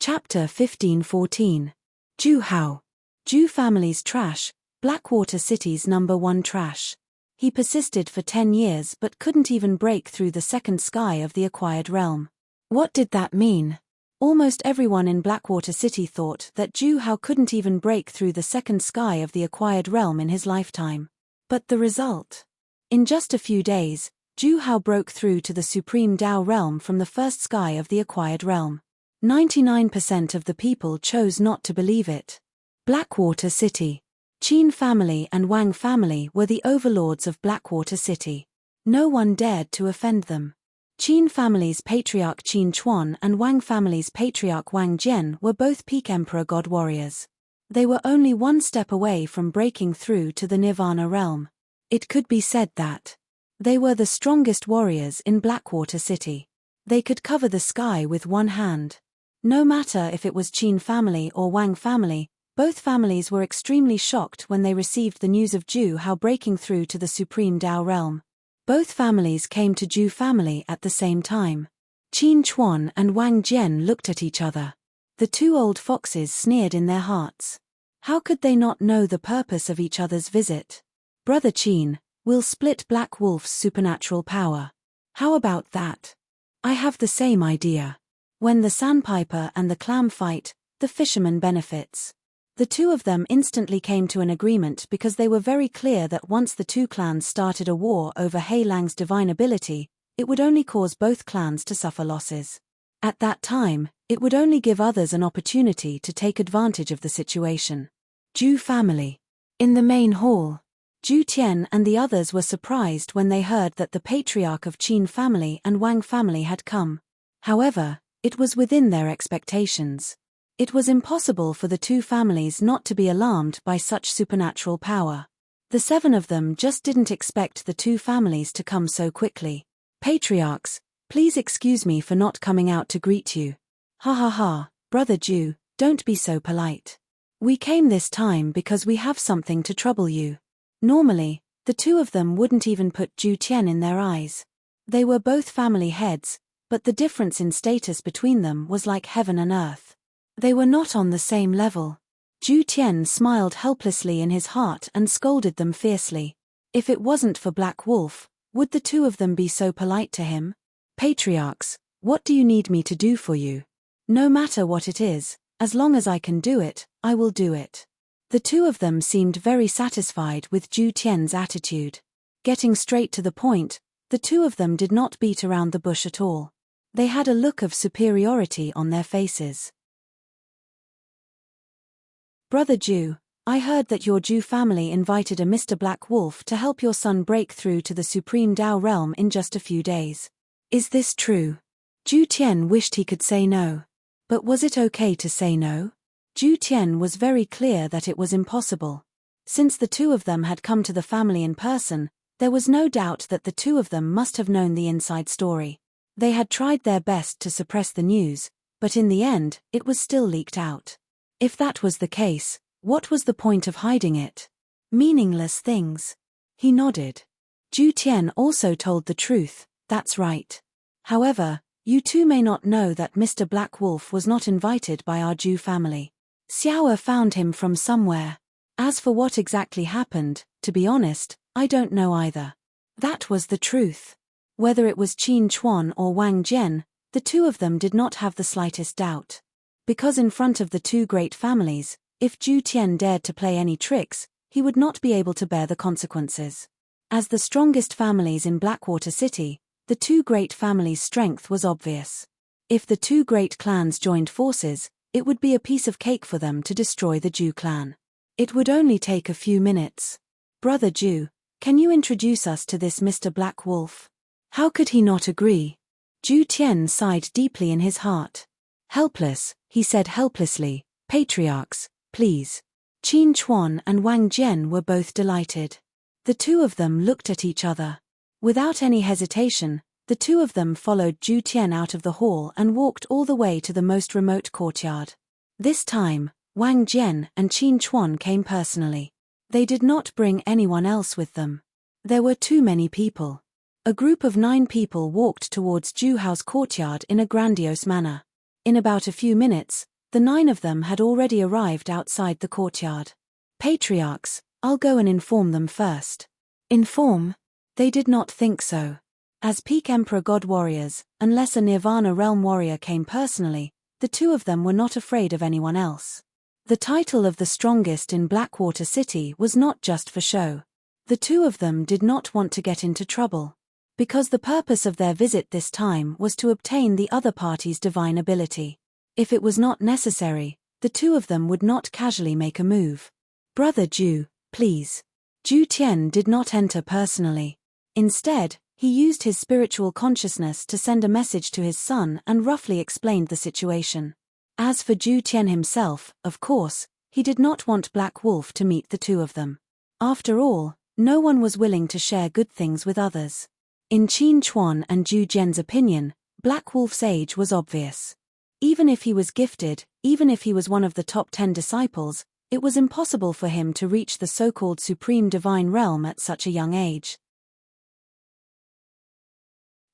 Chapter 1514. Ju Hao. Ju family's trash, Blackwater City's #1 trash. He persisted for 10 years but couldn't even break through the second sky of the acquired realm. What did that mean? Almost everyone in Blackwater City thought that Ju Hao couldn't even break through the second sky of the acquired realm in his lifetime. But the result? In just a few days, Ju Hao broke through to the supreme Tao realm from the first sky of the acquired realm. 99% of the people chose not to believe it. Blackwater City. Qin family and Wang family were the overlords of Blackwater City. No one dared to offend them. Qin family's patriarch Qin Chuan and Wang family's patriarch Wang Jian were both peak emperor god warriors. They were only one step away from breaking through to the Nirvana realm. It could be said that they were the strongest warriors in Blackwater City. They could cover the sky with one hand. No matter if it was Qin family or Wang family, both families were extremely shocked when they received the news of Ju Hao breaking through to the supreme Tao realm. Both families came to Ju family at the same time. Qin Chuan and Wang Jian looked at each other. The two old foxes sneered in their hearts. How could they not know the purpose of each other's visit? Brother Qin, we'll split Black Wolf's supernatural power. How about that? I have the same idea. When the sandpiper and the clam fight, the fisherman benefits. The two of them instantly came to an agreement because they were very clear that once the two clans started a war over Hei Lang's divine ability, it would only cause both clans to suffer losses. At that time, it would only give others an opportunity to take advantage of the situation. Ju family. In the main hall, Ju Tian and the others were surprised when they heard that the patriarch of Qin family and Wang family had come. However, it was within their expectations. It was impossible for the two families not to be alarmed by such supernatural power. The 7 of them just didn't expect the two families to come so quickly. Patriarchs, please excuse me for not coming out to greet you. Ha ha ha, Brother Jew, don't be so polite. We came this time because we have something to trouble you. Normally, the 2 of them wouldn't even put Ju Tian in their eyes. They were both family heads, but the difference in status between them was like heaven and earth. They were not on the same level. Ju Tian smiled helplessly in his heart and scolded them fiercely. If it wasn't for Black Wolf, would the 2 of them be so polite to him? Patriarchs, what do you need me to do for you? No matter what it is, as long as I can do it, I will do it. The 2 of them seemed very satisfied with Ju Tian's attitude. Getting straight to the point, the 2 of them did not beat around the bush at all. They had a look of superiority on their faces. Brother Jew, I heard that your Jew family invited a Mr. Black Wolf to help your son break through to the Supreme Tao realm in just a few days. Is this true? Ju Tian wished he could say no. But was it okay to say no? Ju Tian was very clear that it was impossible. Since the 2 of them had come to the family in person, there was no doubt that the 2 of them must have known the inside story. They had tried their best to suppress the news, but in the end, it was still leaked out. If that was the case, what was the point of hiding it? Meaningless things. He nodded. Ju Tian also told the truth, that's right. However, you 2 may not know that Mr. Black Wolf was not invited by our Jew family. Xiao found him from somewhere. As for what exactly happened, to be honest, I don't know either. That was the truth. Whether it was Qin Chuan or Wang Jian, the 2 of them did not have the slightest doubt. Because in front of the 2 great families, if Ju Tian dared to play any tricks, he would not be able to bear the consequences. As the strongest families in Blackwater City, the 2 great families' strength was obvious. If the 2 great clans joined forces, it would be a piece of cake for them to destroy the Jew clan. It would only take a few minutes. Brother Jew, can you introduce us to this Mr. Black Wolf? How could he not agree? Ju Tian sighed deeply in his heart. Helpless, he said helplessly, Patriarchs, please. Qin Chuan and Wang Jian were both delighted. The 2 of them looked at each other. Without any hesitation, the 2 of them followed Ju Tian out of the hall and walked all the way to the most remote courtyard. This time, Wang Jian and Qin Chuan came personally. They did not bring anyone else with them. There were too many people. A group of 9 people walked towards Juhao's courtyard in a grandiose manner. In about a few minutes, the 9 of them had already arrived outside the courtyard. Patriarchs, I'll go and inform them first. Inform? They did not think so. As peak Emperor God warriors, unless a Nirvana realm warrior came personally, the 2 of them were not afraid of anyone else. The title of the strongest in Blackwater City was not just for show. The 2 of them did not want to get into trouble. Because the purpose of their visit this time was to obtain the other party's divine ability. If it was not necessary, the 2 of them would not casually make a move. Brother Ju, please. Ju Tian did not enter personally. Instead, he used his spiritual consciousness to send a message to his son and roughly explained the situation. As for Ju Tian himself, of course, he did not want Black Wolf to meet the 2 of them. After all, no one was willing to share good things with others. In Qin Chuan and Ju Jian's opinion, Black Wolf's age was obvious. Even if he was gifted, even if he was one of the top 10 disciples, it was impossible for him to reach the so-called supreme divine realm at such a young age.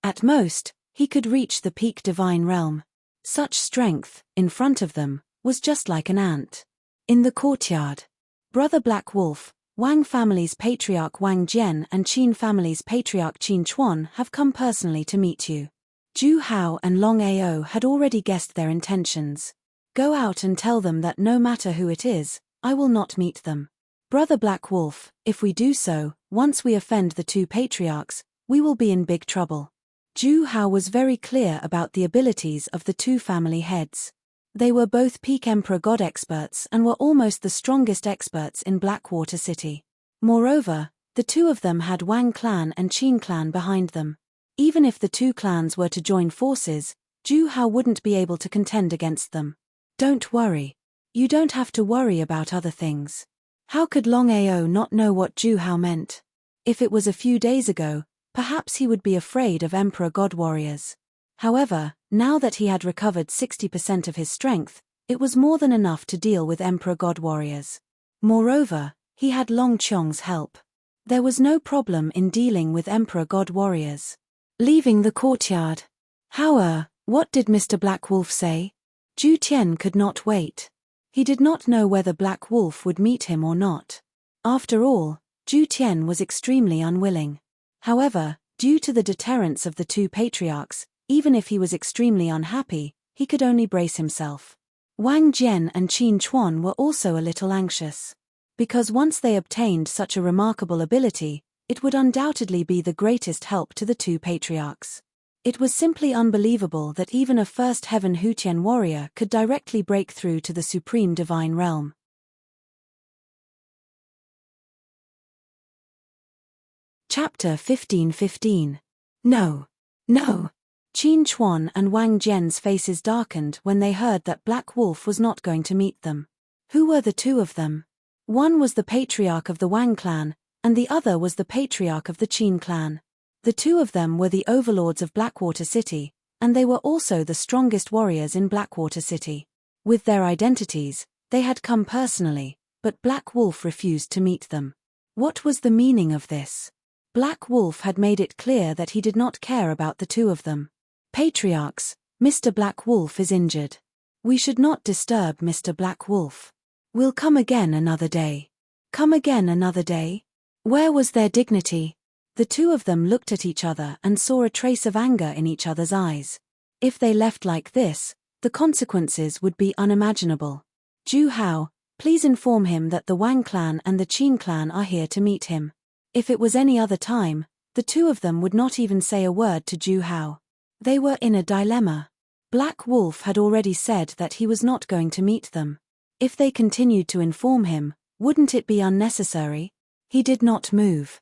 At most, he could reach the peak divine realm. Such strength, in front of them, was just like an ant. In the courtyard, Brother Black Wolf, Wang family's patriarch Wang Jian and Qin family's patriarch Qin Chuan have come personally to meet you. Ju Hao and Longao had already guessed their intentions. Go out and tell them that no matter who it is, I will not meet them. Brother Black Wolf, if we do so, once we offend the 2 patriarchs, we will be in big trouble. Ju Hao was very clear about the abilities of the 2 family heads. They were both peak Emperor God experts and were almost the strongest experts in Blackwater City. Moreover, the 2 of them had Wang clan and Qin clan behind them. Even if the 2 clans were to join forces, Zhu Hao wouldn't be able to contend against them. Don't worry. You don't have to worry about other things. How could Longao not know what Zhu Hao meant? If it was a few days ago, perhaps he would be afraid of Emperor God warriors. However, now that he had recovered 60% of his strength, it was more than enough to deal with Emperor God warriors. Moreover, he had Long Qiong's help. There was no problem in dealing with Emperor God warriors. Leaving the courtyard. What did Mr. Black Wolf say? Zhu Tian could not wait. He did not know whether Black Wolf would meet him or not. After all, Zhu Tian was extremely unwilling. However, due to the deterrence of the two patriarchs, even if he was extremely unhappy, he could only brace himself. Wang Jian and Qin Chuan were also a little anxious. Because once they obtained such a remarkable ability, it would undoubtedly be the greatest help to the two patriarchs. It was simply unbelievable that even a first heaven Hutian warrior could directly break through to the supreme divine realm. Chapter 15:15. No. Qin Chuan and Wang Jian's faces darkened when they heard that Black Wolf was not going to meet them. Who were the two of them? One was the patriarch of the Wang clan, and the other was the patriarch of the Qin clan. The two of them were the overlords of Blackwater City, and they were also the strongest warriors in Blackwater City. With their identities, they had come personally, but Black Wolf refused to meet them. What was the meaning of this? Black Wolf had made it clear that he did not care about the two of them. Patriarchs, Mr. Black Wolf is injured. We should not disturb Mr. Black Wolf. We'll come again another day. Come again another day? Where was their dignity? The two of them looked at each other and saw a trace of anger in each other's eyes. If they left like this, the consequences would be unimaginable. Zhu Hao, please inform him that the Wang clan and the Qin clan are here to meet him. If it was any other time, the two of them would not even say a word to Zhu Hao. They were in a dilemma. Black Wolf had already said that he was not going to meet them. If they continued to inform him, wouldn't it be unnecessary? He did not move.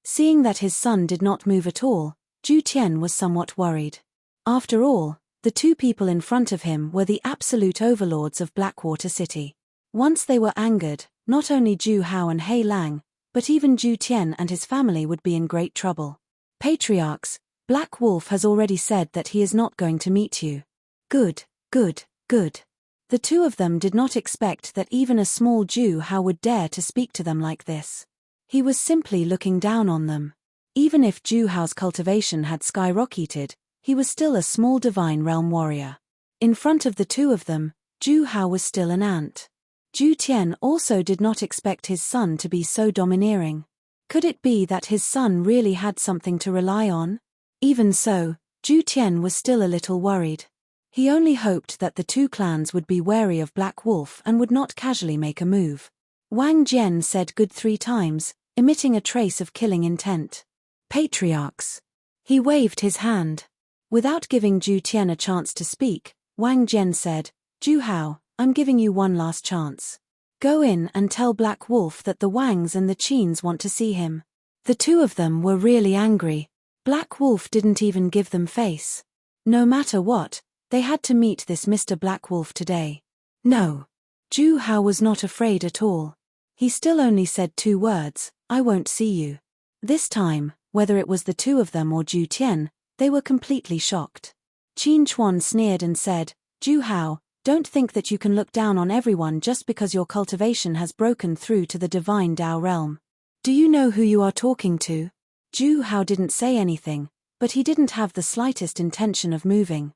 Seeing that his son did not move at all, Zhu Tian was somewhat worried. After all, the two people in front of him were the absolute overlords of Blackwater City. Once they were angered, not only Zhu Hao and Hei Lang, but even Zhu Tian and his family would be in great trouble. Patriarchs, Black Wolf has already said that he is not going to meet you. Good. The two of them did not expect that even a small Zhu Hao would dare to speak to them like this. He was simply looking down on them. Even if Zhu Hao's cultivation had skyrocketed, he was still a small divine realm warrior. In front of the two of them, Zhu Hao was still an ant. Zhu Tian also did not expect his son to be so domineering. Could it be that his son really had something to rely on? Even so, Zhu Tian was still a little worried. He only hoped that the two clans would be wary of Black Wolf and would not casually make a move. Wang Jian said good 3 times, emitting a trace of killing intent. Patriarchs. He waved his hand. Without giving Zhu Tian a chance to speak, Wang Jian said, Zhu Hao, I'm giving you one last chance. Go in and tell Black Wolf that the Wangs and the Qins want to see him. The two of them were really angry. Black Wolf didn't even give them face. No matter what, they had to meet this Mr. Black Wolf today. No. Zhu Hao was not afraid at all. He still only said 2 words, I won't see you. This time, whether it was the two of them or Zhu Tian, they were completely shocked. Qin Chuan sneered and said, Zhu Hao, don't think that you can look down on everyone just because your cultivation has broken through to the divine Dao realm. Do you know who you are talking to? Zhu Hao didn't say anything, but he didn't have the slightest intention of moving.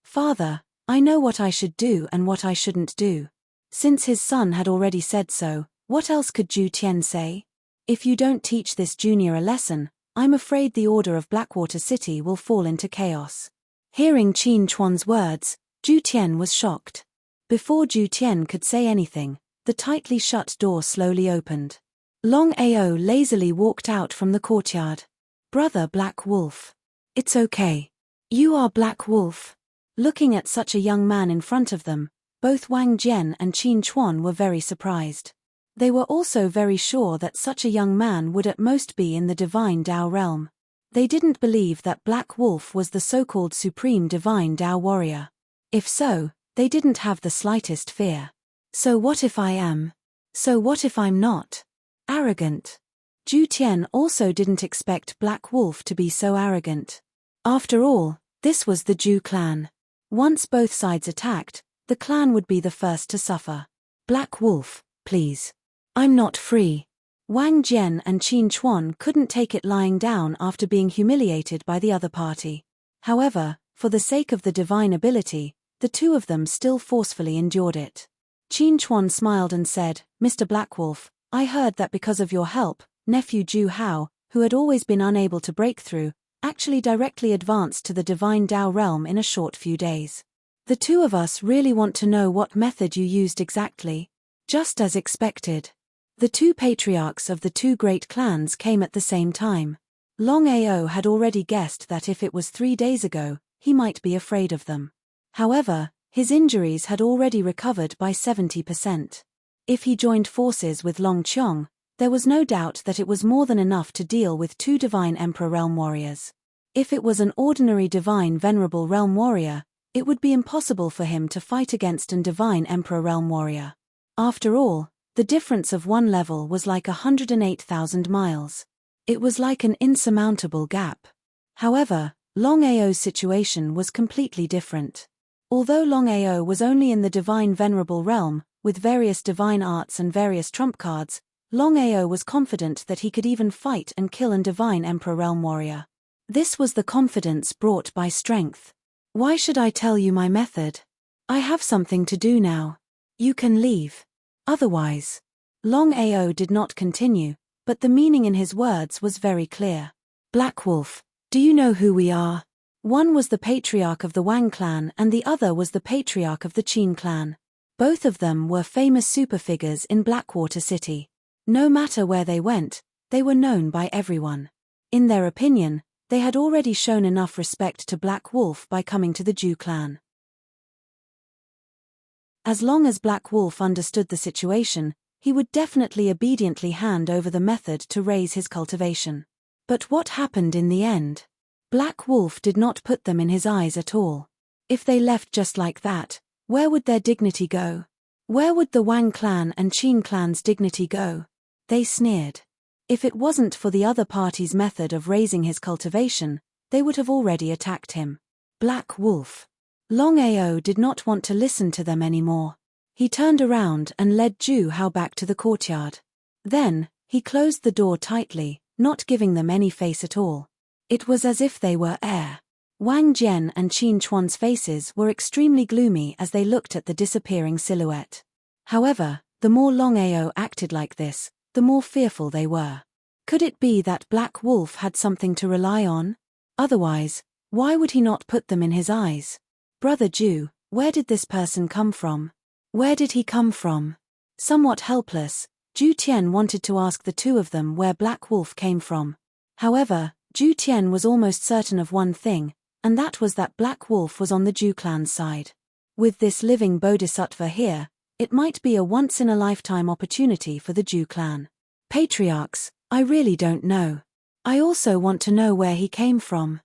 Father, I know what I should do and what I shouldn't do. Since his son had already said so, what else could Zhu Tian say? If you don't teach this junior a lesson, I'm afraid the order of Blackwater City will fall into chaos. Hearing Qin Chuan's words, Zhu Tian was shocked. Before Zhu Tian could say anything, the tightly shut door slowly opened. Longao lazily walked out from the courtyard. Brother Black Wolf. It's okay. You are Black Wolf. Looking at such a young man in front of them, both Wang Jian and Qin Chuan were very surprised. They were also very sure that such a young man would at most be in the divine Dao realm. They didn't believe that Black Wolf was the so-called supreme divine Tao warrior. If so, they didn't have the slightest fear. So what if I am? So what if I'm not? Arrogant. Zhu Tian also didn't expect Black Wolf to be so arrogant. After all, this was the Zhu clan. Once both sides attacked, the clan would be the first to suffer. Black Wolf, please. I'm not free. Wang Jian and Qin Chuan couldn't take it lying down after being humiliated by the other party. However, for the sake of the divine ability, the two of them still forcefully endured it. Qin Chuan smiled and said, Mr. Blackwolf, I heard that because of your help, nephew Zhu Hao, who had always been unable to break through, actually directly advanced to the divine Tao realm in a short few days. The two of us really want to know what method you used exactly. Just as expected. The two patriarchs of the two great clans came at the same time. Longao had already guessed that if it was 3 days ago, he might be afraid of them. However, his injuries had already recovered by 70%. If he joined forces with Long Qiong, there was no doubt that it was more than enough to deal with 2 divine Emperor Realm warriors. If it was an ordinary divine Venerable Realm warrior, it would be impossible for him to fight against an divine Emperor Realm warrior. After all, the difference of one level was like 108,000 miles. It was like an insurmountable gap. However, Longao's situation was completely different. Although Longao was only in the divine Venerable Realm, with various divine arts and various trump cards, Longao was confident that he could even fight and kill an divine Emperor Realm warrior. This was the confidence brought by strength. Why should I tell you my method? I have something to do now. You can leave. Otherwise. Longao did not continue, but the meaning in his words was very clear. Black Wolf, do you know who we are? One was the patriarch of the Wang clan and the other was the patriarch of the Qin clan. Both of them were famous superfigures in Blackwater City. No matter where they went, they were known by everyone. In their opinion, they had already shown enough respect to Black Wolf by coming to the Zhu clan. As long as Black Wolf understood the situation, he would definitely obediently hand over the method to raise his cultivation. But what happened in the end? Black Wolf did not put them in his eyes at all. If they left just like that, where would their dignity go? Where would the Wang clan and Qin clan's dignity go? They sneered. If it wasn't for the other party's method of raising his cultivation, they would have already attacked him. Black Wolf. Longao did not want to listen to them anymore. He turned around and led Zhu Hao back to the courtyard. Then, he closed the door tightly, not giving them any face at all. It was as if they were air. Wang Jian and Qin Chuan's faces were extremely gloomy as they looked at the disappearing silhouette. However, the more Longao acted like this, the more fearful they were. Could it be that Black Wolf had something to rely on? Otherwise, why would he not put them in his eyes? Brother Zhu, where did this person come from? Where did he come from? Somewhat helpless, Zhu Tian wanted to ask the two of them where Black Wolf came from. However, Zhu Tian was almost certain of one thing, and that was that Black Wolf was on the Zhu clan's side. With this living bodhisattva here, it might be a once-in-a-lifetime opportunity for the Zhu clan. Patriarchs, I really don't know. I also want to know where he came from.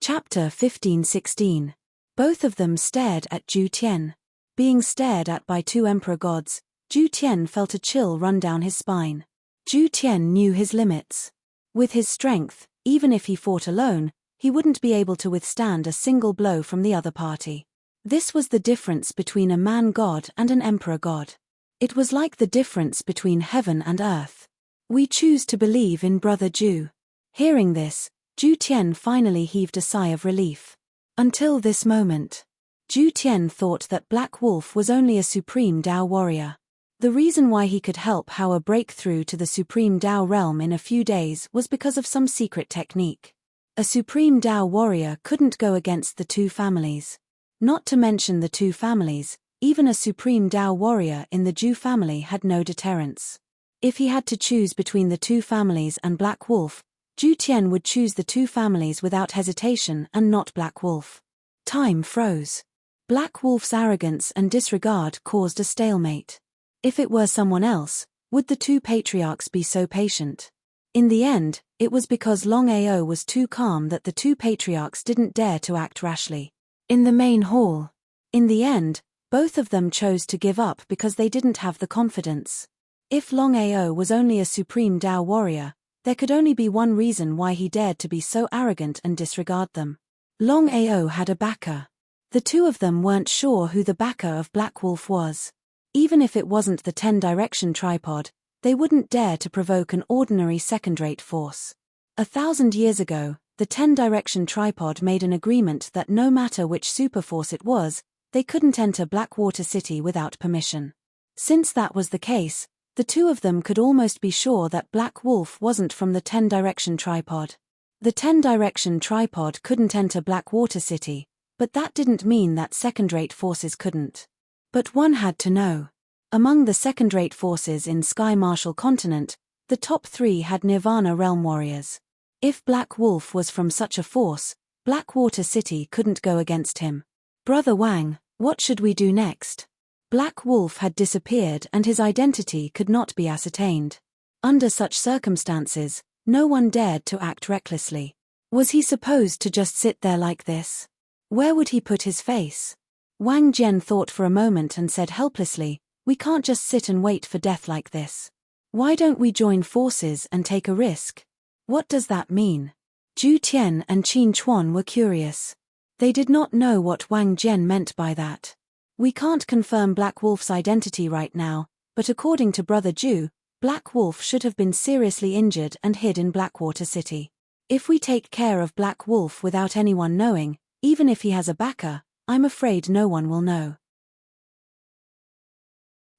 Chapter 15-16. Both of them stared at Zhu Tian. Being stared at by 2 emperor gods, Zhu Tian felt a chill run down his spine. Zhu Tian knew his limits. With his strength, even if he fought alone, he wouldn't be able to withstand a single blow from the other party. This was the difference between a man-god and an emperor god. It was like the difference between heaven and earth. We choose to believe in Brother Zhu. Hearing this, Zhu Tian finally heaved a sigh of relief. Until this moment, Zhu Tian thought that Black Wolf was only a supreme Tao warrior. The reason why he could help Hao break through to the supreme Tao realm in a few days was because of some secret technique. A supreme Tao warrior couldn't go against the 2 families. Not to mention the 2 families, even a supreme Tao warrior in the Zhu family had no deterrence. If he had to choose between the 2 families and Black Wolf, Zhu Tian would choose the 2 families without hesitation and not Black Wolf. Time froze. Black Wolf's arrogance and disregard caused a stalemate. If it were someone else, Would the two patriarchs be so patient? In the end, it was because Longao was too calm that the two patriarchs didn't dare to act rashly. In the main hall. In the end, both of them chose to give up because they didn't have the confidence. If Longao was only a supreme Dao warrior, there could only be one reason why he dared to be so arrogant and disregard them. Longao had a backer. The two of them weren't sure who the backer of Black Wolf was. Even if it wasn't the 10-direction tripod, they wouldn't dare to provoke an ordinary second-rate force. 1,000 years ago, the 10-direction tripod made an agreement that no matter which superforce it was, they couldn't enter Blackwater City without permission. Since that was the case, the two of them could almost be sure that Black Wolf wasn't from the 10-direction tripod. The 10-direction tripod couldn't enter Blackwater City, but that didn't mean that second-rate forces couldn't. But one had to know. Among the second-rate forces in Sky Marshal Continent, the top 3 had Nirvana Realm warriors. If Black Wolf was from such a force, Blackwater City couldn't go against him. Brother Wang, what should we do next? Black Wolf had disappeared and his identity could not be ascertained. Under such circumstances, no one dared to act recklessly. Was he supposed to just sit there like this? Where would he put his face? Wang Jian thought for a moment and said helplessly, "We can't just sit and wait for death like this. Why don't we join forces and take a risk?" What does that mean? Zhu Tian and Qin Chuan were curious. They did not know what Wang Jian meant by that. We can't confirm Black Wolf's identity right now, but according to Brother Zhu, Black Wolf should have been seriously injured and hid in Blackwater City. If we take care of Black Wolf without anyone knowing, even if he has a backer, I'm afraid no one will know.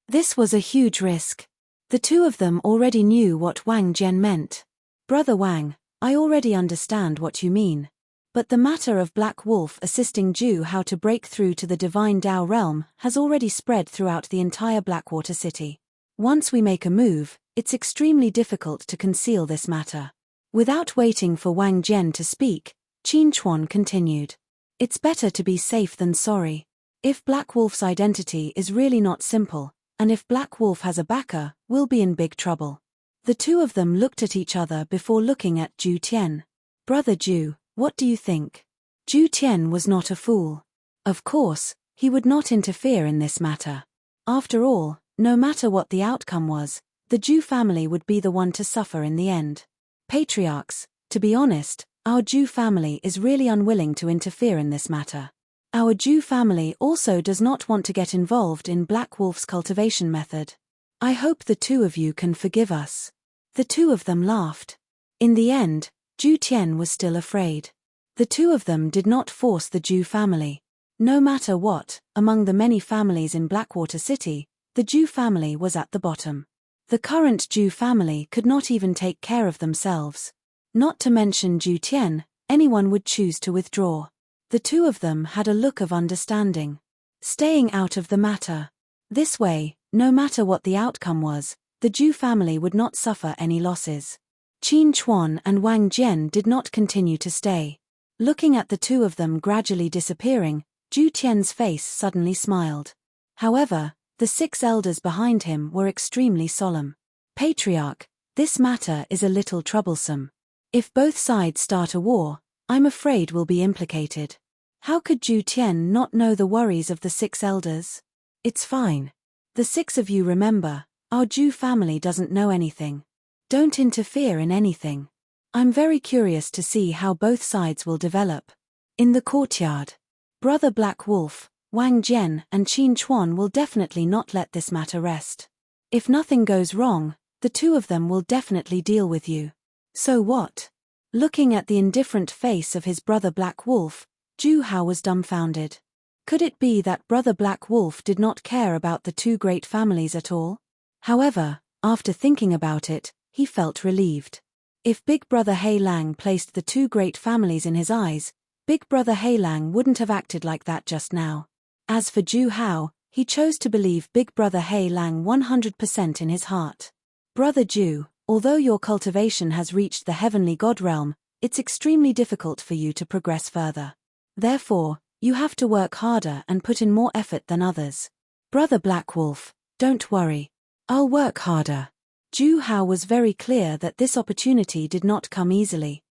This was a huge risk. The two of them already knew what Wang Jian meant. Brother Wang, I already understand what you mean. But the matter of Black Wolf assisting Zhu how to break through to the Divine Dao realm has already spread throughout the entire Blackwater City. Once we make a move, it's extremely difficult to conceal this matter. Without waiting for Wang Jian to speak, Qin Chuan continued. It's better to be safe than sorry. If Black Wolf's identity is really not simple, and if Black Wolf has a backer, we'll be in big trouble. The two of them looked at each other before looking at Zhu Tian. Brother Zhu, what do you think? Zhu Tian was not a fool. Of course, he would not interfere in this matter. After all, no matter what the outcome was, the Zhu family would be the one to suffer in the end. Patriarchs, to be honest, our Zhu family is really unwilling to interfere in this matter. Our Zhu family also does not want to get involved in Black Wolf's cultivation method. I hope the two of you can forgive us. The two of them laughed. In the end, Zhu Tian was still afraid. The two of them did not force the Zhu family. No matter what, among the many families in Blackwater City, the Zhu family was at the bottom. The current Zhu family could not even take care of themselves. Not to mention Zhu Tian, anyone would choose to withdraw. The two of them had a look of understanding. Staying out of the matter. This way, no matter what the outcome was, the Zhu family would not suffer any losses. Qin Chuan and Wang Jian did not continue to stay. Looking at the two of them gradually disappearing, Zhu Tian's face suddenly smiled. However, the 6 elders behind him were extremely solemn. Patriarch, this matter is a little troublesome. If both sides start a war, I'm afraid we'll be implicated. How could Zhu Tian not know the worries of the 6 elders? It's fine. The 6 of you remember, our Zhu family doesn't know anything. Don't interfere in anything. I'm very curious to see how both sides will develop. In the courtyard, Brother Black Wolf, Wang Jian and Qin Chuan will definitely not let this matter rest. If nothing goes wrong, the two of them will definitely deal with you. So what? Looking at the indifferent face of his brother Black Wolf, Zhu Hao was dumbfounded. Could it be that Brother Black Wolf did not care about the two great families at all? However, after thinking about it, he felt relieved. If Big Brother Hei Lang placed the two great families in his eyes, Big Brother Hei Lang wouldn't have acted like that just now. As for Zhu Hao, he chose to believe Big Brother Hei Lang 100% in his heart. Brother Zhu, although your cultivation has reached the heavenly god realm, it's extremely difficult for you to progress further. Therefore, you have to work harder and put in more effort than others. Brother Black Wolf, don't worry. I'll work harder. Zhu Hao was very clear that this opportunity did not come easily.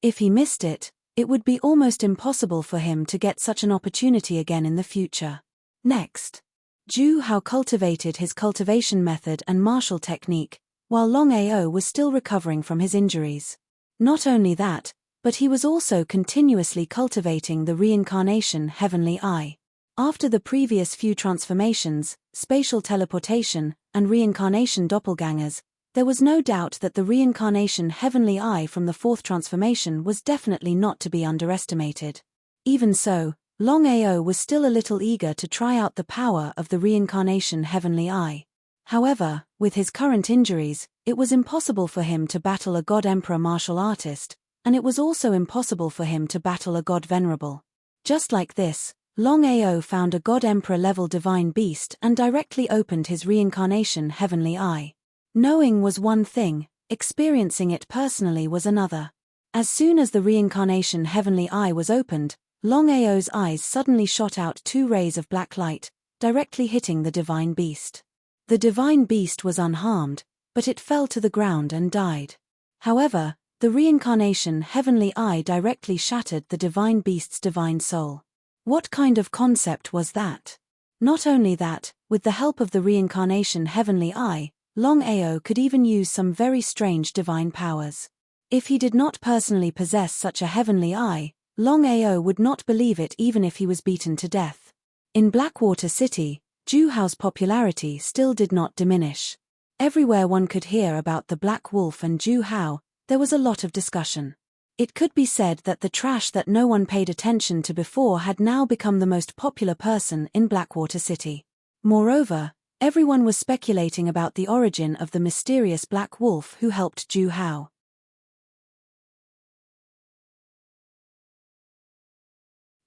If he missed it, it would be almost impossible for him to get such an opportunity again in the future. Next, Zhu Hao cultivated his cultivation method and martial technique, while Longao was still recovering from his injuries. Not only that, but he was also continuously cultivating the reincarnation heavenly eye. After the previous few transformations, spatial teleportation, and reincarnation doppelgangers, there was no doubt that the reincarnation heavenly eye from the fourth transformation was definitely not to be underestimated. Even so, Longao was still a little eager to try out the power of the reincarnation heavenly eye. However, with his current injuries, it was impossible for him to battle a God Emperor martial artist, and it was also impossible for him to battle a God Venerable. Just like this, Longao found a God Emperor level divine beast and directly opened his reincarnation heavenly eye. Knowing was one thing, experiencing it personally was another. As soon as the reincarnation heavenly eye was opened, Longao's eyes suddenly shot out two rays of black light, directly hitting the divine beast. The divine beast was unharmed, but it fell to the ground and died. However, the reincarnation heavenly eye directly shattered the divine beast's divine soul. What kind of concept was that? Not only that, with the help of the reincarnation heavenly eye, Longao could even use some very strange divine powers. If he did not personally possess such a heavenly eye, Longao would not believe it even if he was beaten to death. In Blackwater City, Zhu Hao's popularity still did not diminish. Everywhere one could hear about the Black Wolf and Zhu Hao, there was a lot of discussion. It could be said that the trash that no one paid attention to before had now become the most popular person in Blackwater City. Moreover, everyone was speculating about the origin of the mysterious Black Wolf who helped Zhu Hao.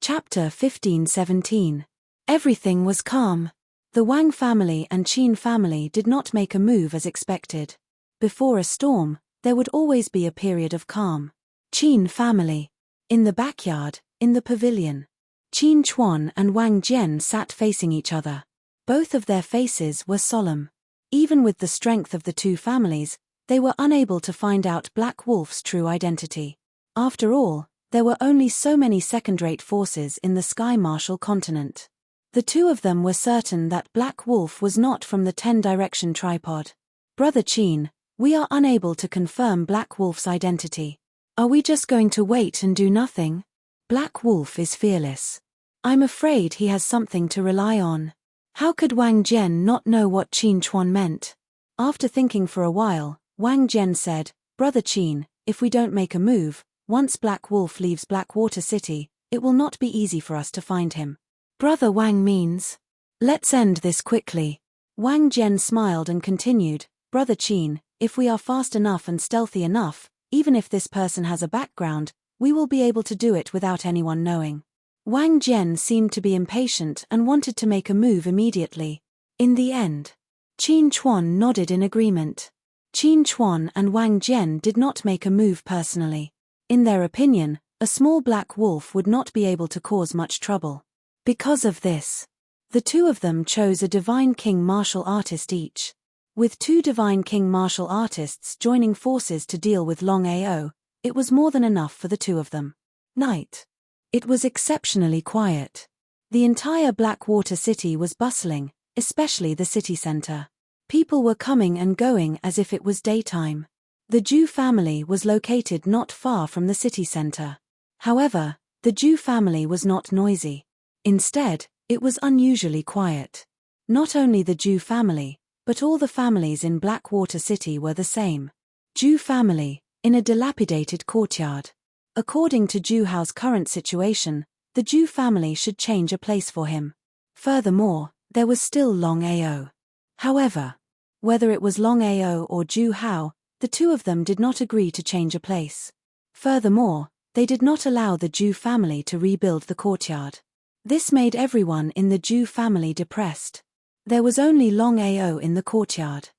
Chapter 15-17. Everything was calm. The Wang family and Qin family did not make a move as expected. Before a storm, there would always be a period of calm. Qin family. In the backyard, in the pavilion. Qin Chuan and Wang Jian sat facing each other. Both of their faces were solemn. Even with the strength of the two families, they were unable to find out Black Wolf's true identity. After all, there were only so many second-rate forces in the Sky Martial continent. The two of them were certain that Black Wolf was not from the 10-direction tripod. Brother Qin, we are unable to confirm Black Wolf's identity. Are we just going to wait and do nothing? Black Wolf is fearless. I'm afraid he has something to rely on. How could Wang Jian not know what Qin Chuan meant? After thinking for a while, Wang Jian said, Brother Qin, if we don't make a move, once Black Wolf leaves Blackwater City, it will not be easy for us to find him. Brother Wang means, let's end this quickly. Wang Jian smiled and continued, Brother Qin, if we are fast enough and stealthy enough, even if this person has a background, we will be able to do it without anyone knowing. Wang Jian seemed to be impatient and wanted to make a move immediately. In the end, Qin Chuan nodded in agreement. Qin Chuan and Wang Jian did not make a move personally. In their opinion, a small Black Wolf would not be able to cause much trouble. Because of this, the two of them chose a Divine King martial artist each. With two Divine King martial artists joining forces to deal with Longao, it was more than enough for the two of them. Night. It was exceptionally quiet. The entire Blackwater City was bustling, especially the city center. People were coming and going as if it was daytime. The Zhu family was located not far from the city center. However, the Zhu family was not noisy. Instead, it was unusually quiet. Not only the Zhu family, but all the families in Blackwater City were the same. Zhu family, in a dilapidated courtyard. According to Zhu Hao's current situation, the Zhu family should change a place for him. Furthermore, there was still Longao. However, whether it was Longao or Zhu Hao, the two of them did not agree to change a place. Furthermore, they did not allow the Zhu family to rebuild the courtyard. This made everyone in the Zhu family depressed. There was only Longao in the courtyard.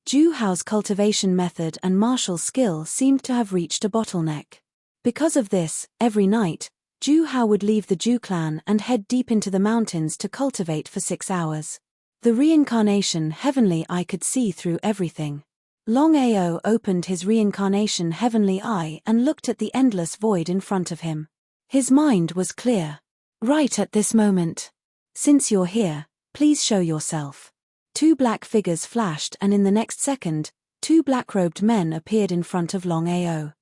Zhu Hao's cultivation method and martial skill seemed to have reached a bottleneck. Because of this, every night, Zhu Hao would leave the Zhu clan and head deep into the mountains to cultivate for 6 hours. The reincarnation heavenly eye could see through everything. Longao opened his reincarnation heavenly eye and looked at the endless void in front of him. His mind was clear. Right at this moment. Since you're here, please show yourself. Two black figures flashed, and in the next second, two black-robed men appeared in front of Longao.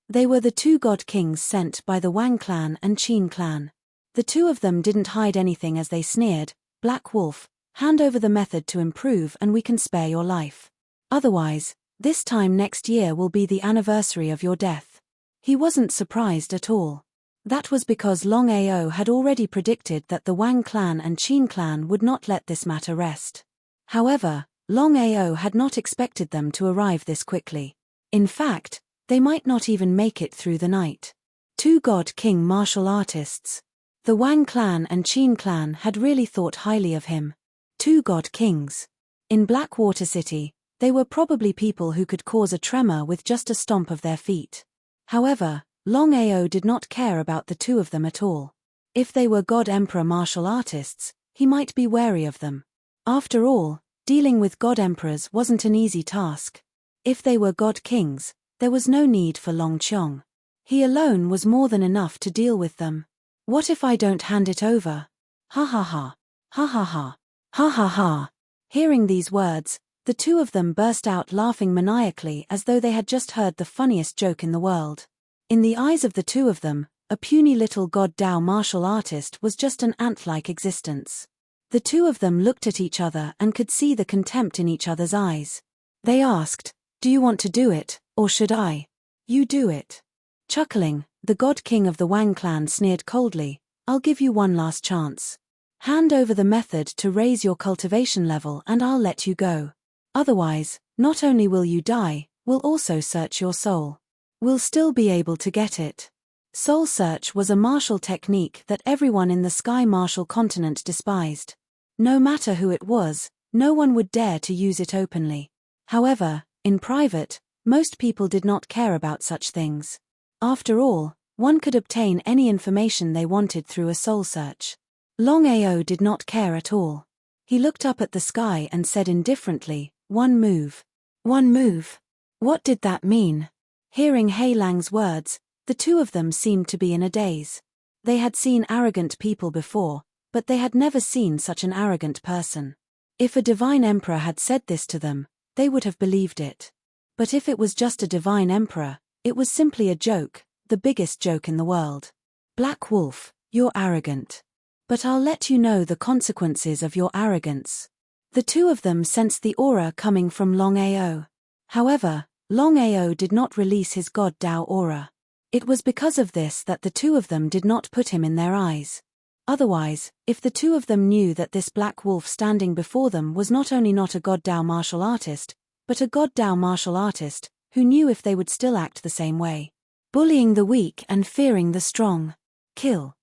They were the two god kings sent by the Wang clan and Qin clan. The two of them didn't hide anything as they sneered, "Black Wolf, hand over the method to improve and we can spare your life. Otherwise, this time next year will be the anniversary of your death." He wasn't surprised at all. That was because Longao had already predicted that the Wang clan and Qin clan would not let this matter rest. However, Longao had not expected them to arrive this quickly. In fact, they might not even make it through the night. Two god king martial artists. The Wang clan and Qin clan had really thought highly of him. Two god kings. In Blackwater City, they were probably people who could cause a tremor with just a stomp of their feet. However, Longao did not care about the two of them at all. If they were god emperor martial artists, he might be wary of them. After all, dealing with god emperors wasn't an easy task. If they were god kings, there was no need for Long Qiong. He alone was more than enough to deal with them. What if I don't hand it over? Ha ha ha. Ha ha ha. Ha ha ha. Hearing these words, the two of them burst out laughing maniacally as though they had just heard the funniest joke in the world. In the eyes of the two of them, a puny little god Dao martial artist was just an ant-like existence. The two of them looked at each other and could see the contempt in each other's eyes. They asked, "Do you want to do it, or should I?" "You do it." Chuckling, the god king of the Wang clan sneered coldly, "I'll give you one last chance. Hand over the method to raise your cultivation level and I'll let you go. Otherwise, not only will you die, we'll also search your soul. We'll still be able to get it." Soul search was a martial technique that everyone in the Sky Martial continent despised. No matter who it was, no one would dare to use it openly. However, in private, most people did not care about such things. After all, one could obtain any information they wanted through a soul search. Longao did not care at all. He looked up at the sky and said indifferently, "One move." One move. What did that mean? Hearing Hei Lang's words, the two of them seemed to be in a daze. They had seen arrogant people before, but they had never seen such an arrogant person. If a divine emperor had said this to them, they would have believed it. But if it was just a divine emperor, it was simply a joke, the biggest joke in the world. "Black Wolf, you're arrogant. But I'll let you know the consequences of your arrogance." The two of them sensed the aura coming from Longao. However, Longao did not release his god Dao aura. It was because of this that the two of them did not put him in their eyes. Otherwise, if the two of them knew that this black wolf standing before them was not only not a god Dao martial artist, but a god Dao martial artist, who knew if they would still act the same way. Bullying the weak and fearing the strong. Kill.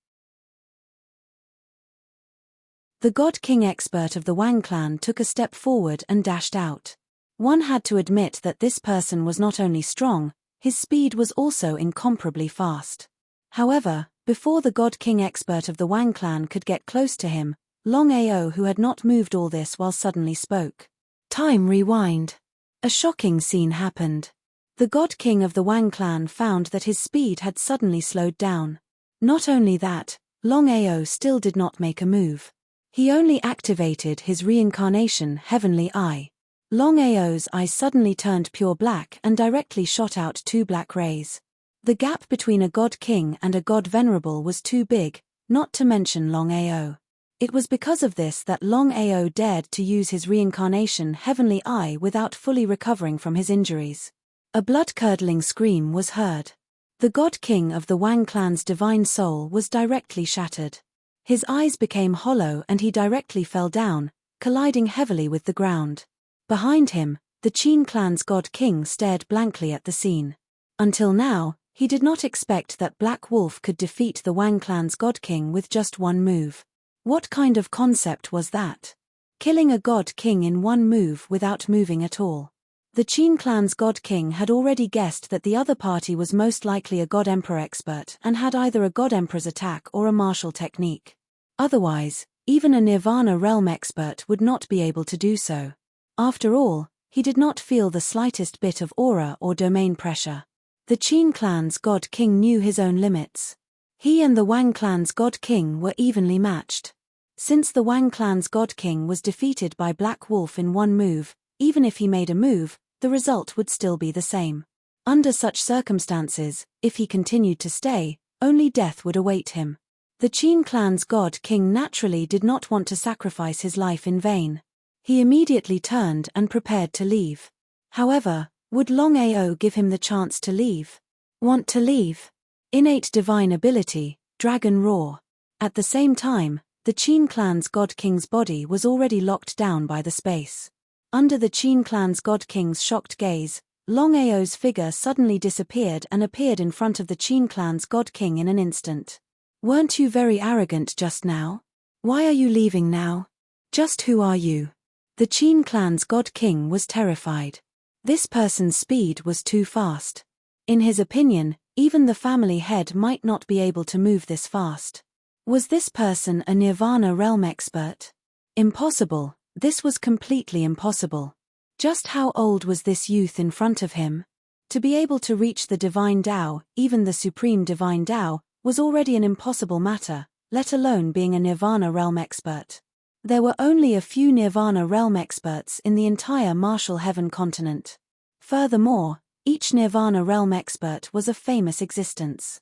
The God King expert of the Wang clan took a step forward and dashed out. One had to admit that this person was not only strong, his speed was also incomparably fast. However, before the God King expert of the Wang clan could get close to him, Longao, who had not moved all this while, suddenly spoke. Time rewind. A shocking scene happened. The God King of the Wang clan found that his speed had suddenly slowed down. Not only that, Longao still did not make a move. He only activated his reincarnation heavenly eye. Longao's eyes suddenly turned pure black and directly shot out two black rays. The gap between a God King and a God Venerable was too big, not to mention Longao. It was because of this that Longao dared to use his reincarnation heavenly eye without fully recovering from his injuries. A blood-curdling scream was heard. The God King of the Wang clan's divine soul was directly shattered. His eyes became hollow and he directly fell down, colliding heavily with the ground. Behind him, the Qin clan's God King stared blankly at the scene. Until now, he did not expect that Black Wolf could defeat the Wang clan's God King with just one move. What kind of concept was that? Killing a God King in one move without moving at all. The Qin clan's God King had already guessed that the other party was most likely a God Emperor expert and had either a God Emperor's attack or a martial technique. Otherwise, Even a Nirvana realm expert would not be able to do so. After all, he did not feel the slightest bit of aura or domain pressure. The Qin clan's God King knew his own limits. He and the Wang clan's God King were evenly matched. Since the Wang clan's God King was defeated by Black Wolf in one move, even if he made a move, the result would still be the same. Under such circumstances, if he continued to stay, only death would await him. The Qin clan's God King naturally did not want to sacrifice his life in vain. He immediately turned and prepared to leave. However, would Longao give him the chance to leave? Want to leave? Innate divine ability, Dragon Roar. At the same time, the Qin clan's God King's body was already locked down by the space. Under the Qin clan's God King's shocked gaze, Longao's figure suddenly disappeared and appeared in front of the Qin clan's God King in an instant. Weren't you very arrogant just now? Why are you leaving now? Just who are you? The Qin clan's God King was terrified. This person's speed was too fast. In his opinion, even the family head might not be able to move this fast. Was this person a Nirvana realm expert? Impossible, this was completely impossible. Just how old was this youth in front of him? To be able to reach the divine Tao, even the supreme divine Tao, was already an impossible matter, let alone being a Nirvana realm expert. There were only a few Nirvana realm experts in the entire Martial Heaven continent. Furthermore, each Nirvana realm expert was a famous existence.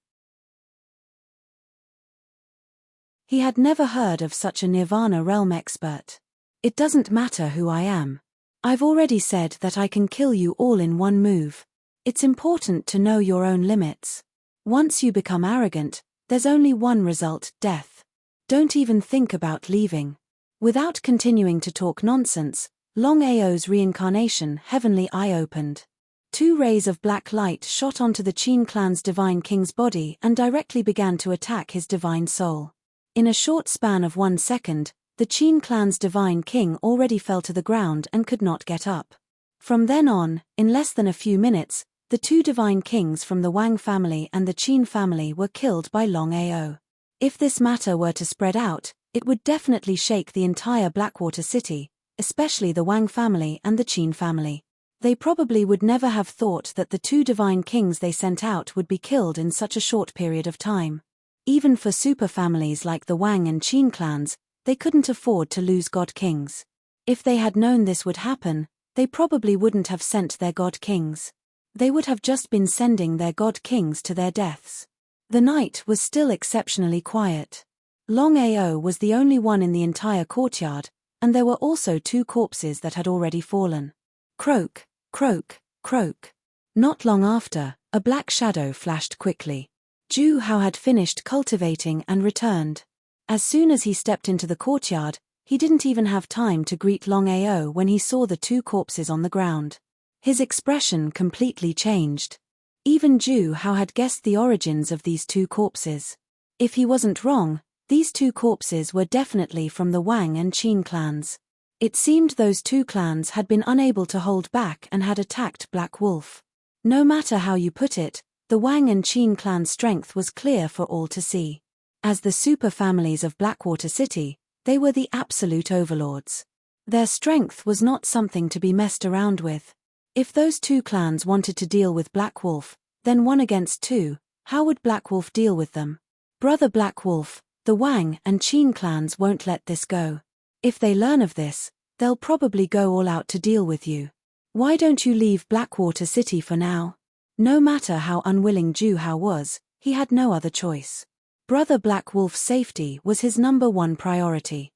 He had never heard of such a Nirvana realm expert. It doesn't matter who I am. I've already said that I can kill you all in one move. It's important to know your own limits. Once you become arrogant, there's only one result, death. Don't even think about leaving. Without continuing to talk nonsense, Longao's reincarnation heavenly eye opened. 2 rays of black light shot onto the Qin clan's divine king's body and directly began to attack his divine soul. In a short span of 1 second, the Qin clan's divine king already fell to the ground and could not get up. From then on, in less than a few minutes, the 2 divine kings from the Wang family and the Qin family were killed by Longao. If this matter were to spread out, it would definitely shake the entire Blackwater city, especially the Wang family and the Qin family. They probably would never have thought that the 2 divine kings they sent out would be killed in such a short period of time. Even for super families like the Wang and Qin clans, they couldn't afford to lose god kings. If they had known this would happen, they probably wouldn't have sent their god kings. They would have just been sending their god kings to their deaths. The night was still exceptionally quiet. Longao was the only one in the entire courtyard, and there were also 2 corpses that had already fallen. Croak, croak, croak. Not long after, a black shadow flashed quickly. Zhu Hao had finished cultivating and returned. As soon as he stepped into the courtyard, he didn't even have time to greet Longao when he saw the 2 corpses on the ground. His expression completely changed. Even Zhu Hao had guessed the origins of these 2 corpses. If he wasn't wrong, these 2 corpses were definitely from the Wang and Qin clans. It seemed those 2 clans had been unable to hold back and had attacked Black Wolf. No matter how you put it, the Wang and Qin clan strength was clear for all to see. As the super families of Blackwater City, they were the absolute overlords. Their strength was not something to be messed around with. If those 2 clans wanted to deal with Black Wolf, then 1 against 2, how would Black Wolf deal with them? Brother Black Wolf, the Wang and Qin clans won't let this go. If they learn of this, they'll probably go all out to deal with you. Why don't you leave Blackwater City for now? No matter how unwilling Zhu Hao was, he had no other choice. Brother Black Wolf's safety was his number 1 priority.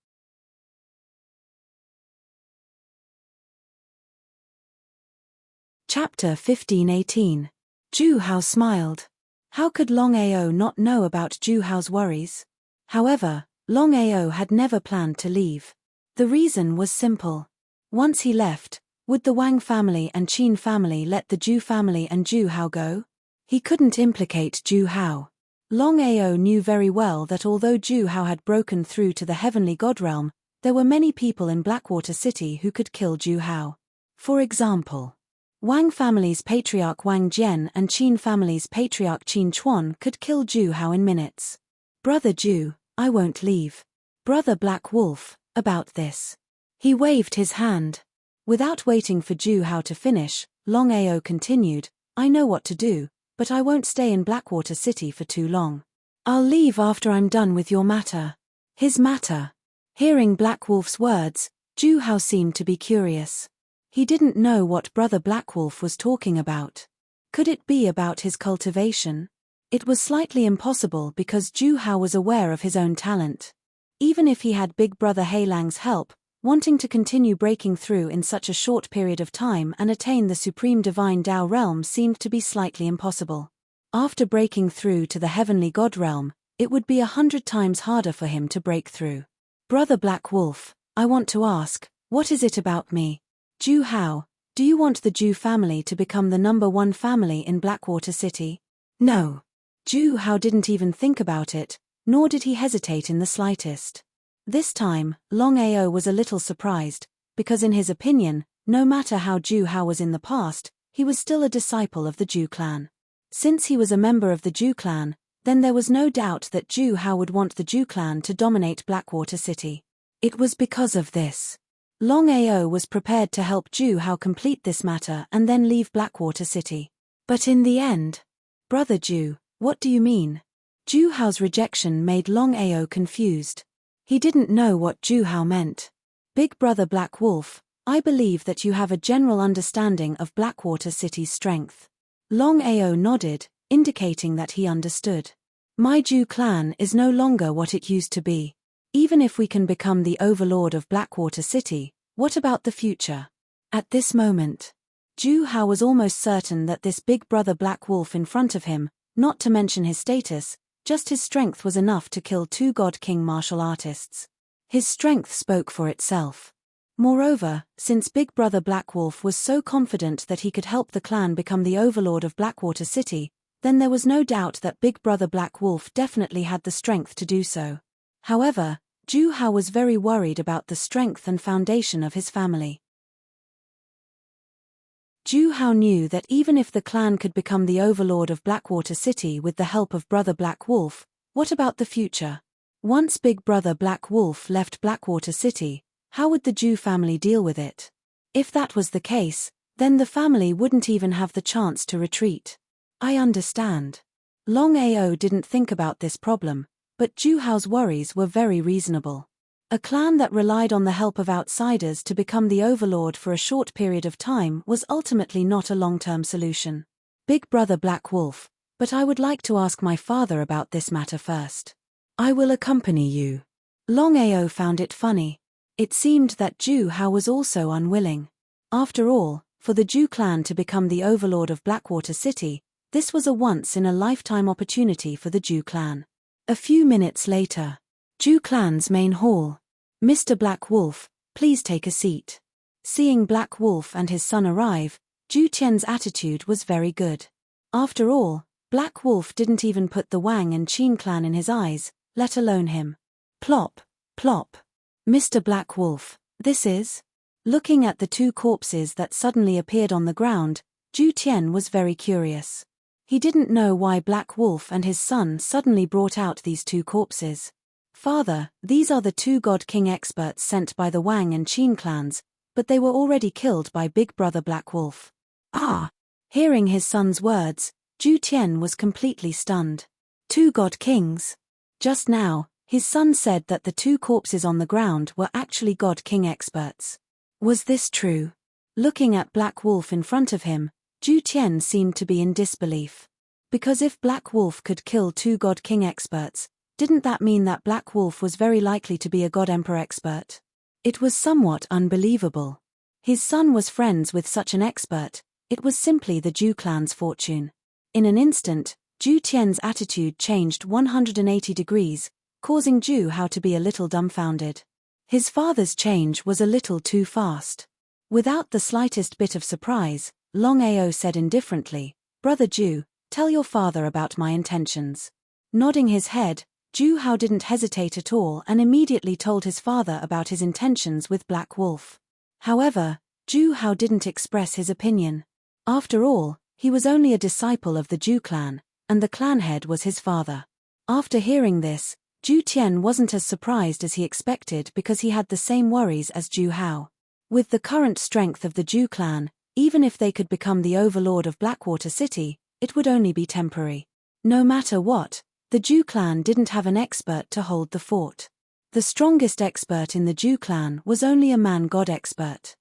Chapter 15-18. Zhu Hao smiled. How could Longao not know about Zhu Hao's worries? However, Longao had never planned to leave. The reason was simple. Once he left, would the Wang family and Qin family let the Zhu family and Zhu Hao go? He couldn't implicate Zhu Hao. Longao knew very well that although Zhu Hao had broken through to the heavenly god realm, there were many people in Blackwater City who could kill Zhu Hao. For example, Wang family's patriarch Wang Jian and Qin family's patriarch Qin Chuan could kill Zhu Hao in minutes. Brother Zhu, I won't leave. Brother Black Wolf, about this. He waved his hand. Without waiting for Ju Hao to finish, Longao continued, I know what to do, but I won't stay in Blackwater City for too long. I'll leave after I'm done with your matter. His matter. Hearing Black Wolf's words, Ju Hao seemed to be curious. He didn't know what Brother Black Wolf was talking about. Could it be about his cultivation? It was slightly impossible because Ju Hao was aware of his own talent. Even if he had Big Brother Heilang's help, wanting to continue breaking through in such a short period of time and attain the supreme divine Dao realm seemed to be slightly impossible. After breaking through to the heavenly God realm, it would be 100 times harder for him to break through. Brother Black Wolf, I want to ask, what is it about me? Ju Hao, do you want the Ju family to become the #1 family in Blackwater City? No. Ju Hao didn't even think about it, nor did he hesitate in the slightest. This time, Longao was a little surprised, because in his opinion, no matter how Ju Hao was in the past, he was still a disciple of the Ju clan. Since he was a member of the Ju clan, then there was no doubt that Ju Hao would want the Ju clan to dominate Blackwater City. It was because of this. Longao was prepared to help Ju Hao complete this matter and then leave Blackwater City. But in the end, Brother Ju, what do you mean? Ju Hao's rejection made Longao confused. He didn't know what Ju Hao meant. Big Brother Black Wolf, I believe that you have a general understanding of Blackwater City's strength. Longao nodded, indicating that he understood. My Ju clan is no longer what it used to be. Even if we can become the overlord of Blackwater City, what about the future? At this moment, Ju Hao was almost certain that this Big Brother Black Wolf in front of him, not to mention his status, just his strength was enough to kill 2 God King martial artists. His strength spoke for itself. Moreover, since Big Brother Black Wolf was so confident that he could help the clan become the overlord of Blackwater City, then there was no doubt that Big Brother Black Wolf definitely had the strength to do so. However, Ju Hao was very worried about the strength and foundation of his family. Ju Hao knew that even if the clan could become the overlord of Blackwater City with the help of Brother Black Wolf, what about the future? Once Big Brother Black Wolf left Blackwater City, how would the Ju family deal with it? If that was the case, then the family wouldn't even have the chance to retreat. I understand. Longao didn't think about this problem, but Ju Hao's worries were very reasonable. A clan that relied on the help of outsiders to become the overlord for a short period of time was ultimately not a long-term solution. Big Brother Black Wolf, but I would like to ask my father about this matter first. I will accompany you. Longao found it funny. It seemed that Ju Hao was also unwilling. After all, for the Ju clan to become the overlord of Blackwater City, this was a once-in-a-lifetime opportunity for the Ju clan. A few minutes later, Ju clan's main hall. Mr. Black Wolf, please take a seat. Seeing Black Wolf and his son arrive, Ju Qian's attitude was very good. After all, Black Wolf didn't even put the Wang and Qin clan in his eyes, let alone him. Plop, plop. Mr. Black Wolf, this is? Looking at the 2 corpses that suddenly appeared on the ground, Ju Qian was very curious. He didn't know why Black Wolf and his son suddenly brought out these 2 corpses. Father, these are the 2 God King experts sent by the Wang and Qin clans, but they were already killed by Big Brother Black Wolf. Ah! Hearing his son's words, Ju Qian was completely stunned. 2 God Kings? Just now, his son said that the 2 corpses on the ground were actually God King experts. Was this true? Looking at Black Wolf in front of him, Ju Qian seemed to be in disbelief. Because if Black Wolf could kill 2 God King experts, didn't that mean that Black Wolf was very likely to be a God Emperor expert? It was somewhat unbelievable. His son was friends with such an expert, it was simply the Ju clan's fortune. In an instant, Ju Qian's attitude changed 180 degrees, causing Ju Hao to be a little dumbfounded. His father's change was a little too fast. Without the slightest bit of surprise, Longao said indifferently, Brother Ju, tell your father about my intentions. Nodding his head, Ju Hao didn't hesitate at all and immediately told his father about his intentions with Black Wolf. However, Ju Hao didn't express his opinion. After all, he was only a disciple of the Ju clan, and the clan head was his father. After hearing this, Zhu Tian wasn't as surprised as he expected because he had the same worries as Zhu Hao. With the current strength of the Zhu clan, even if they could become the overlord of Blackwater City, it would only be temporary. No matter what, the Zhu clan didn't have an expert to hold the fort. The strongest expert in the Zhu clan was only a man-god expert.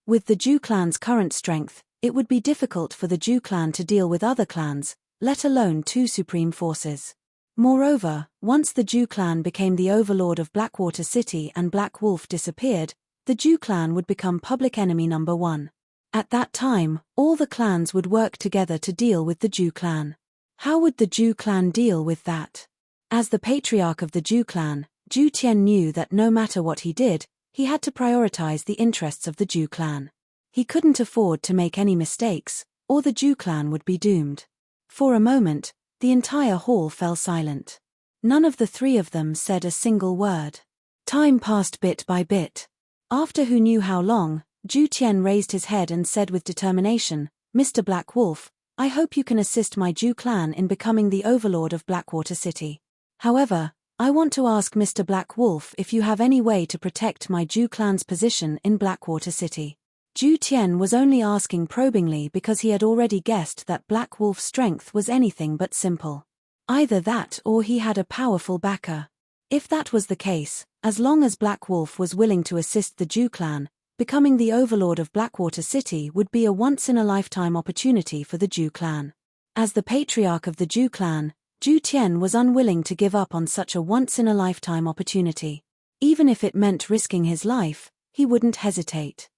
With the Zhu clan's current strength, it would be difficult for the Zhu clan to deal with other clans, let alone two supreme forces. Moreover, once the Zhu clan became the overlord of Blackwater City and Black Wolf disappeared, the Zhu clan would become public enemy number one. At that time, all the clans would work together to deal with the Zhu clan. How would the Zhu clan deal with that? As the patriarch of the Zhu clan, Zhu Tian knew that no matter what he did, he had to prioritize the interests of the Zhu clan. He couldn't afford to make any mistakes, or the Zhu clan would be doomed. For a moment, the entire hall fell silent. None of the three of them said a single word. Time passed bit by bit. After who knew how long, Zhu Tian raised his head and said with determination, "Mr. Black Wolf, I hope you can assist my Zhu clan in becoming the overlord of Blackwater City. However, I want to ask Mr. Black Wolf if you have any way to protect my Zhu clan's position in Blackwater City." Zhu Tian was only asking probingly because he had already guessed that Black Wolf's strength was anything but simple. Either that or he had a powerful backer. If that was the case, as long as Black Wolf was willing to assist the Zhu clan, becoming the overlord of Blackwater City would be a once-in-a-lifetime opportunity for the Zhu clan. As the patriarch of the Zhu clan, Zhu Tian was unwilling to give up on such a once-in-a-lifetime opportunity. Even if it meant risking his life, he wouldn't hesitate.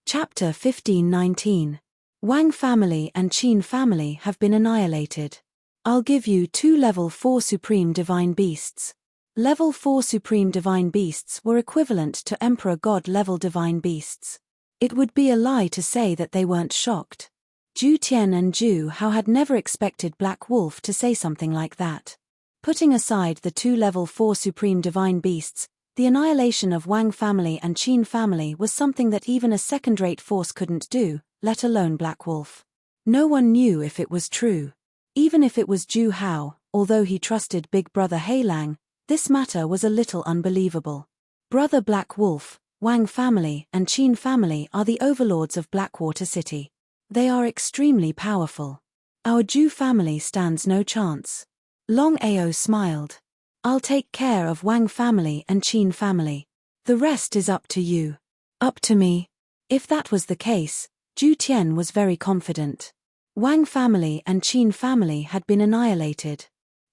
Chapter 15-19. Wang family and Qin family have been annihilated. I'll give you 2 level 4 supreme divine beasts. Level 4 supreme divine beasts were equivalent to Emperor God level divine beasts. It would be a lie to say that they weren't shocked. Zhu Tian and Zhu Hao had never expected Black Wolf to say something like that. Putting aside the 2 level 4 supreme divine beasts, the annihilation of Wang family and Qin family was something that even a second-rate force couldn't do, let alone Black Wolf. No one knew if it was true. Even if it was Zhu Hao, although he trusted Big Brother Heilang, this matter was a little unbelievable. Brother Black Wolf, Wang family and Qin family are the overlords of Blackwater City. They are extremely powerful. Our Zhu family stands no chance. Longao smiled. I'll take care of Wang family and Qin family. The rest is up to you. Up to me. If that was the case, Zhu Tian was very confident. Wang family and Qin family had been annihilated.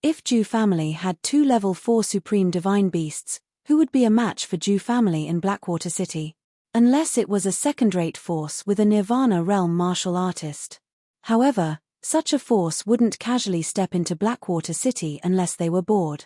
If Zhu family had 2 level 4 supreme divine beasts, who would be a match for Zhu family in Blackwater City? Unless it was a second-rate force with a Nirvana realm martial artist. However, such a force wouldn't casually step into Blackwater City unless they were bored.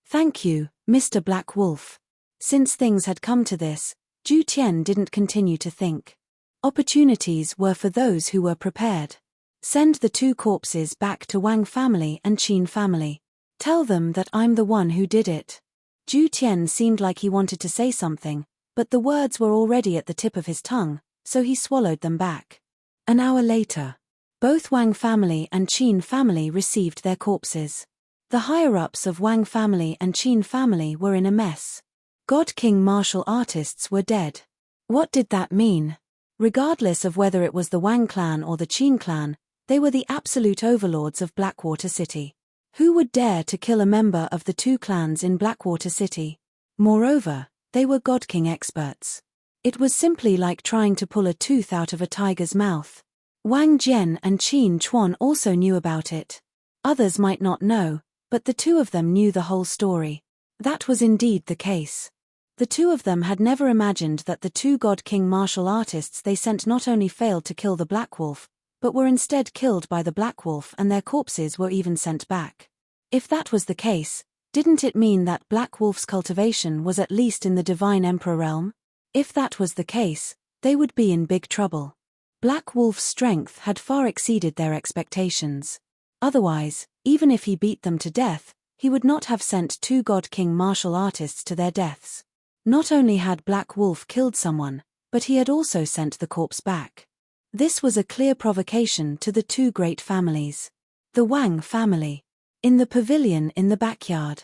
Thank you, Mr. Black Wolf. Since things had come to this, Zhu Tian didn't continue to think. Opportunities were for those who were prepared. Send the 2 corpses back to Wang family and Qin family. Tell them that I'm the one who did it. Zhu Tian seemed like he wanted to say something, but the words were already at the tip of his tongue, so he swallowed them back. An hour later, both Wang family and Qin family received their corpses. The higher-ups of Wang family and Qin family were in a mess. God King martial artists were dead. What did that mean? Regardless of whether it was the Wang clan or the Qin clan, they were the absolute overlords of Blackwater City. Who would dare to kill a member of the 2 clans in Blackwater City? Moreover, they were God King experts. It was simply like trying to pull a tooth out of a tiger's mouth. Wang Jian and Qin Chuan also knew about it. Others might not know, but the 2 of them knew the whole story. That was indeed the case. The 2 of them had never imagined that the 2 God King martial artists they sent not only failed to kill the Black Wolf, but were instead killed by the Black Wolf, and their corpses were even sent back. If that was the case, didn't it mean that Black Wolf's cultivation was at least in the Divine Emperor realm? If that was the case, they would be in big trouble. Black Wolf's strength had far exceeded their expectations. Otherwise, even if he beat them to death, he would not have sent 2 God King martial artists to their deaths. Not only had Black Wolf killed someone, but he had also sent the corpse back. This was a clear provocation to the two great families. The Wang family. In the pavilion in the backyard.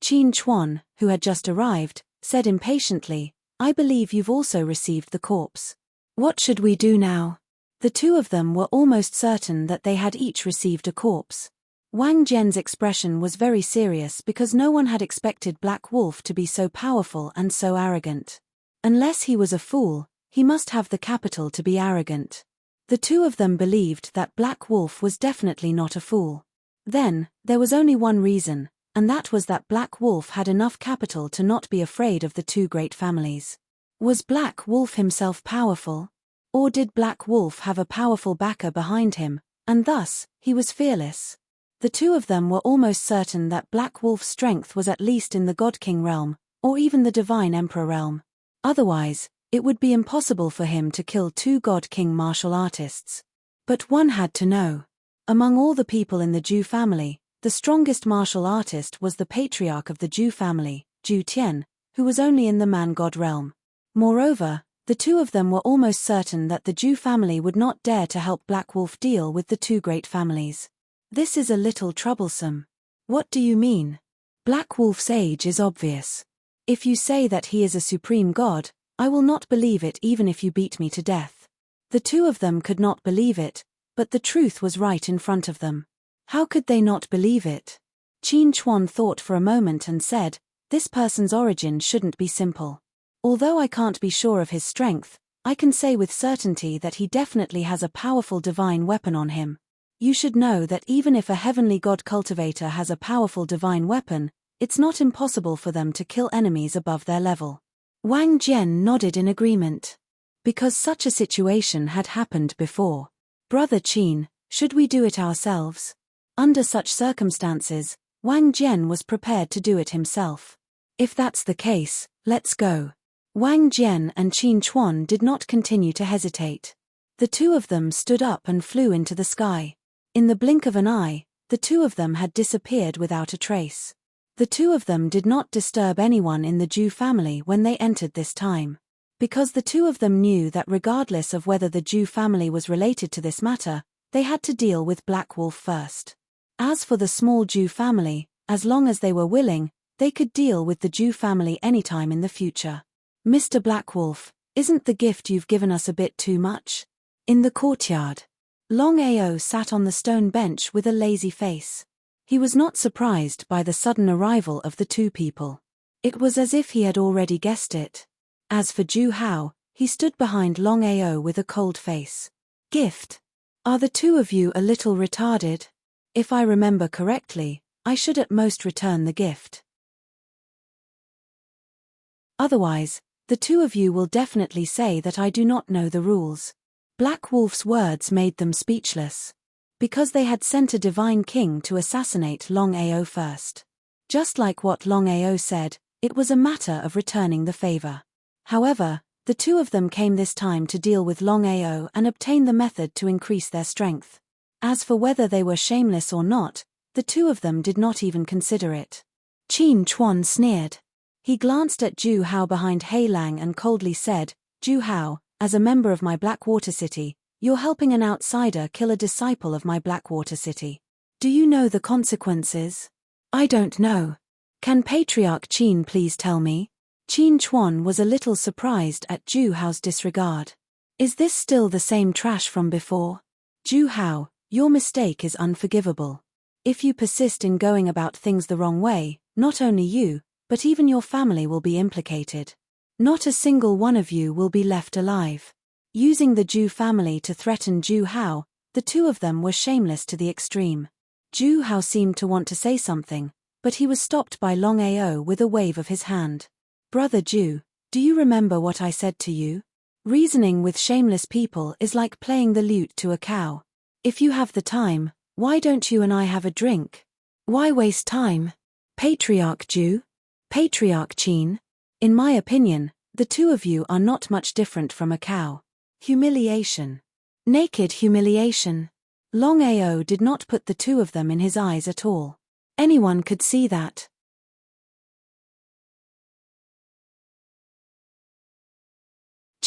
Qin Chuan, who had just arrived, said impatiently, "I believe you've also received the corpse. What should we do now?" The two of them were almost certain that they had each received a corpse. Wang Jian's expression was very serious because no one had expected Black Wolf to be so powerful and so arrogant. Unless he was a fool, he must have the capital to be arrogant. The two of them believed that Black Wolf was definitely not a fool. Then, there was only one reason, and that was that Black Wolf had enough capital to not be afraid of the two great families. Was Black Wolf himself powerful? Or did Black Wolf have a powerful backer behind him, and thus, he was fearless? The two of them were almost certain that Black Wolf's strength was at least in the God King realm, or even the Divine Emperor realm. Otherwise, it would be impossible for him to kill two God King martial artists. But one had to know. Among all the people in the Zhu family, the strongest martial artist was the patriarch of the Zhu family, Zhu Tian, who was only in the man-god realm. Moreover, the two of them were almost certain that the Zhu family would not dare to help Black Wolf deal with the two great families. This is a little troublesome. What do you mean? Black Wolf's age is obvious. If you say that he is a supreme god, I will not believe it even if you beat me to death. The two of them could not believe it, but the truth was right in front of them. How could they not believe it? Qin Chuan thought for a moment and said, "This person's origin shouldn't be simple. Although I can't be sure of his strength, I can say with certainty that he definitely has a powerful divine weapon on him. You should know that even if a heavenly god cultivator has a powerful divine weapon, it's not impossible for them to kill enemies above their level." Wang Jian nodded in agreement. Because such a situation had happened before. "Brother Qin, should we do it ourselves?" Under such circumstances, Wang Jian was prepared to do it himself. "If that's the case, let's go." Wang Jian and Qin Chuan did not continue to hesitate. The two of them stood up and flew into the sky. In the blink of an eye, the two of them had disappeared without a trace. The two of them did not disturb anyone in the Zhu family when they entered this time. Because the two of them knew that regardless of whether the Zhu family was related to this matter, they had to deal with Black Wolf first. As for the small Zhu family, as long as they were willing, they could deal with the Zhu family anytime in the future. "Mr. Black Wolf, isn't the gift you've given us a bit too much?" In the courtyard. Longao sat on the stone bench with a lazy face. He was not surprised by the sudden arrival of the two people. It was as if he had already guessed it. As for Zhu Hao, he stood behind Longao with a cold face. "Gift? Are the two of you a little retarded? If I remember correctly, I should at most return the gift. Otherwise, the two of you will definitely say that I do not know the rules." Black Wolf's words made them speechless. Because they had sent a divine king to assassinate Longao first. Just like what Longao said, it was a matter of returning the favor. However, the two of them came this time to deal with Longao and obtain the method to increase their strength. As for whether they were shameless or not, the two of them did not even consider it. Qin Chuan sneered. He glanced at Zhu Hao behind Hei Lang and coldly said, "Zhu Hao, as a member of my Blackwater City, you're helping an outsider kill a disciple of my Blackwater City. Do you know the consequences?" "I don't know. Can Patriarch Qin please tell me?" Qin Chuan was a little surprised at Zhu Hao's disregard. "Is this still the same trash from before?" "Zhu Hao, your mistake is unforgivable. If you persist in going about things the wrong way, not only you, but even your family will be implicated. Not a single one of you will be left alive." Using the Zhu family to threaten Zhu Hao, the two of them were shameless to the extreme. Zhu Hao seemed to want to say something, but he was stopped by Longao with a wave of his hand. "Brother Zhu, do you remember what I said to you? Reasoning with shameless people is like playing the lute to a cow. If you have the time, why don't you and I have a drink? Why waste time? Patriarch Zhu? Patriarch Qin? In my opinion, the two of you are not much different from a cow." Humiliation. Naked humiliation. Longao did not put the two of them in his eyes at all. Anyone could see that.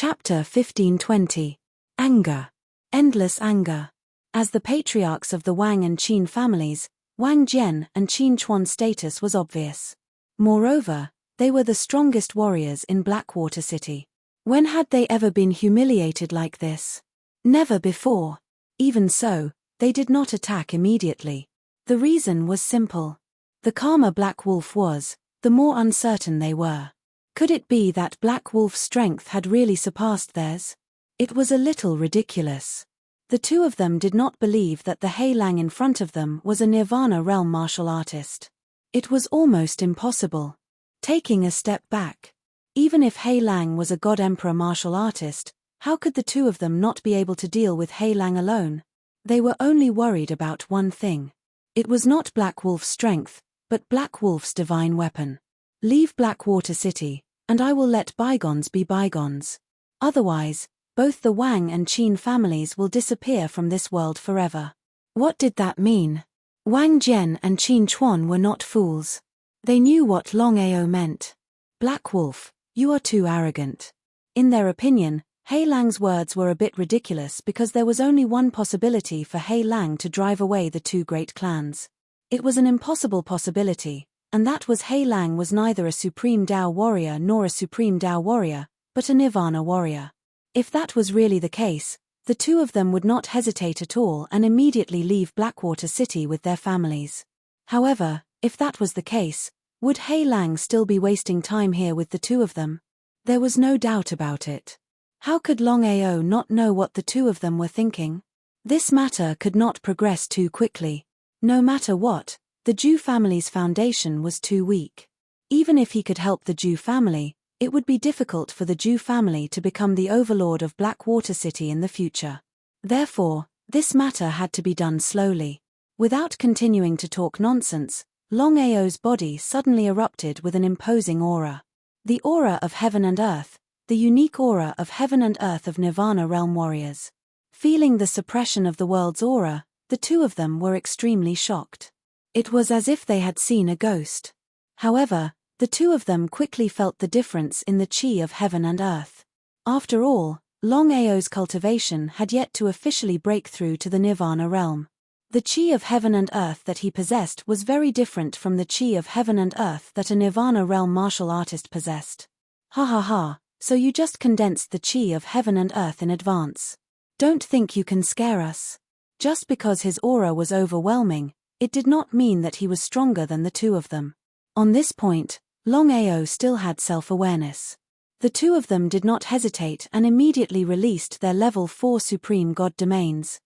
Chapter 1520. Anger. Endless anger. As the patriarchs of the Wang and Qin families, Wang Jian and Qin Chuan's status was obvious. Moreover, they were the strongest warriors in Blackwater City. When had they ever been humiliated like this? Never before. Even so, they did not attack immediately. The reason was simple. The calmer Black Wolf was, the more uncertain they were. Could it be that Black Wolf's strength had really surpassed theirs? It was a little ridiculous. The two of them did not believe that the Hei Lang in front of them was a Nirvana realm martial artist. It was almost impossible. Taking a step back. Even if Hei Lang was a God Emperor martial artist, how could the two of them not be able to deal with Hei Lang alone? They were only worried about one thing. It was not Black Wolf's strength, but Black Wolf's divine weapon. Leave Blackwater City, and I will let bygones be bygones. Otherwise, both the Wang and Qin families will disappear from this world forever. What did that mean? Wang Jian and Qin Chuan were not fools. They knew what Longao meant. Black Wolf, you are too arrogant. In their opinion, Hei Lang's words were a bit ridiculous because there was only one possibility for Hei Lang to drive away the two great clans. It was an impossible possibility, and that was Hei Lang was neither a Supreme Dao warrior nor a Supreme Dao warrior, but a Nirvana warrior. If that was really the case, the two of them would not hesitate at all and immediately leave Blackwater City with their families. However, if that was the case, would Hei Lang still be wasting time here with the two of them? There was no doubt about it. How could Longao not know what the two of them were thinking? This matter could not progress too quickly. No matter what, the Zhu family's foundation was too weak. Even if he could help the Zhu family, it would be difficult for the Zhu family to become the overlord of Blackwater City in the future. Therefore, this matter had to be done slowly. Without continuing to talk nonsense, Longao's body suddenly erupted with an imposing aura. The aura of heaven and earth, the unique aura of heaven and earth of Nirvana realm warriors. Feeling the suppression of the world's aura, the two of them were extremely shocked. It was as if they had seen a ghost. However, the two of them quickly felt the difference in the chi of heaven and earth. After all, Longao's cultivation had yet to officially break through to the Nirvana realm. The chi of heaven and earth that he possessed was very different from the chi of heaven and earth that a Nirvana realm martial artist possessed. Ha ha ha, so you just condensed the chi of heaven and earth in advance. Don't think you can scare us. Just because his aura was overwhelming, it did not mean that he was stronger than the two of them. On this point, Longao still had self-awareness. The two of them did not hesitate and immediately released their level 4 Supreme God domains.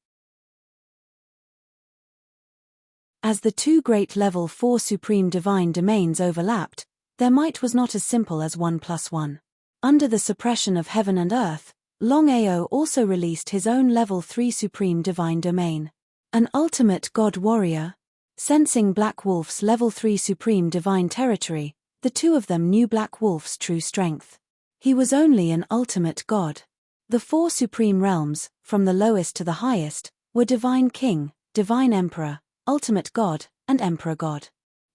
As the two great level 4 Supreme Divine domains overlapped, their might was not as simple as 1 + 1. Under the suppression of heaven and earth, Longao also released his own level 3 Supreme Divine domain. An ultimate God warrior? Sensing Black Wolf's level 3 Supreme Divine territory, the two of them knew Black Wolf's true strength. He was only an ultimate God. The 4 Supreme Realms, from the lowest to the highest, were Divine King, Divine Emperor, Ultimate God, and Emperor God.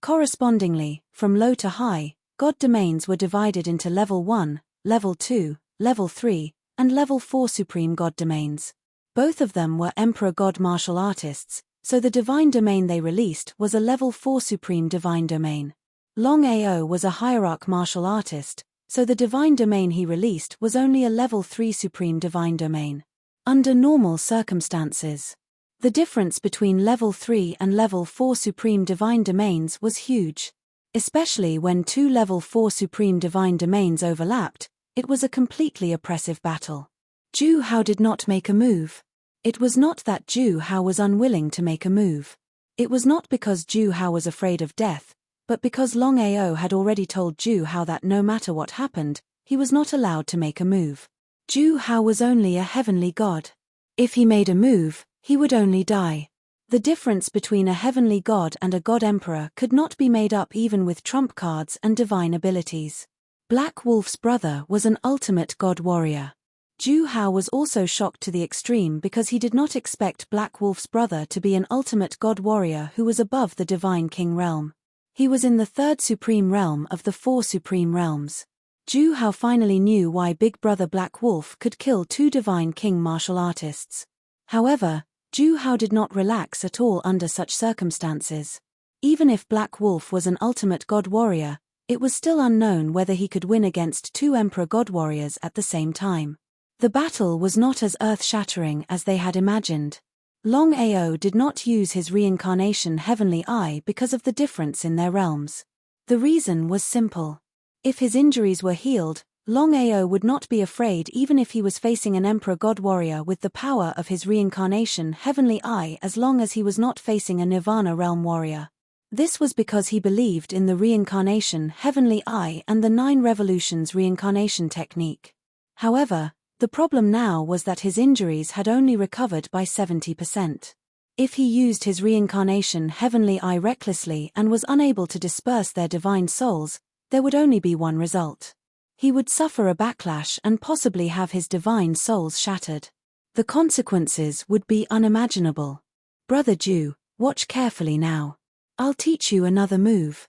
Correspondingly, from low to high, God domains were divided into Level 1, Level 2, Level 3, and Level 4 Supreme God domains. Both of them were Emperor God martial artists, so the divine domain they released was a Level 4 Supreme Divine domain. Longao was a Hierarch martial artist, so the divine domain he released was only a Level 3 Supreme Divine domain. Under normal circumstances, the difference between Level 3 and Level 4 Supreme Divine domains was huge. Especially when two Level 4 Supreme Divine domains overlapped, it was a completely oppressive battle. Zhu Hao did not make a move. It was not that Zhu Hao was unwilling to make a move. It was not because Zhu Hao was afraid of death, but because Longao had already told Zhu Hao that no matter what happened, he was not allowed to make a move. Zhu Hao was only a heavenly god. If he made a move, he would only die. The difference between a heavenly god and a god emperor could not be made up even with trump cards and divine abilities. Black Wolf's brother was an ultimate god warrior. Zhu Hao was also shocked to the extreme because he did not expect Black Wolf's brother to be an ultimate god warrior who was above the Divine King realm. He was in the third supreme realm of the 4 supreme realms. Zhu Hao finally knew why Big Brother Black Wolf could kill two Divine King martial artists. However, Zhu Hao did not relax at all under such circumstances. Even if Black Wolf was an ultimate god warrior, it was still unknown whether he could win against two Emperor god warriors at the same time. The battle was not as earth-shattering as they had imagined. Longao did not use his reincarnation Heavenly Eye because of the difference in their realms. The reason was simple. If his injuries were healed, Longao would not be afraid even if he was facing an Emperor God Warrior with the power of his reincarnation Heavenly Eye, as long as he was not facing a Nirvana Realm warrior. This was because he believed in the reincarnation Heavenly Eye and the 9 Revolutions reincarnation technique. However, the problem now was that his injuries had only recovered by 70%. If he used his reincarnation Heavenly Eye recklessly and was unable to disperse their divine souls, there would only be one result. He would suffer a backlash and possibly have his divine souls shattered. The consequences would be unimaginable. Brother Zhu, watch carefully now. I'll teach you another move.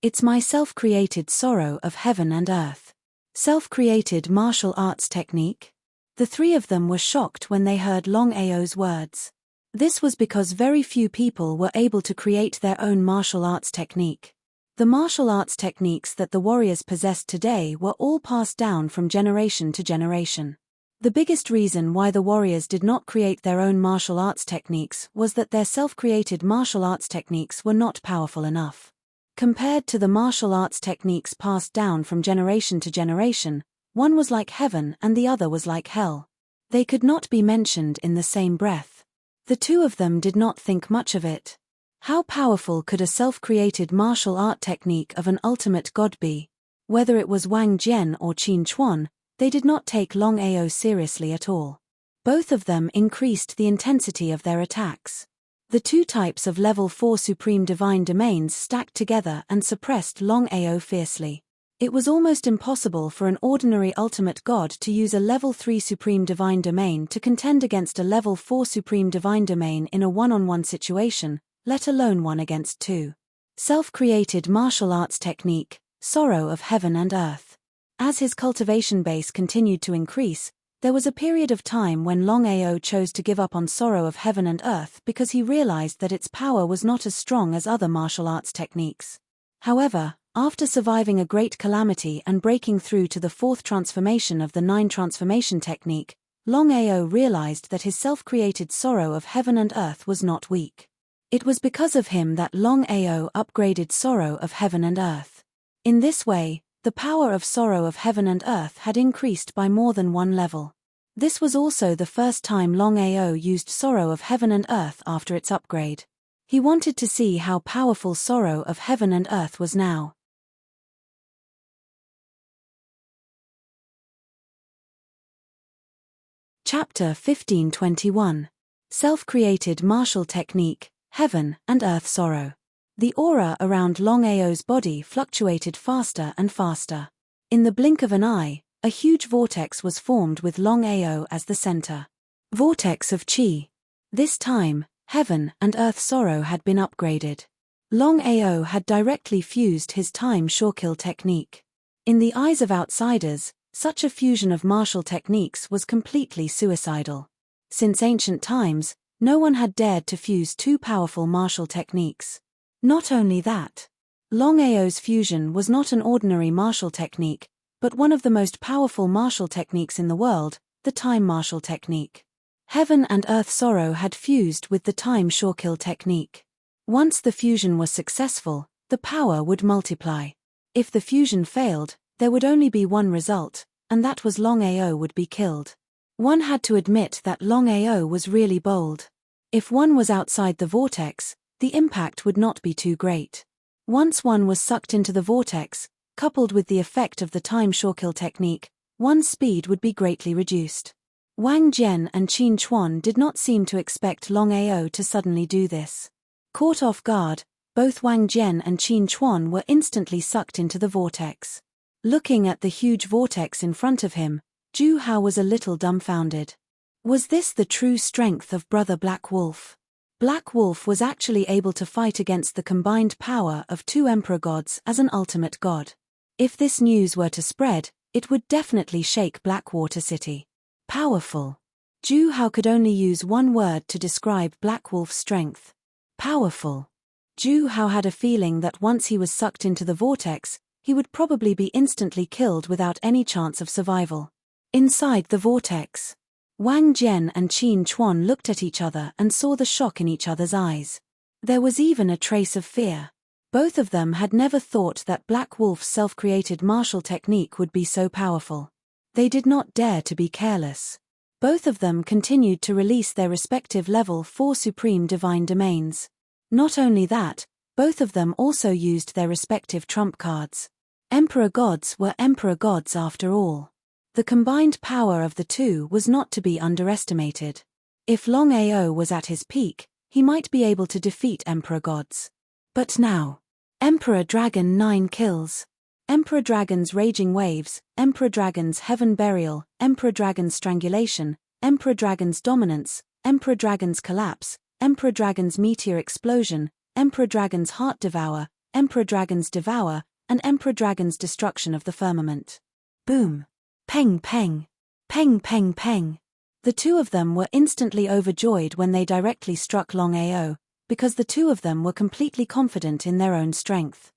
It's my self-created sorrow of heaven and earth. Self-created martial arts technique. The three of them were shocked when they heard Longao's words. This was because very few people were able to create their own martial arts technique. The martial arts techniques that the warriors possessed today were all passed down from generation to generation. The biggest reason why the warriors did not create their own martial arts techniques was that their self-created martial arts techniques were not powerful enough. Compared to the martial arts techniques passed down from generation to generation, one was like heaven and the other was like hell. They could not be mentioned in the same breath. The two of them did not think much of it. How powerful could a self-created martial art technique of an ultimate god be? Whether it was Wang Jian or Qin Chuan, they did not take Longao seriously at all. Both of them increased the intensity of their attacks. The two types of level 4 supreme divine domains stacked together and suppressed Longao fiercely. It was almost impossible for an ordinary ultimate god to use a level 3 supreme divine domain to contend against a level 4 supreme divine domain in a one-on-one situation, let alone one against two. Self-created martial arts technique, sorrow of heaven and earth. As his cultivation base continued to increase, there was a period of time when Longao chose to give up on sorrow of heaven and earth because he realized that its power was not as strong as other martial arts techniques. However, after surviving a great calamity and breaking through to the 4th transformation of the 9 transformation technique, Longao realized that his self-created sorrow of heaven and earth was not weak. It was because of him that Longao upgraded sorrow of heaven and earth. In this way, the power of sorrow of heaven and earth had increased by more than one level. This was also the first time Longao used sorrow of heaven and earth after its upgrade. He wanted to see how powerful sorrow of heaven and earth was now. Chapter 1521. Self-created martial technique, heaven and earth sorrow. The aura around Longao's body fluctuated faster and faster. In the blink of an eye, a huge vortex was formed with Longao as the center. Vortex of Qi. This time, heaven and earth sorrow had been upgraded. Longao had directly fused his time Shorkill technique. In the eyes of outsiders, such a fusion of martial techniques was completely suicidal. Since ancient times, no one had dared to fuse two powerful martial techniques. Not only that, Longao's fusion was not an ordinary martial technique, but one of the most powerful martial techniques in the world, the time martial technique. Heaven and earth sorrow had fused with the time Shorkill technique. Once the fusion was successful, the power would multiply. If the fusion failed, there would only be one result, and that was Longao would be killed. One had to admit that Longao was really bold. If one was outside the vortex, the impact would not be too great. Once one was sucked into the vortex, coupled with the effect of the time Shorkill technique, one's speed would be greatly reduced. Wang Jian and Qin Chuan did not seem to expect Longao to suddenly do this. Caught off guard, both Wang Jian and Qin Chuan were instantly sucked into the vortex. Looking at the huge vortex in front of him, Zhu Hao was a little dumbfounded. Was this the true strength of Brother Black Wolf? Black Wolf was actually able to fight against the combined power of two emperor gods as an ultimate god. If this news were to spread, it would definitely shake Blackwater City. Powerful. Zhu Hao could only use one word to describe Black Wolf's strength. Powerful. Zhu Hao had a feeling that once he was sucked into the vortex, he would probably be instantly killed without any chance of survival. Inside the vortex, Wang Jian and Qin Chuan looked at each other and saw the shock in each other's eyes. There was even a trace of fear. Both of them had never thought that Black Wolf's self-created martial technique would be so powerful. They did not dare to be careless. Both of them continued to release their respective level 4 supreme divine domains. Not only that, both of them also used their respective trump cards. Emperor gods were emperor gods after all. The combined power of the two was not to be underestimated. If Longao was at his peak, he might be able to defeat emperor gods. But now, Emperor Dragon 9 kills. Emperor Dragon's Raging Waves, Emperor Dragon's Heaven Burial, Emperor Dragon's Strangulation, Emperor Dragon's Dominance, Emperor Dragon's Collapse, Emperor Dragon's Meteor Explosion, Emperor Dragon's Heart Devour, Emperor Dragon's Devour, and Emperor Dragon's Destruction of the Firmament. Boom. Peng peng. Peng peng peng. The two of them were instantly overjoyed when they directly struck Longao, because the two of them were completely confident in their own strength.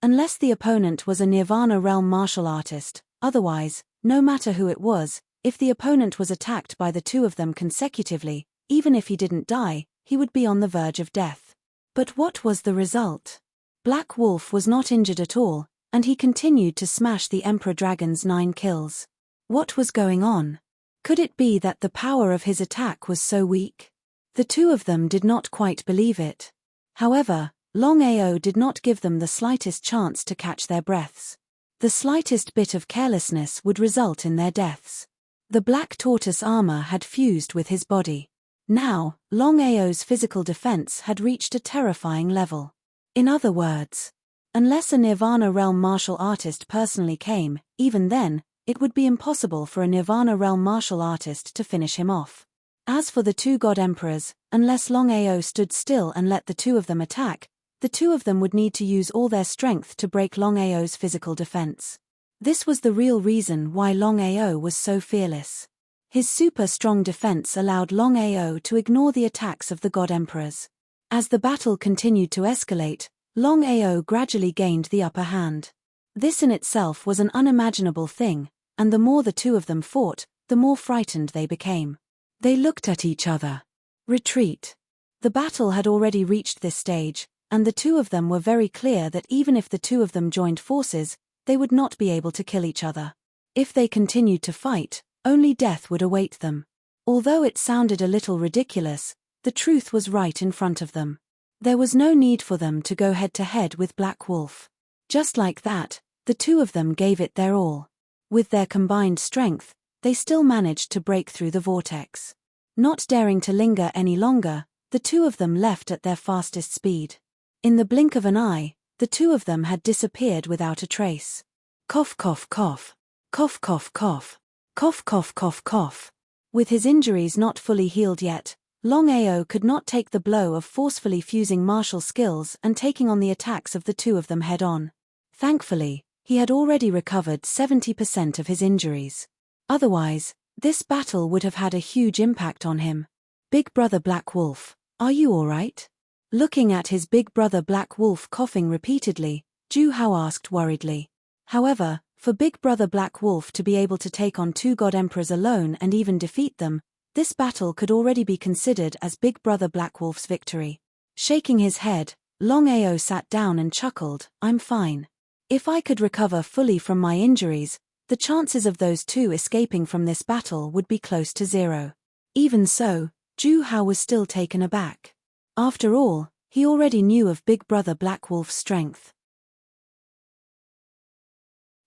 Unless the opponent was a Nirvana realm martial artist, otherwise, no matter who it was, if the opponent was attacked by the two of them consecutively, even if he didn't die, he would be on the verge of death. But what was the result? Black Wolf was not injured at all, and he continued to smash the Emperor Dragon's 9 kills. What was going on? Could it be that the power of his attack was so weak? The two of them did not quite believe it. However, Longao did not give them the slightest chance to catch their breaths. The slightest bit of carelessness would result in their deaths. The black tortoise armor had fused with his body. Now, Longao's physical defense had reached a terrifying level. In other words, unless a Nirvana realm martial artist personally came, even then, it would be impossible for a Nirvana realm martial artist to finish him off. As for the two god emperors, unless Longao stood still and let the two of them attack, the two of them would need to use all their strength to break Longao's physical defense. This was the real reason why Longao was so fearless. His super strong defense allowed Longao to ignore the attacks of the god emperors. As the battle continued to escalate, Longao gradually gained the upper hand. This in itself was an unimaginable thing, and the more the two of them fought, the more frightened they became. They looked at each other. Retreat. The battle had already reached this stage, and the two of them were very clear that even if the two of them joined forces, they would not be able to kill each other. If they continued to fight, only death would await them. Although it sounded a little ridiculous, the truth was right in front of them. There was no need for them to go head-to-head with Black Wolf. Just like that, the two of them gave it their all. With their combined strength, they still managed to break through the vortex. Not daring to linger any longer, the two of them left at their fastest speed. In the blink of an eye, the two of them had disappeared without a trace. Cough cough cough. Cough cough cough. Cough cough cough cough. With his injuries not fully healed yet, Longao could not take the blow of forcefully fusing martial skills and taking on the attacks of the two of them head-on. Thankfully, he had already recovered 70% of his injuries. Otherwise, this battle would have had a huge impact on him. Big brother Black Wolf, are you alright? Looking at his big brother Black Wolf coughing repeatedly, Zhu Hao asked worriedly. However, for big brother Black Wolf to be able to take on two god emperors alone and even defeat them, this battle could already be considered as big brother Black Wolf's victory. Shaking his head, Longao sat down and chuckled, I'm fine. If I could recover fully from my injuries, the chances of those two escaping from this battle would be close to zero. Even so, Zhu Hao was still taken aback. After all, he already knew of big brother Black Wolf's strength.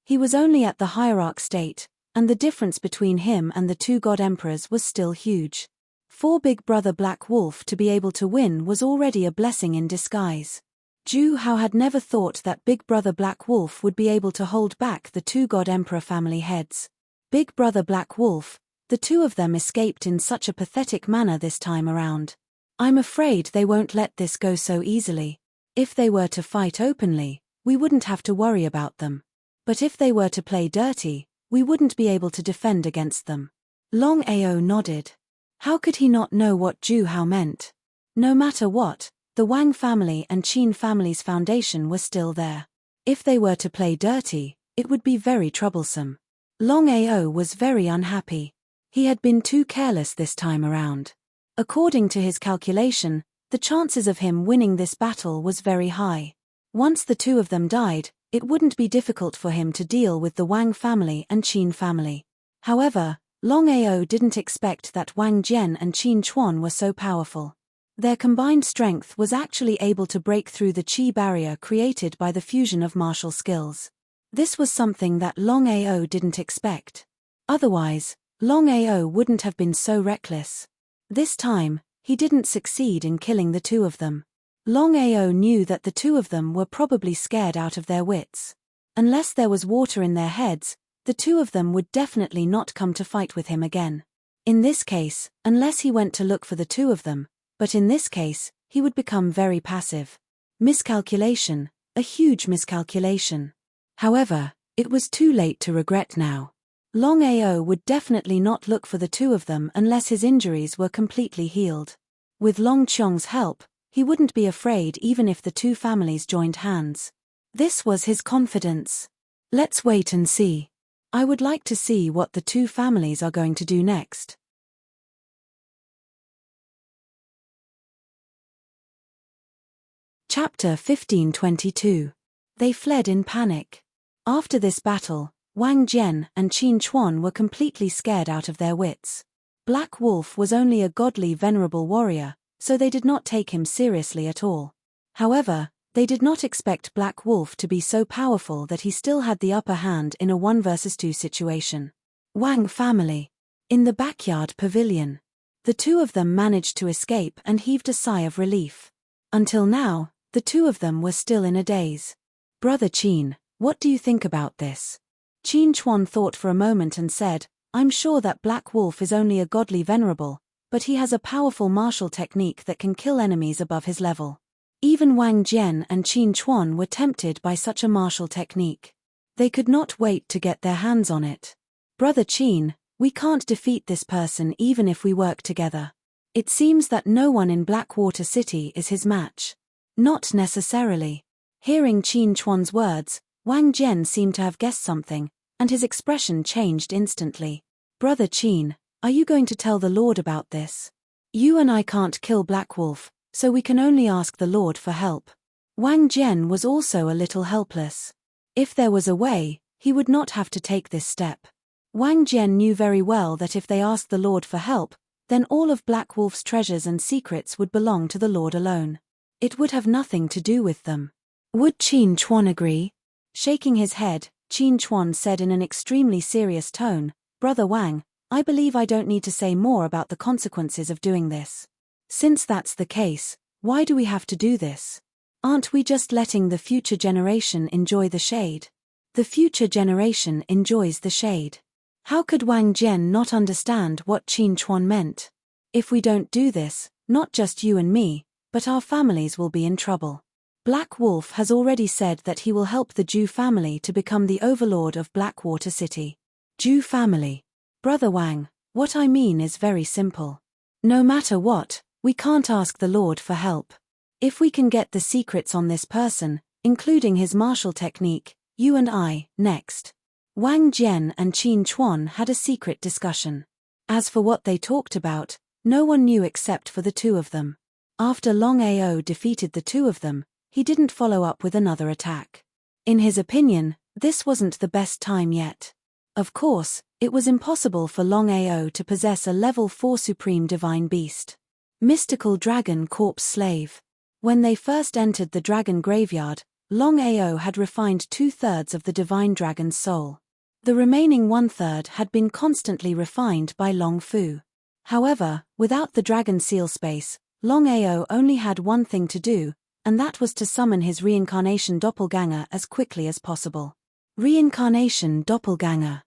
He was only at the hierarch state, and the difference between him and the two god emperors was still huge. For big brother Black Wolf to be able to win was already a blessing in disguise. Zhu Hao had never thought that big brother Black Wolf would be able to hold back the two god emperor family heads. Big brother Black Wolf, The two of them escaped in such a pathetic manner this time around. I'm afraid they won't let this go so easily. If they were to fight openly, we wouldn't have to worry about them. But if they were to play dirty, we wouldn't be able to defend against them. Longao nodded. How could he not know what Ju Hao meant? No matter what, the Wang family and Qin family's foundation were still there. If they were to play dirty, it would be very troublesome. Longao was very unhappy. He had been too careless this time around. According to his calculation, the chances of him winning this battle was very high. Once the two of them died, it wouldn't be difficult for him to deal with the Wang family and Qin family. However, Longao didn't expect that Wang Jian and Qin Chuan were so powerful. Their combined strength was actually able to break through the qi barrier created by the fusion of martial skills. This was something that Longao didn't expect. Otherwise, Longao wouldn't have been so reckless. This time, he didn't succeed in killing the two of them. Longao knew that the two of them were probably scared out of their wits. Unless there was water in their heads, the two of them would definitely not come to fight with him again. In this case, unless he went to look for the two of them, but in this case, he would become very passive. Miscalculation, a huge miscalculation. However, it was too late to regret now. Longao would definitely not look for the two of them unless his injuries were completely healed. With Long Qiong's help, he wouldn't be afraid even if the two families joined hands. This was his confidence. Let's wait and see. I would like to see what the two families are going to do next. Chapter 1522. They fled in panic. After this battle, Wang Jian and Qin Chuan were completely scared out of their wits. Black Wolf was only a godly venerable warrior, so they did not take him seriously at all. However, they did not expect Black Wolf to be so powerful that he still had the upper hand in a 1 versus 2 situation. Wang family. In the backyard pavilion. The two of them managed to escape and heaved a sigh of relief. Until now, the two of them were still in a daze. Brother Qin, what do you think about this? Qin Chuan thought for a moment and said, I'm sure that Black Wolf is only a godly venerable, but he has a powerful martial technique that can kill enemies above his level. Even Wang Jian and Qin Chuan were tempted by such a martial technique. They could not wait to get their hands on it. Brother Qin, we can't defeat this person even if we work together. It seems that no one in Blackwater City is his match. Not necessarily. Hearing Qin Chuan's words, Wang Jian seemed to have guessed something, and his expression changed instantly. Brother Qin, are you going to tell the Lord about this? You and I can't kill Black Wolf, so we can only ask the Lord for help. Wang Jian was also a little helpless. If there was a way, he would not have to take this step. Wang Jian knew very well that if they asked the Lord for help, then all of Black Wolf's treasures and secrets would belong to the Lord alone. It would have nothing to do with them. Would Qin Chuan agree? Shaking his head, Qin Chuan said in an extremely serious tone, Brother Wang, I believe I don't need to say more about the consequences of doing this. Since that's the case, why do we have to do this? Aren't we just letting the future generation enjoy the shade? The future generation enjoys the shade. How could Wang Jian not understand what Qin Chuan meant? If we don't do this, not just you and me, but our families will be in trouble. Black Wolf has already said that he will help the Ju family to become the overlord of Blackwater City. Ju family. Brother Wang, what I mean is very simple. No matter what, we can't ask the Lord for help. If we can get the secrets on this person, including his martial technique, you and I, next. Wang Jian and Qin Chuan had a secret discussion. As for what they talked about, no one knew except for the two of them. After Longao defeated the two of them, he didn't follow up with another attack. In his opinion, this wasn't the best time yet. Of course, it was impossible for Longao to possess a level 4 supreme divine beast. Mystical dragon corpse slave. When they first entered the dragon graveyard, Longao had refined 2/3 of the divine dragon's soul. The remaining 1/3 had been constantly refined by Long Fu. However, without the dragon seal space, Longao only had one thing to do, and that was to summon his reincarnation doppelganger as quickly as possible. Reincarnation doppelganger.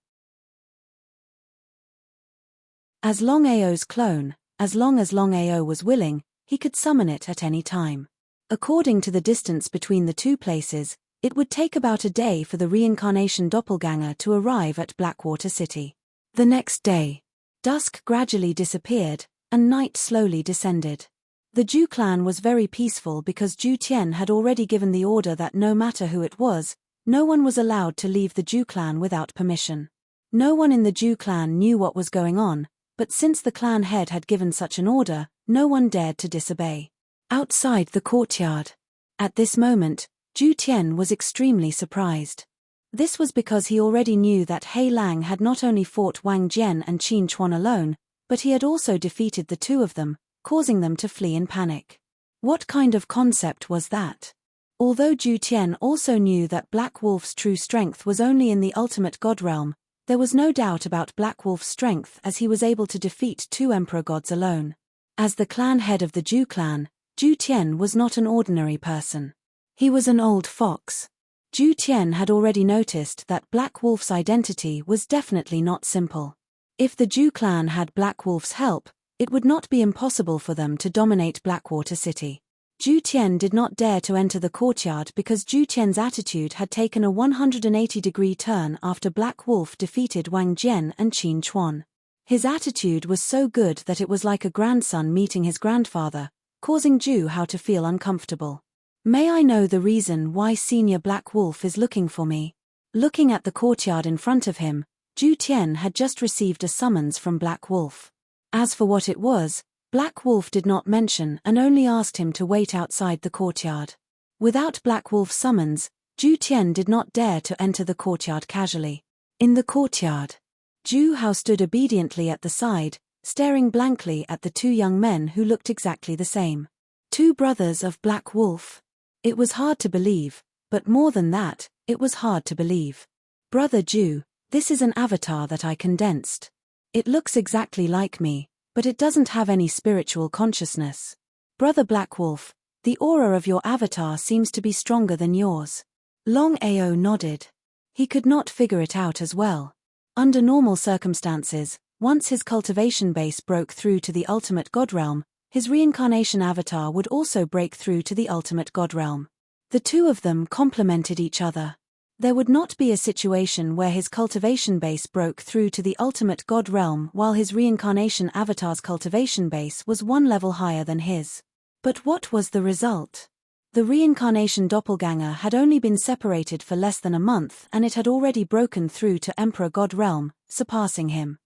As Longao's clone, as long as Longao was willing, he could summon it at any time. According to the distance between the two places, it would take about a day for the reincarnation doppelganger to arrive at Blackwater City. The next day, dusk gradually disappeared, and night slowly descended. The Zhu clan was very peaceful because Zhu Tian had already given the order that no matter who it was, no one was allowed to leave the Zhu clan without permission. No one in the Zhu clan knew what was going on, but since the clan head had given such an order, no one dared to disobey. Outside the courtyard. At this moment, Zhu Tian was extremely surprised. This was because he already knew that He Lang had not only fought Wang Jian and Qin Chuan alone, but he had also defeated the two of them, causing them to flee in panic. What kind of concept was that? Although Zhu Tian also knew that Black Wolf's true strength was only in the ultimate god realm, there was no doubt about Black Wolf's strength as he was able to defeat two emperor gods alone. As the clan head of the Zhu clan, Zhu Tian was not an ordinary person. He was an old fox. Zhu Tian had already noticed that Black Wolf's identity was definitely not simple. If the Zhu clan had Black Wolf's help, it would not be impossible for them to dominate Blackwater City. Zhu Tian did not dare to enter the courtyard because Zhu Tian's attitude had taken a 180-degree turn after Black Wolf defeated Wang Jian and Qin Chuan. His attitude was so good that it was like a grandson meeting his grandfather, causing Zhu Hao to feel uncomfortable. May I know the reason why Senior Black Wolf is looking for me? Looking at the courtyard in front of him, Zhu Tian had just received a summons from Black Wolf. As for what it was, Black Wolf did not mention and only asked him to wait outside the courtyard. Without Black Wolf's summons, Zhu Tian did not dare to enter the courtyard casually. In the courtyard, Zhu Hao stood obediently at the side, staring blankly at the two young men who looked exactly the same. Two brothers of Black Wolf. It was hard to believe, but more than that, it was hard to believe. Brother Zhu, this is an avatar that I condensed. It looks exactly like me, but it doesn't have any spiritual consciousness. Brother Black Wolf, the aura of your avatar seems to be stronger than yours. Longao nodded. He could not figure it out as well. Under normal circumstances, once his cultivation base broke through to the ultimate god realm, his reincarnation avatar would also break through to the ultimate god realm. The two of them complemented each other. There would not be a situation where his cultivation base broke through to the ultimate god realm while his reincarnation avatar's cultivation base was one level higher than his. But what was the result? The reincarnation doppelganger had only been separated for less than a month and it had already broken through to Emperor God realm, surpassing him.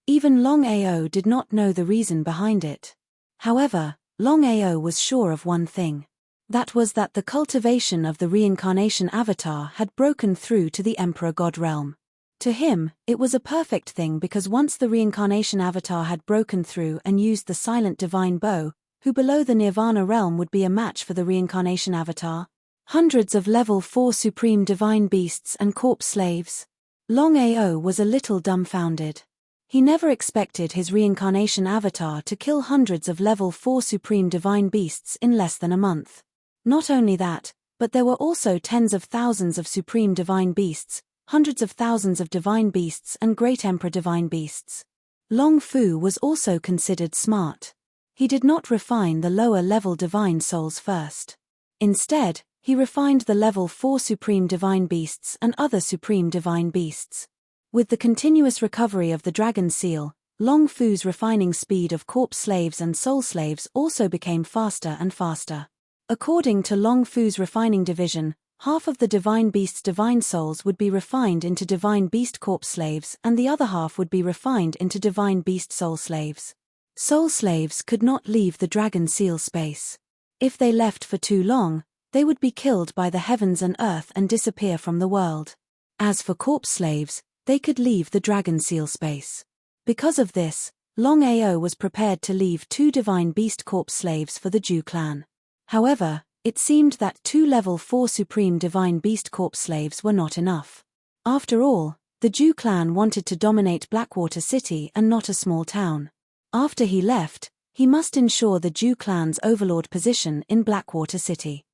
Even Longao did not know the reason behind it. However, Longao was sure of one thing. That was that the cultivation of the reincarnation avatar had broken through to the Emperor God realm. To him, it was a perfect thing because once the reincarnation avatar had broken through and used the silent divine bow, who below the Nirvana realm would be a match for the reincarnation avatar? Hundreds of level 4 supreme divine beasts and corpse slaves. Longao was a little dumbfounded. He never expected his reincarnation avatar to kill hundreds of level 4 supreme divine beasts in less than a month. Not only that, but there were also tens of thousands of supreme divine beasts, hundreds of thousands of divine beasts and great emperor divine beasts. Long Fu was also considered smart. He did not refine the lower-level divine souls first. Instead, he refined the level 4 supreme divine beasts and other supreme divine beasts. With the continuous recovery of the dragon seal, Long Fu's refining speed of corpse slaves and soul slaves also became faster and faster. According to Long Fu's refining division, half of the divine beast's divine souls would be refined into divine beast corpse slaves and the other half would be refined into divine beast soul slaves. Soul slaves could not leave the dragon seal space. If they left for too long, they would be killed by the heavens and earth and disappear from the world. As for corpse slaves, they could leave the dragon seal space. Because of this, Longao was prepared to leave 2 divine beast corpse slaves for the Zhu clan. However, it seemed that 2 level 4 supreme divine beast corpse slaves were not enough. After all, the Zhu clan wanted to dominate Blackwater City and not a small town. After he left, he must ensure the Zhu clan's overlord position in Blackwater City.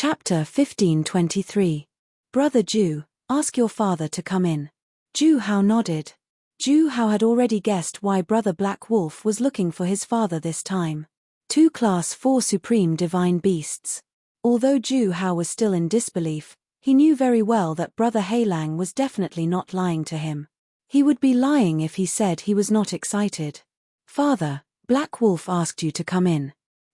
Chapter 1523. Brother Ju, ask your father to come in. Ju Hao nodded. Ju Hao had already guessed why Brother Black Wolf was looking for his father this time. 2 Class 4 Supreme Divine Beasts. Although Ju Hao was still in disbelief, he knew very well that Brother Heilang was definitely not lying to him. He would be lying if he said he was not excited. Father, Black Wolf asked you to come in.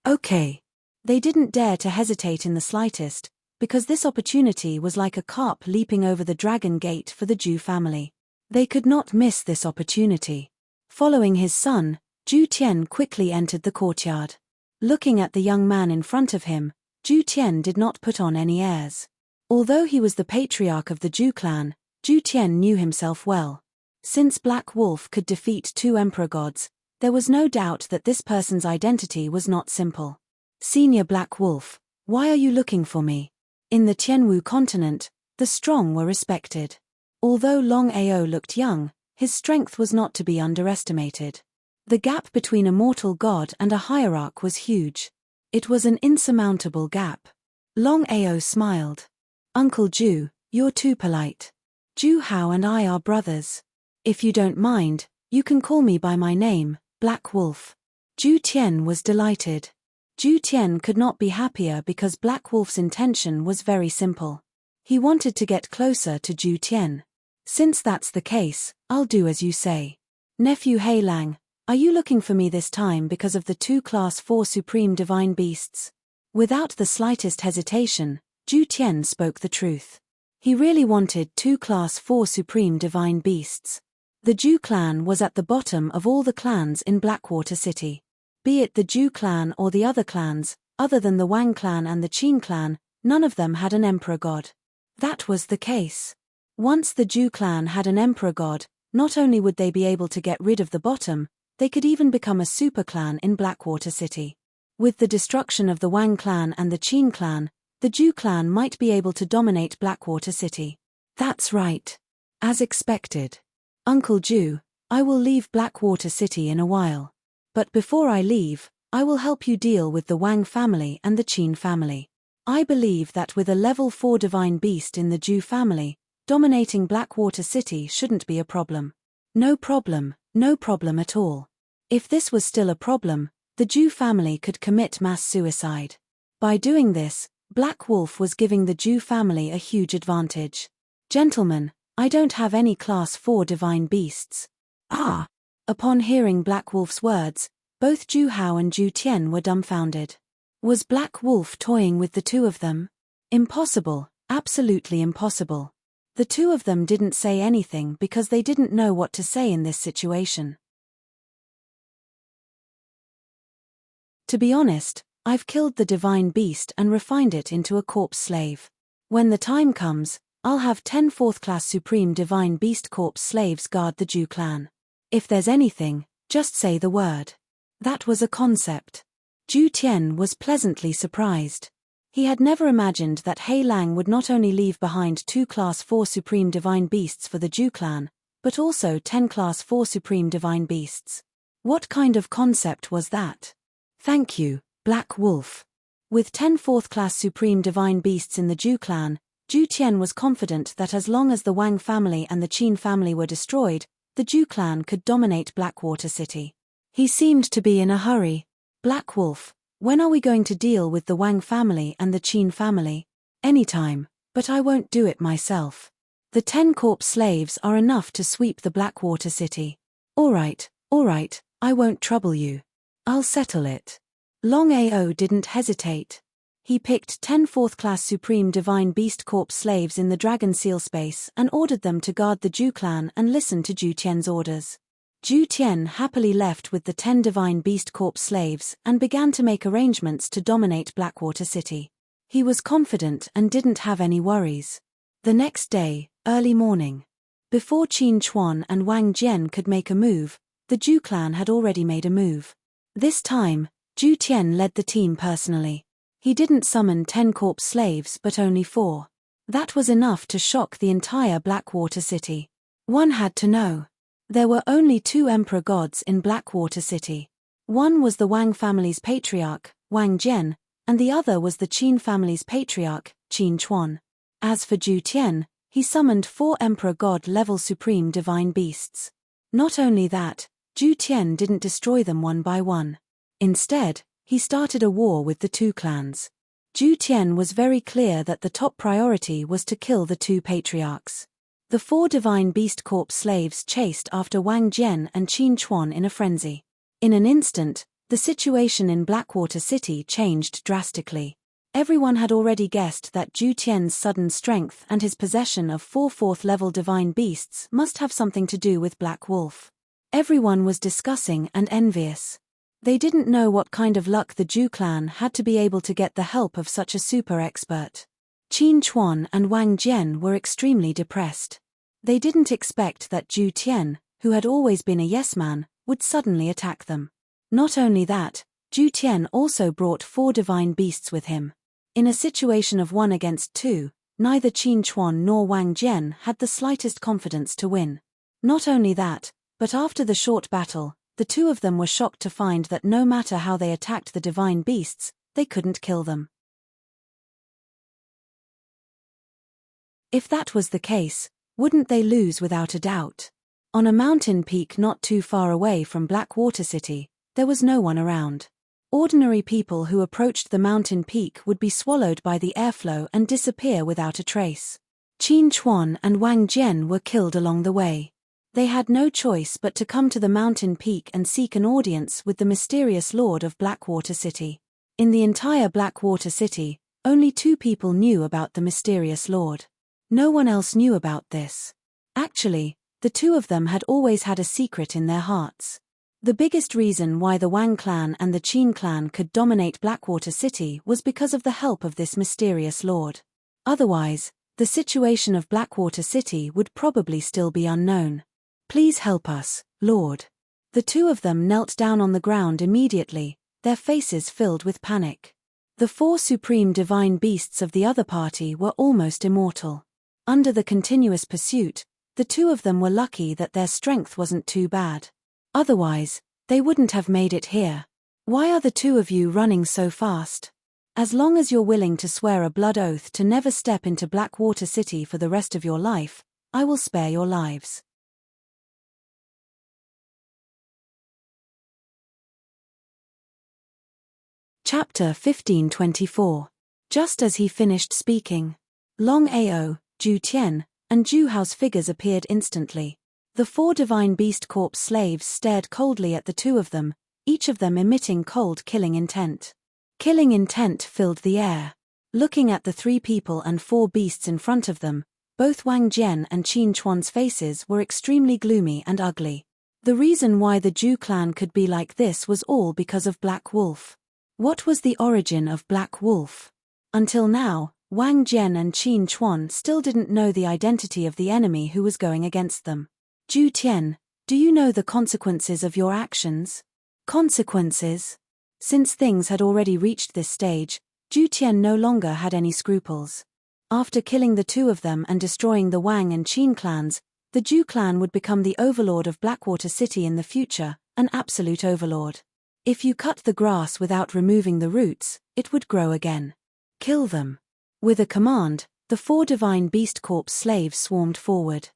Okay. They didn't dare to hesitate in the slightest, because this opportunity was like a carp leaping over the dragon gate for the Ju family. They could not miss this opportunity. Following his son, Ju Tian quickly entered the courtyard. Looking at the young man in front of him, Ju Tian did not put on any airs. Although he was the patriarch of the Ju clan, Ju Tian knew himself well. Since Black Wolf could defeat 2 emperor gods, there was no doubt that this person's identity was not simple. Senior Black Wolf, why are you looking for me? In the Tianwu continent, the strong were respected. Although Longao looked young, his strength was not to be underestimated. The gap between a mortal god and a hierarch was huge. It was an insurmountable gap. Longao smiled. Uncle Ju, you're too polite. Ju Hao and I are brothers. If you don't mind, you can call me by my name, Black Wolf. Ju Tian was delighted. Ju Tian could not be happier because Black Wolf's intention was very simple. He wanted to get closer to Ju Tian. Since that's the case, I'll do as you say. Nephew Heilang, are you looking for me this time because of the 2 Class 4 Supreme Divine Beasts? Without the slightest hesitation, Ju Tian spoke the truth. He really wanted 2 Class 4 Supreme Divine Beasts. The Ju clan was at the bottom of all the clans in Blackwater City. Be it the Ju clan or the other clans, other than the Wang clan and the Qin clan, none of them had an emperor god. That was the case. Once the Ju clan had an emperor god, not only would they be able to get rid of the bottom, they could even become a super clan in Blackwater City. With the destruction of the Wang clan and the Qin clan, the Ju clan might be able to dominate Blackwater City. That's right. As expected. Uncle Ju, I will leave Blackwater City in a while. But before I leave, I will help you deal with the Wang family and the Qin family. I believe that with a level 4 divine beast in the Ju family, dominating Blackwater City shouldn't be a problem. No problem at all. If this was still a problem, the Ju family could commit mass suicide. By doing this, Black Wolf was giving the Ju family a huge advantage. Gentlemen, I don't have any Class 4 divine beasts. Ah! Upon hearing Black Wolf's words, both Ju Hao and Ju Tian were dumbfounded. Was Black Wolf toying with the 2 of them? Impossible, absolutely impossible. The 2 of them didn't say anything because they didn't know what to say in this situation. To be honest, I've killed the divine beast and refined it into a corpse slave. When the time comes, I'll have 10 4th class supreme divine beast corpse slaves guard the Ju clan. If there's anything, just say the word. That was a concept. Ju Tian was pleasantly surprised. He had never imagined that Heilang would not only leave behind 2 Class 4 Supreme Divine Beasts for the Ju clan, but also 10 Class 4 Supreme Divine Beasts. What kind of concept was that? Thank you, Black Wolf. With 10 4th Class Supreme Divine Beasts in the Ju clan, Ju Tian was confident that as long as the Wang family and the Qin family were destroyed, the Ju clan could dominate Blackwater City. He seemed to be in a hurry. Black Wolf, when are we going to deal with the Wang family and the Qin family? Anytime, but I won't do it myself. The 10 corpse slaves are enough to sweep the Blackwater City. All right, I won't trouble you. I'll settle it. Longao didn't hesitate. He picked 10 4th class Supreme Divine Beast Corpse slaves in the Dragon Seal space and ordered them to guard the Ju clan and listen to Ju Tian's orders. Ju Tian happily left with the 10 Divine Beast Corpse slaves and began to make arrangements to dominate Blackwater City. He was confident and didn't have any worries. The next day, early morning. Before Qin Chuan and Wang Jian could make a move, the Ju clan had already made a move. This time, Ju Tian led the team personally. He didn't summon 10 corpse slaves but only 4. That was enough to shock the entire Blackwater City. One had to know. There were only 2 emperor gods in Blackwater City. One was the Wang family's patriarch, Wang Jian, and the other was the Qin family's patriarch, Qin Chuan. As for Zhu Tian, he summoned 4 Emperor God-level supreme divine beasts. Not only that, Zhu Tian didn't destroy them one by one. Instead, he started a war with the 2 clans. Zhu Tian was very clear that the top priority was to kill the 2 patriarchs. The 4 divine beast corpse slaves chased after Wang Jian and Qin Chuan in a frenzy. In an instant, the situation in Blackwater City changed drastically. Everyone had already guessed that Zhu Tian's sudden strength and his possession of 4 4th-level divine beasts must have something to do with Black Wolf. Everyone was discussing and envious. They didn't know what kind of luck the Zhu clan had to be able to get the help of such a super expert. Qin Chuan and Wang Jian were extremely depressed. They didn't expect that Zhu Tian, who had always been a yes-man, would suddenly attack them. Not only that, Zhu Tian also brought 4 divine beasts with him. In a situation of 1 against 2, neither Qin Chuan nor Wang Jian had the slightest confidence to win. Not only that, but after the short battle, the 2 of them were shocked to find that no matter how they attacked the divine beasts, they couldn't kill them. If that was the case, wouldn't they lose without a doubt? On a mountain peak not too far away from Blackwater City, there was no one around. Ordinary people who approached the mountain peak would be swallowed by the airflow and disappear without a trace. Qin Chuan and Wang Jian were killed along the way. They had no choice but to come to the mountain peak and seek an audience with the mysterious lord of Blackwater City. In the entire Blackwater City, only 2 people knew about the mysterious lord. No one else knew about this. Actually, the 2 of them had always had a secret in their hearts. The biggest reason why the Wang clan and the Qin clan could dominate Blackwater City was because of the help of this mysterious lord. Otherwise, the situation of Blackwater City would probably still be unknown. Please help us, Lord. The 2 of them knelt down on the ground immediately, their faces filled with panic. The 4 supreme divine beasts of the other party were almost immortal. Under the continuous pursuit, the 2 of them were lucky that their strength wasn't too bad. Otherwise, they wouldn't have made it here. Why are the 2 of you running so fast? As long as you're willing to swear a blood oath to never step into Blackwater City for the rest of your life, I will spare your lives. Chapter 1524. Just as he finished speaking, Longao, Zhu Tian, and Zhu Hao's figures appeared instantly. The 4 divine beast corpse slaves stared coldly at the 2 of them, each of them emitting cold killing intent. Killing intent filled the air. Looking at the 3 people and 4 beasts in front of them, both Wang Jian and Qin Chuan's faces were extremely gloomy and ugly. The reason why the Zhu clan could be like this was all because of Black Wolf. What was the origin of Black Wolf? Until now, Wang Jian and Qin Chuan still didn't know the identity of the enemy who was going against them. Zhu Tian, do you know the consequences of your actions? Consequences? Since things had already reached this stage, Zhu Tian no longer had any scruples. After killing the 2 of them and destroying the Wang and Qin clans, the Zhu clan would become the overlord of Blackwater City in the future, an absolute overlord. If you cut the grass without removing the roots, it would grow again. Kill them. With a command, the 4 divine beast corpse slaves swarmed forward.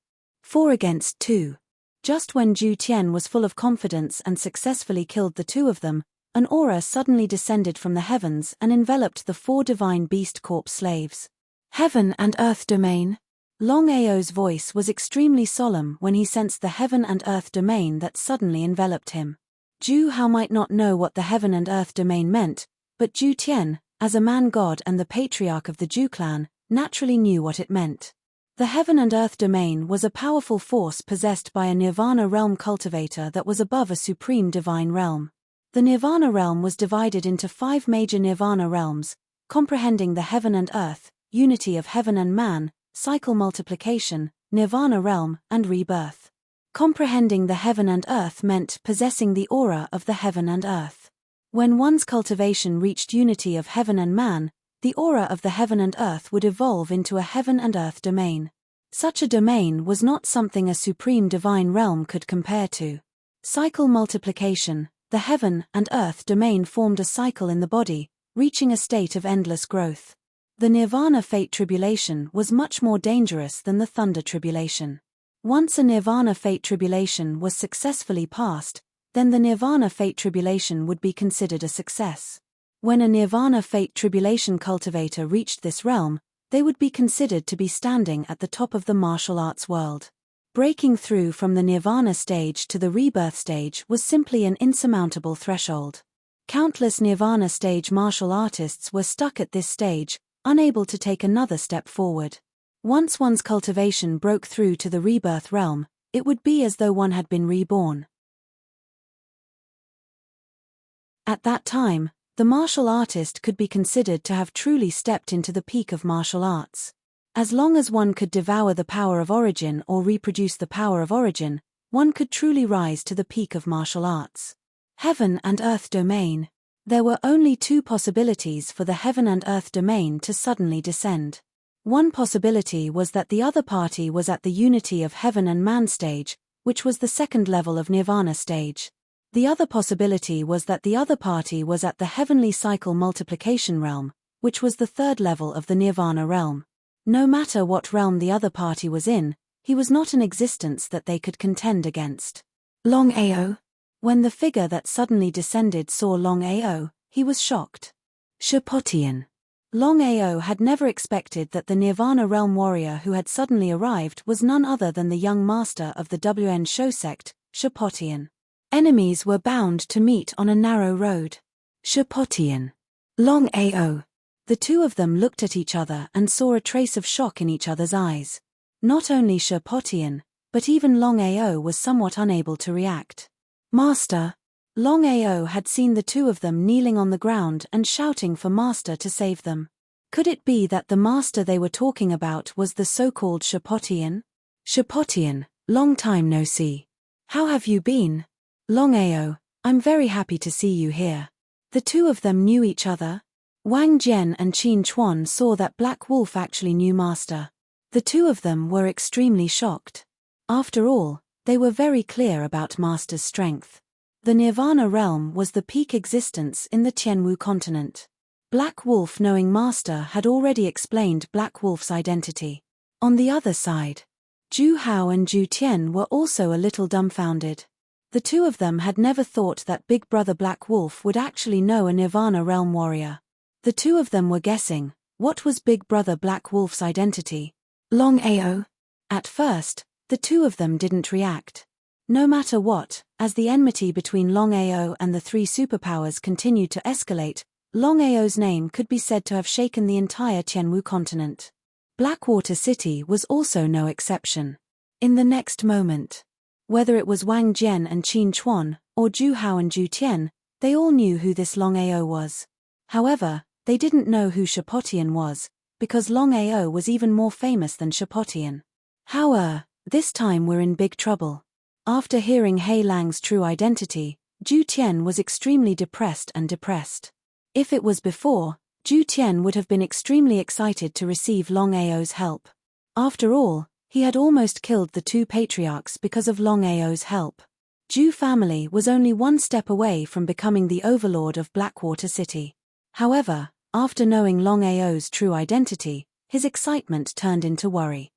4 against 2. Just when Zhu Tian was full of confidence and successfully killed the 2 of them, an aura suddenly descended from the heavens and enveloped the 4 divine beast corpse slaves. Heaven and Earth Domain. Longao's voice was extremely solemn when he sensed the Heaven and Earth Domain that suddenly enveloped him. Zhu Hao might not know what the Heaven and Earth Domain meant, but Zhu Tian, as a man-god and the patriarch of the Zhu clan, naturally knew what it meant. The Heaven and Earth Domain was a powerful force possessed by a Nirvana realm cultivator that was above a supreme divine realm. The Nirvana realm was divided into 5 major Nirvana realms, comprehending the Heaven and Earth, unity of heaven and man, cycle multiplication, Nirvana realm, and rebirth. Comprehending the heaven and earth meant possessing the aura of the heaven and earth. When one's cultivation reached unity of heaven and man, the aura of the heaven and earth would evolve into a heaven and earth domain. Such a domain was not something a supreme divine realm could compare to. Cycle multiplication, the heaven and earth domain formed a cycle in the body, reaching a state of endless growth. The Nirvana Fate Tribulation was much more dangerous than the Thunder Tribulation. Once a Nirvana Fate Tribulation was successfully passed, then the Nirvana Fate Tribulation would be considered a success. When a Nirvana Fate Tribulation cultivator reached this realm, they would be considered to be standing at the top of the martial arts world. Breaking through from the Nirvana stage to the Rebirth stage was simply an insurmountable threshold. Countless Nirvana stage martial artists were stuck at this stage, unable to take another step forward. Once one's cultivation broke through to the Rebirth realm, it would be as though one had been reborn. At that time, the martial artist could be considered to have truly stepped into the peak of martial arts. As long as one could devour the power of origin or reproduce the power of origin, one could truly rise to the peak of martial arts. Heaven and Earth Domain. There were only two possibilities for the Heaven and Earth Domain to suddenly descend. One possibility was that the other party was at the Unity of Heaven and Man stage, which was the second level of Nirvana stage. The other possibility was that the other party was at the Heavenly Cycle Multiplication realm, which was the third level of the Nirvana realm. No matter what realm the other party was in, he was not an existence that they could contend against. Longao. When the figure that suddenly descended saw Longao, he was shocked. Shapotian. Longao had never expected that the Nirvana realm warrior who had suddenly arrived was none other than the young master of the WN Sho sect, Shapotian. Enemies were bound to meet on a narrow road. Shapotian. Longao. The two of them looked at each other and saw a trace of shock in each other's eyes. Not only Shapotian, but even Longao was somewhat unable to react. Master. Longao had seen the two of them kneeling on the ground and shouting for Master to save them. Could it be that the Master they were talking about was the so-called Shapotian? Shapotian, long time no see. How have you been? Longao, I'm very happy to see you here. The two of them knew each other. Wang Jian and Qin Chuan saw that Black Wolf actually knew Master. The two of them were extremely shocked. After all, they were very clear about Master's strength. The Nirvana realm was the peak existence in the Tianwu continent. Black Wolf, knowing Master, had already explained Black Wolf's identity. On the other side, Zhu Hao and Zhu Tian were also a little dumbfounded. The two of them had never thought that Big Brother Black Wolf would actually know a Nirvana realm warrior. The two of them were guessing, what was Big Brother Black Wolf's identity? Longao. At first, the two of them didn't react. No matter what, as the enmity between Longao and the three superpowers continued to escalate, Longao's name could be said to have shaken the entire Tianwu continent. Blackwater City was also no exception. In the next moment, whether it was Wang Jian and Qin Chuan, or Zhu Hao and Zhu Tian, they all knew who this Longao was. However, they didn't know who Shapotian was, because Longao was even more famous than Shapotian. This time we're in big trouble. After hearing He Lang's true identity, Zhu Tian was extremely depressed. If it was before, Zhu Tian would have been extremely excited to receive Longao's help. After all, he had almost killed the two patriarchs because of Longao's help. Zhu family was only one step away from becoming the overlord of Blackwater City. However, after knowing Longao's true identity, his excitement turned into worry.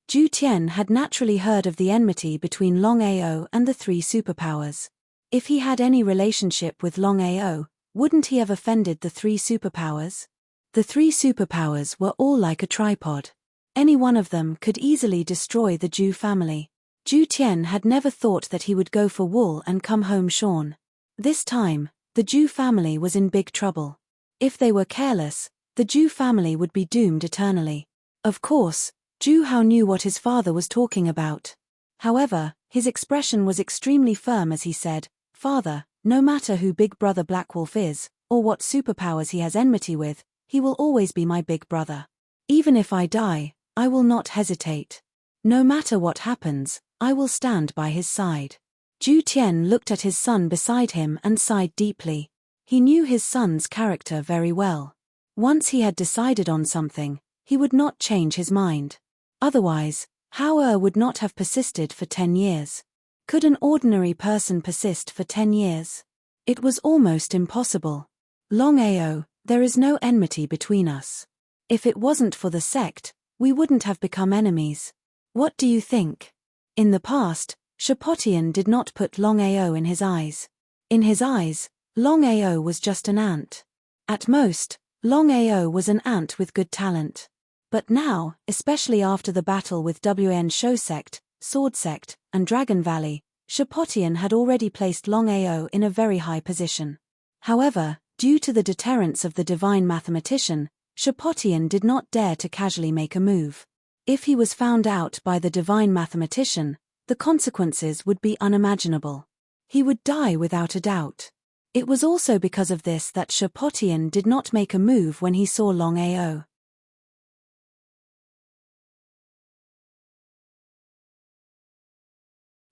Zhu Tian had naturally heard of the enmity between Longao and the three superpowers. If he had any relationship with Longao, wouldn't he have offended the three superpowers? The three superpowers were all like a tripod. Any one of them could easily destroy the Zhu family. Zhu Tian had never thought that he would go for wool and come home shorn. This time, the Zhu family was in big trouble. If they were careless, the Zhu family would be doomed eternally. Of course, Zhu Hao knew what his father was talking about. However, his expression was extremely firm as he said, "Father, no matter who Big Brother Black Wolf is, or what superpowers he has enmity with, he will always be my big brother. Even if I die, I will not hesitate. No matter what happens, I will stand by his side." Zhu Tian looked at his son beside him and sighed deeply. He knew his son's character very well. Once he had decided on something, he would not change his mind. Otherwise, Hao would not have persisted for 10 years. Could an ordinary person persist for 10 years? It was almost impossible. Longao, there is no enmity between us. If it wasn't for the sect, we wouldn't have become enemies. What do you think? In the past, Shapotian did not put Longao in his eyes. In his eyes, Longao was just an ant. At most, Longao was an ant with good talent. But now, especially after the battle with WN Sho Sect, Sword Sect, and Dragon Valley, Shapotian had already placed Longao in a very high position. However, due to the deterrence of the divine mathematician, Shapotian did not dare to casually make a move. If he was found out by the divine mathematician, the consequences would be unimaginable. He would die without a doubt. It was also because of this that Shapotian did not make a move when he saw Longao.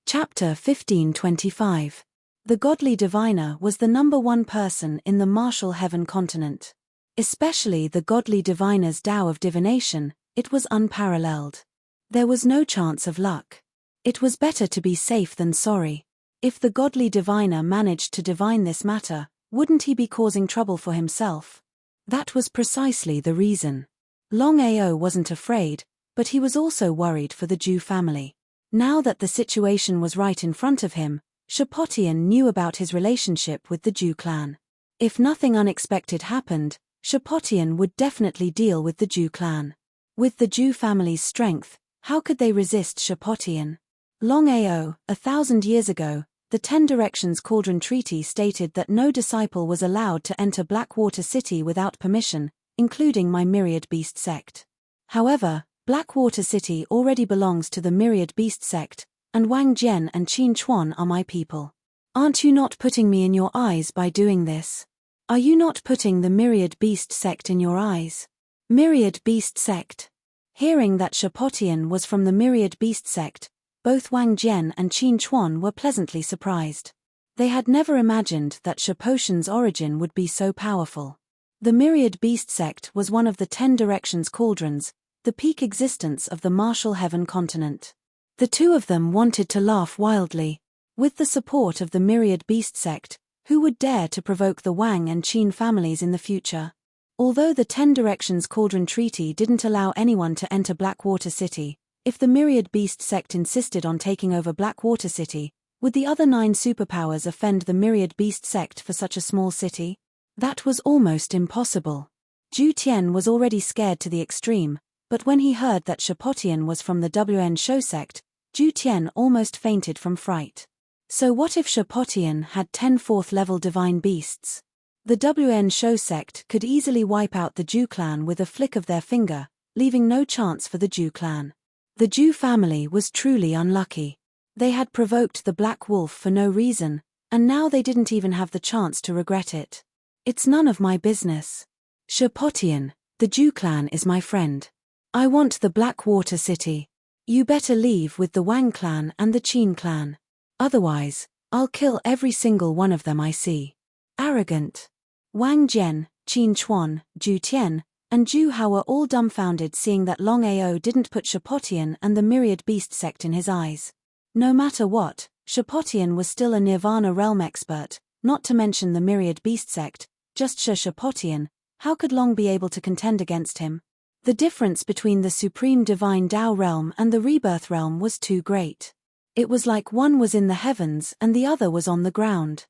Chapter 1525. The godly diviner was the #1 person in the martial heaven continent. Especially the godly diviner's Tao of divination, it was unparalleled. There was no chance of luck. It was better to be safe than sorry. If the godly diviner managed to divine this matter, wouldn't he be causing trouble for himself? That was precisely the reason. Longao wasn't afraid, but he was also worried for the Jew family. Now that the situation was right in front of him, Shapotian knew about his relationship with the Jew clan. If nothing unexpected happened, Shapotian would definitely deal with the Jew clan. With the Jew family's strength, how could they resist Shapotian? Longao, 1,000 years ago, the 10 Directions Cauldron Treaty stated that no disciple was allowed to enter Blackwater City without permission, including my Myriad Beast sect. However, Blackwater City already belongs to the Myriad Beast sect, and Wang Jian and Qin Chuan are my people. Aren't you not putting me in your eyes by doing this? Are you not putting the Myriad Beast sect in your eyes? Myriad Beast sect. Hearing that Shapotian was from the Myriad Beast sect, both Wang Jian and Qin Chuan were pleasantly surprised. They had never imagined that Shapotian's origin would be so powerful. The Myriad Beast sect was one of the 10 Directions Cauldrons, the peak existence of the martial heaven continent. The two of them wanted to laugh wildly. With the support of the Myriad Beast sect, who would dare to provoke the Wang and Qin families in the future? Although the 10 Directions Cauldron Treaty didn't allow anyone to enter Blackwater City, if the Myriad Beast sect insisted on taking over Blackwater City, would the other 9 superpowers offend the Myriad Beast sect for such a small city? That was almost impossible. Zhu Tian was already scared to the extreme, but when he heard that Shapotian was from the WN Sho sect, Zhu Tian almost fainted from fright. So what if Shapotian had 10 4th-level divine beasts? The WN Sho sect could easily wipe out the Jew clan with a flick of their finger, leaving no chance for the Jew clan. The Jew family was truly unlucky. They had provoked the Black Wolf for no reason, and now they didn't even have the chance to regret it. It's none of my business. Shapotian, the Jew clan is my friend. I want the Blackwater City. You better leave with the Wang clan and the Qin clan. Otherwise, I'll kill every single one of them I see. Arrogant. Wang Jian, Qin Chuan, Zhu Tian, and Zhu Hao were all dumbfounded seeing that Longao didn't put Shapotian and the Myriad Beast sect in his eyes. No matter what, Shapotian was still a Nirvana realm expert, not to mention the Myriad Beast sect. Just Shapotian, how could Long be able to contend against him? The difference between the Supreme Divine Tao realm and the Rebirth realm was too great. It was like one was in the heavens and the other was on the ground.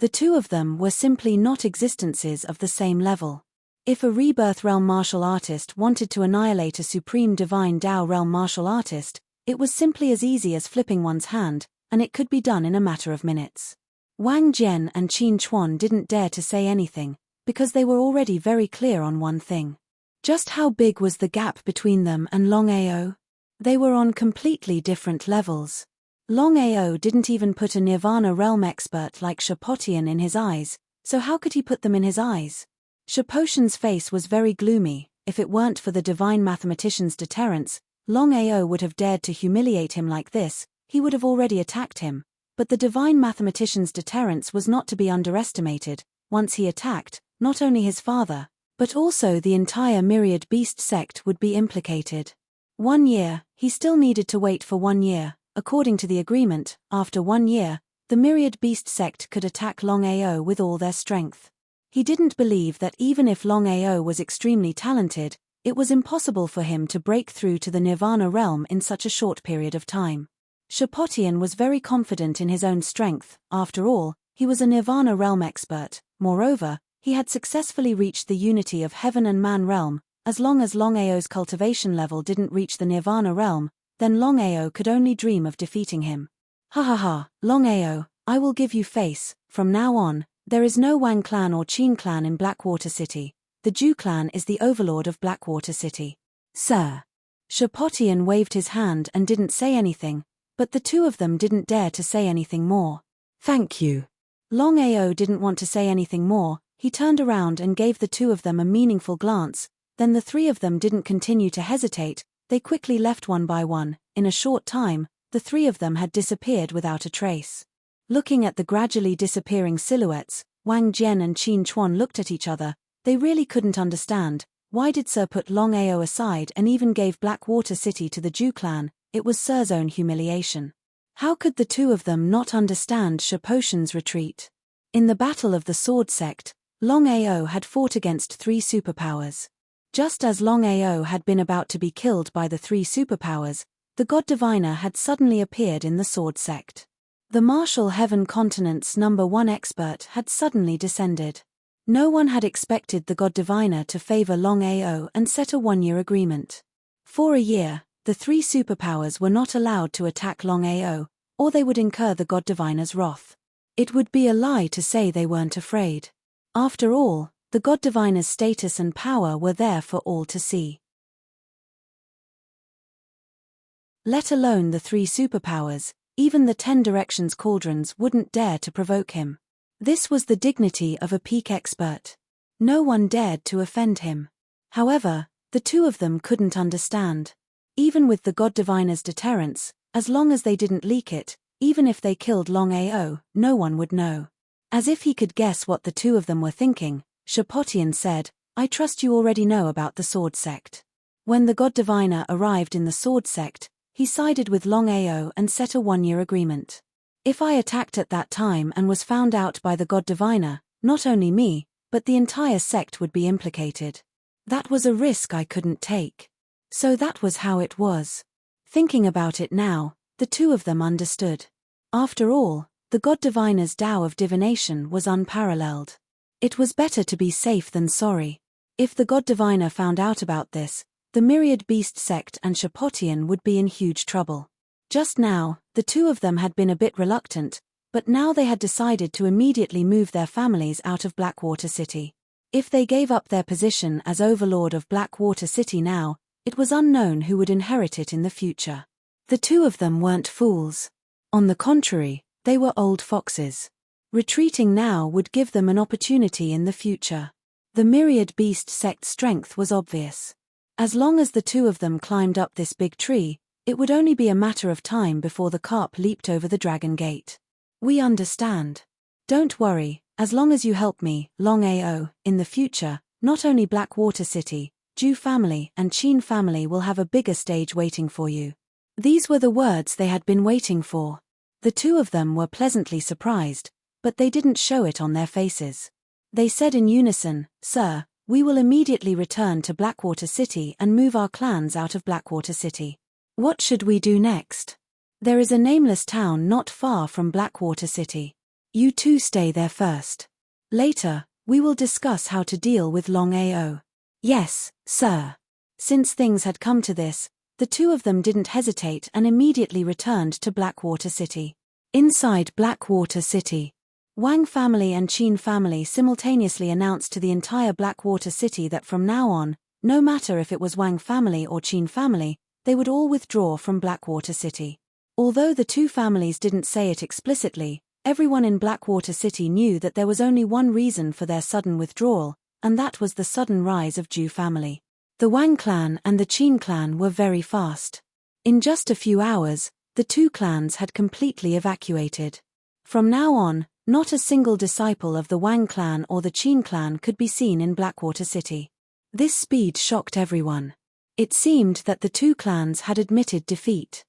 The two of them were simply not existences of the same level. If a Rebirth realm martial artist wanted to annihilate a Supreme Divine Tao realm martial artist, it was simply as easy as flipping one's hand, and it could be done in a matter of minutes. Wang Jian and Qin Chuan didn't dare to say anything, because they were already very clear on one thing. Just how big was the gap between them and Longao? They were on completely different levels. Longao didn't even put a Nirvana realm expert like Shapotian in his eyes, so how could he put them in his eyes? Shapotian's face was very gloomy. If it weren't for the divine mathematician's deterrence, Longao would have dared to humiliate him like this. He would have already attacked him. But the divine mathematician's deterrence was not to be underestimated. Once he attacked, not only his father, but also the entire Myriad Beast sect would be implicated. 1 year, he still needed to wait for 1 year. According to the agreement, after 1 year, the myriad beast sect could attack Longao with all their strength. He didn't believe that even if Longao was extremely talented, it was impossible for him to break through to the Nirvana realm in such a short period of time. Shapotian was very confident in his own strength. After all, he was a Nirvana realm expert. Moreover, he had successfully reached the unity of heaven and man realm. As long as Longao's cultivation level didn't reach the Nirvana realm, then Longao could only dream of defeating him. Ha ha ha, Longao, I will give you face. From now on, there is no Wang clan or Qin clan in Blackwater City. The Zhu clan is the overlord of Blackwater City. Sir. Shapotian waved his hand and didn't say anything, but the two of them didn't dare to say anything more. Thank you. Longao didn't want to say anything more. He turned around and gave the two of them a meaningful glance. Then the three of them didn't continue to hesitate. They quickly left one by one. In a short time, the three of them had disappeared without a trace. Looking at the gradually disappearing silhouettes, Wang Jian and Qin Chuan looked at each other. They really couldn't understand. Why did Sir put Longao aside and even gave Blackwater City to the Zhu clan? It was Sir's own humiliation. How could the two of them not understand Shapotian's retreat? In the Battle of the Sword Sect, Longao had fought against three superpowers. Just as Longao had been about to be killed by the three superpowers, the God Diviner had suddenly appeared in the Sword Sect. The Martial Heaven Continent's #1 expert had suddenly descended. No one had expected the God Diviner to favor Longao and set a 1-year agreement. For a year, the three superpowers were not allowed to attack Longao, or they would incur the God Diviner's wrath. It would be a lie to say they weren't afraid. After all, the God Diviner's status and power were there for all to see. Let alone the three superpowers, even the 10 Directions Cauldrons wouldn't dare to provoke him. This was the dignity of a peak expert. No one dared to offend him. However, the two of them couldn't understand. Even with the God Diviner's deterrence, as long as they didn't leak it, even if they killed Longao, no one would know. As if he could guess what the two of them were thinking, Shapotian said, I trust you already know about the Sword Sect. When the God Diviner arrived in the Sword Sect, he sided with Longao and set a 1-year agreement. If I attacked at that time and was found out by the God Diviner, not only me, but the entire sect would be implicated. That was a risk I couldn't take. So that was how it was. Thinking about it now, the two of them understood. After all, the God Diviner's Tao of divination was unparalleled. It was better to be safe than sorry. If the God Diviner found out about this, the Myriad Beast sect and Shapotian would be in huge trouble. Just now, the two of them had been a bit reluctant, but now they had decided to immediately move their families out of Blackwater City. If they gave up their position as overlord of Blackwater City now, it was unknown who would inherit it in the future. The two of them weren't fools. On the contrary, they were old foxes. Retreating now would give them an opportunity in the future. The Myriad Beast sect's strength was obvious. As long as the two of them climbed up this big tree, it would only be a matter of time before the carp leaped over the Dragon Gate. We understand. Don't worry, as long as you help me, Longao, in the future, not only Blackwater City, Zhu family and Qin family will have a bigger stage waiting for you. These were the words they had been waiting for. The two of them were pleasantly surprised, but they didn't show it on their faces. They said in unison, Sir, we will immediately return to Blackwater City and move our clans out of Blackwater City. What should we do next? There is a nameless town not far from Blackwater City. You two stay there first. Later, we will discuss how to deal with Longao. Yes, sir. Since things had come to this, the two of them didn't hesitate and immediately returned to Blackwater City. Inside Blackwater City, Wang family and Qin family simultaneously announced to the entire Blackwater City that from now on, no matter if it was Wang family or Qin family, they would all withdraw from Blackwater City. Although the two families didn't say it explicitly, everyone in Blackwater City knew that there was only one reason for their sudden withdrawal, and that was the sudden rise of Zhu family. The Wang clan and the Qin clan were very fast. In just a few hours, the two clans had completely evacuated. From now on, not a single disciple of the Wang clan or the Qin clan could be seen in Blackwater City. This speed shocked everyone. It seemed that the two clans had admitted defeat.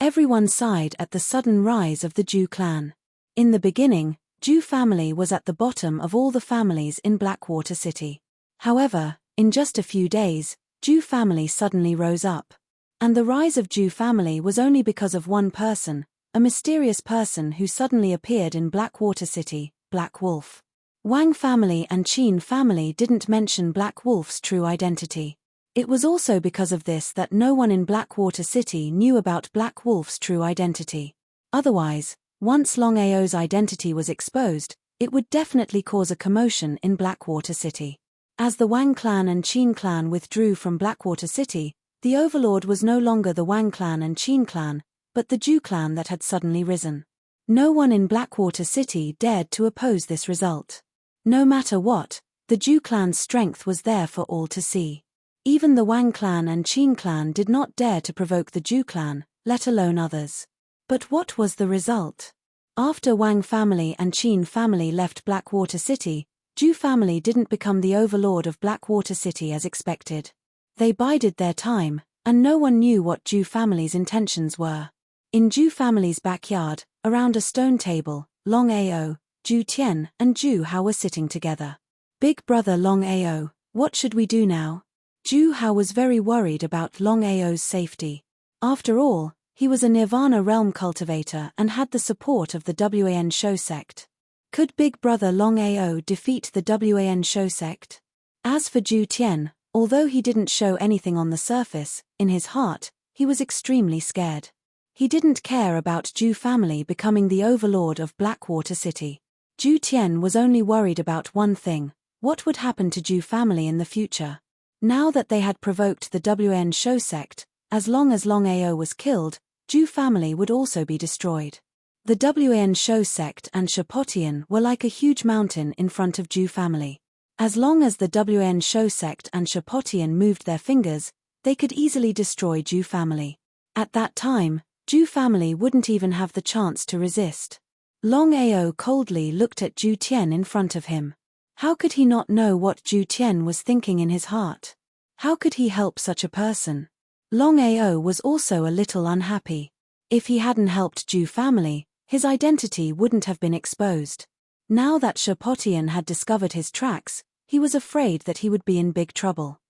Everyone sighed at the sudden rise of the Zhu clan. In the beginning, Zhu family was at the bottom of all the families in Blackwater City. However, in just a few days, Zhu family suddenly rose up. And the rise of Zhu family was only because of one person, a mysterious person who suddenly appeared in Blackwater City, Black Wolf. Wang family and Qin family didn't mention Black Wolf's true identity. It was also because of this that no one in Blackwater City knew about Black Wolf's true identity. Otherwise, once Longao's identity was exposed, it would definitely cause a commotion in Blackwater City. As the Wang clan and Qin clan withdrew from Blackwater City, the overlord was no longer the Wang clan and Qin clan, but the Zhu clan that had suddenly risen. No one in Blackwater City dared to oppose this result. No matter what, the Zhu clan's strength was there for all to see. Even the Wang clan and Qin clan did not dare to provoke the Zhu clan, let alone others. But what was the result? After Wang family and Qin family left Blackwater City, Zhu family didn't become the overlord of Blackwater City as expected. They bided their time, and no one knew what Zhu family's intentions were. In Zhu family's backyard, around a stone table, Longao, Zhu Tian, and Zhu Hao were sitting together. Big brother Longao, what should we do now? Zhu Hao was very worried about Longao's safety. After all, he was a Nirvana realm cultivator and had the support of the Wan Shou sect. Could Big Brother Longao defeat the Wan Shou sect? As for Zhu Tian, although he didn't show anything on the surface, in his heart, he was extremely scared. He didn't care about Zhu family becoming the overlord of Blackwater City. Zhu Tian was only worried about one thing: what would happen to Zhu family in the future? Now that they had provoked the Wan Shou sect, as long as Longao was killed, Zhu family would also be destroyed. The Wan Shou sect and Shapotian were like a huge mountain in front of Zhu family. As long as the Wan Shou sect and Shapotian moved their fingers, they could easily destroy Zhu family. At that time, Zhu family wouldn't even have the chance to resist. Longao coldly looked at Zhu Tian in front of him. How could he not know what Zhu Tian was thinking in his heart? How could he help such a person? Longao was also a little unhappy. If he hadn't helped Zhu family, his identity wouldn't have been exposed. Now that Shapotian had discovered his tracks, he was afraid that he would be in big trouble.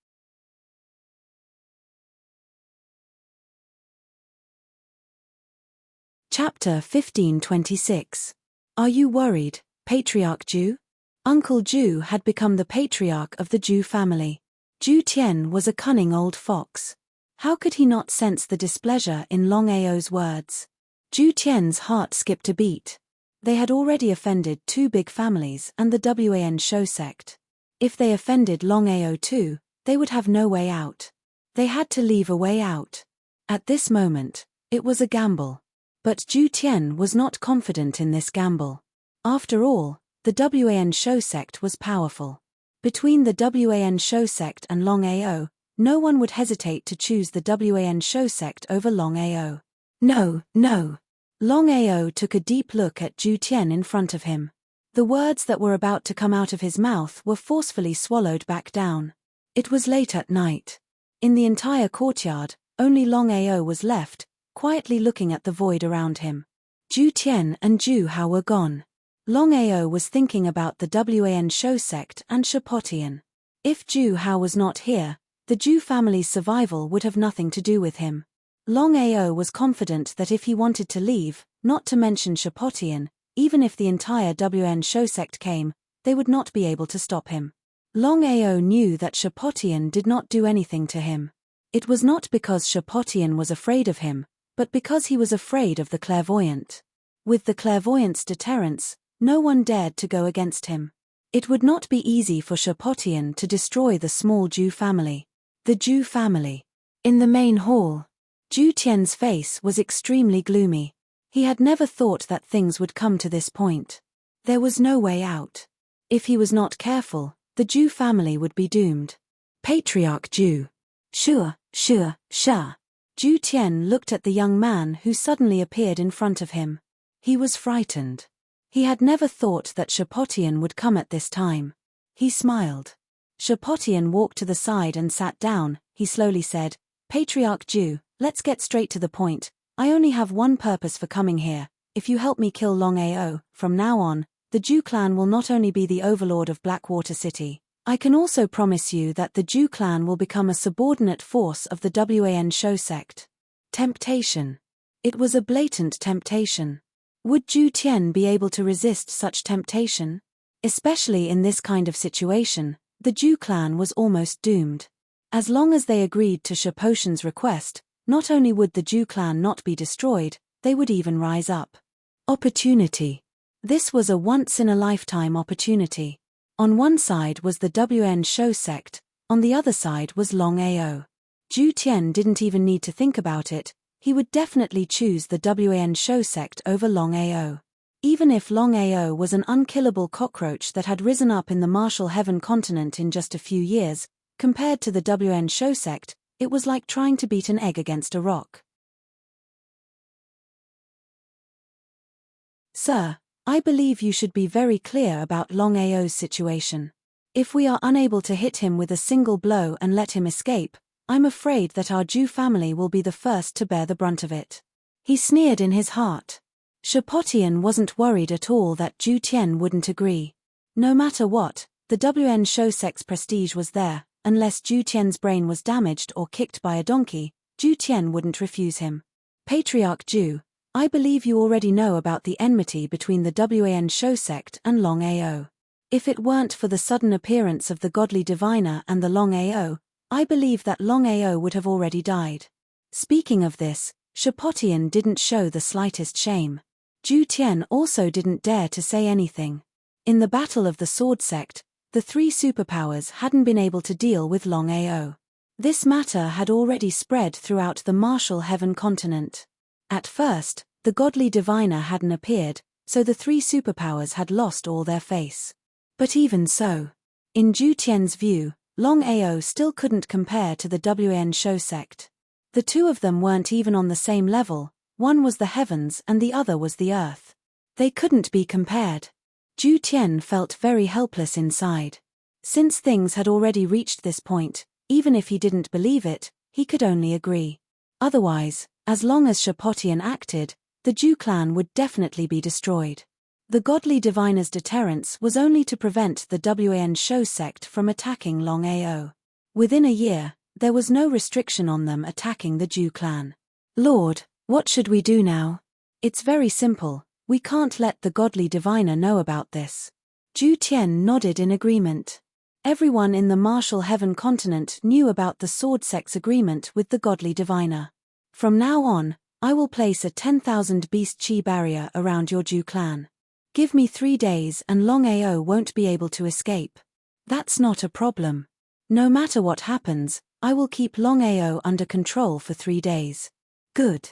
Chapter 1526. Are you worried, Patriarch Zhu? Uncle Zhu had become the patriarch of the Zhu family. Zhu Tian was a cunning old fox. How could he not sense the displeasure in Longao's words? Zhu Tian's heart skipped a beat. They had already offended two big families and the Wan Shou sect. If they offended Longao too, they would have no way out. They had to leave a way out. At this moment, it was a gamble. But Zhu Tian was not confident in this gamble. After all, the Wan Shou sect was powerful. Between the Wan Shou sect and Longao, no one would hesitate to choose the Wan Shou sect over Longao. No. Longao took a deep look at Zhu Tian in front of him. The words that were about to come out of his mouth were forcefully swallowed back down. It was late at night. In the entire courtyard, only Longao was left, quietly looking at the void around him. Zhu Tian and Zhu Hao were gone. Longao was thinking about the Wan Shou sect and Shapotian. If Zhu Hao was not here, the Zhu family's survival would have nothing to do with him. Longao was confident that if he wanted to leave, not to mention Shapotian, even if the entire Wan Shou sect came, they would not be able to stop him. Longao knew that Shapotian did not do anything to him. It was not because Shapotian was afraid of him, but because he was afraid of the clairvoyant. With the clairvoyant's deterrence, no one dared to go against him. It would not be easy for Shapotian to destroy the small Zhu family. The Zhu family. In the main hall, Zhu Tian's face was extremely gloomy. He had never thought that things would come to this point. There was no way out. If he was not careful, the Zhu family would be doomed. Patriarch Zhu. Sure. Zhu Tian looked at the young man who suddenly appeared in front of him. He was frightened. He had never thought that Shapotian would come at this time. He smiled. Shapotian walked to the side and sat down. He slowly said, "Patriarch Zhu, let's get straight to the point. I only have one purpose for coming here. If you help me kill Longao, from now on, the Jew clan will not only be the overlord of Blackwater City, I can also promise you that the Jew clan will become a subordinate force of the Wan Shou sect. Temptation. It was a blatant temptation. Would Zhu Tian be able to resist such temptation? Especially in this kind of situation, the Jew clan was almost doomed. As long as they agreed to Shaposhan's request, not only would the Jew clan not be destroyed, they would even rise up. Opportunity. This was a once-in-a-lifetime opportunity. On one side was the Wan Shou sect, on the other side was Longao. Zhu Tian didn't even need to think about it, he would definitely choose the Wan Shou sect over Longao. Even if Longao was an unkillable cockroach that had risen up in the martial heaven continent in just a few years, compared to the Wan Shou sect, it was like trying to beat an egg against a rock. Sir, I believe you should be very clear about Longao's situation. If we are unable to hit him with a single blow and let him escape, I'm afraid that our Jew family will be the first to bear the brunt of it. He sneered in his heart. Shapotian wasn't worried at all that Zhu Tian wouldn't agree. No matter what, the Wan Shou sect's prestige was there, unless Zhu Tian's brain was damaged or kicked by a donkey, Zhu Tian wouldn't refuse him. Patriarch Zhu, I believe you already know about the enmity between the Wan Shou sect and Longao. If it weren't for the sudden appearance of the godly diviner and the Longao, I believe that Longao would have already died. Speaking of this, Shapotian didn't show the slightest shame. Zhu Tian also didn't dare to say anything. In the Battle of the Sword Sect, the three superpowers hadn't been able to deal with Longao. This matter had already spread throughout the martial heaven continent. At first, the godly diviner hadn't appeared, so the three superpowers had lost all their face. But even so, in Zhu Tian's view, Longao still couldn't compare to the Wan Shou sect. The two of them weren't even on the same level, one was the heavens and the other was the earth. They couldn't be compared. Zhu Tian felt very helpless inside. Since things had already reached this point, even if he didn't believe it, he could only agree. Otherwise, as long as Shapotian acted, the Jew clan would definitely be destroyed. The godly diviner's deterrence was only to prevent the Wan Shou sect from attacking Longao. Within a year, there was no restriction on them attacking the Jew clan. Lord, what should we do now? It's very simple, we can't let the godly diviner know about this. Zhu Tian nodded in agreement. Everyone in the martial heaven continent knew about the sword sect's agreement with the godly diviner. From now on, I will place a 10,000 beast chi barrier around your Jew clan. Give me 3 days and Longao won't be able to escape. That's not a problem. No matter what happens, I will keep Longao under control for 3 days. Good.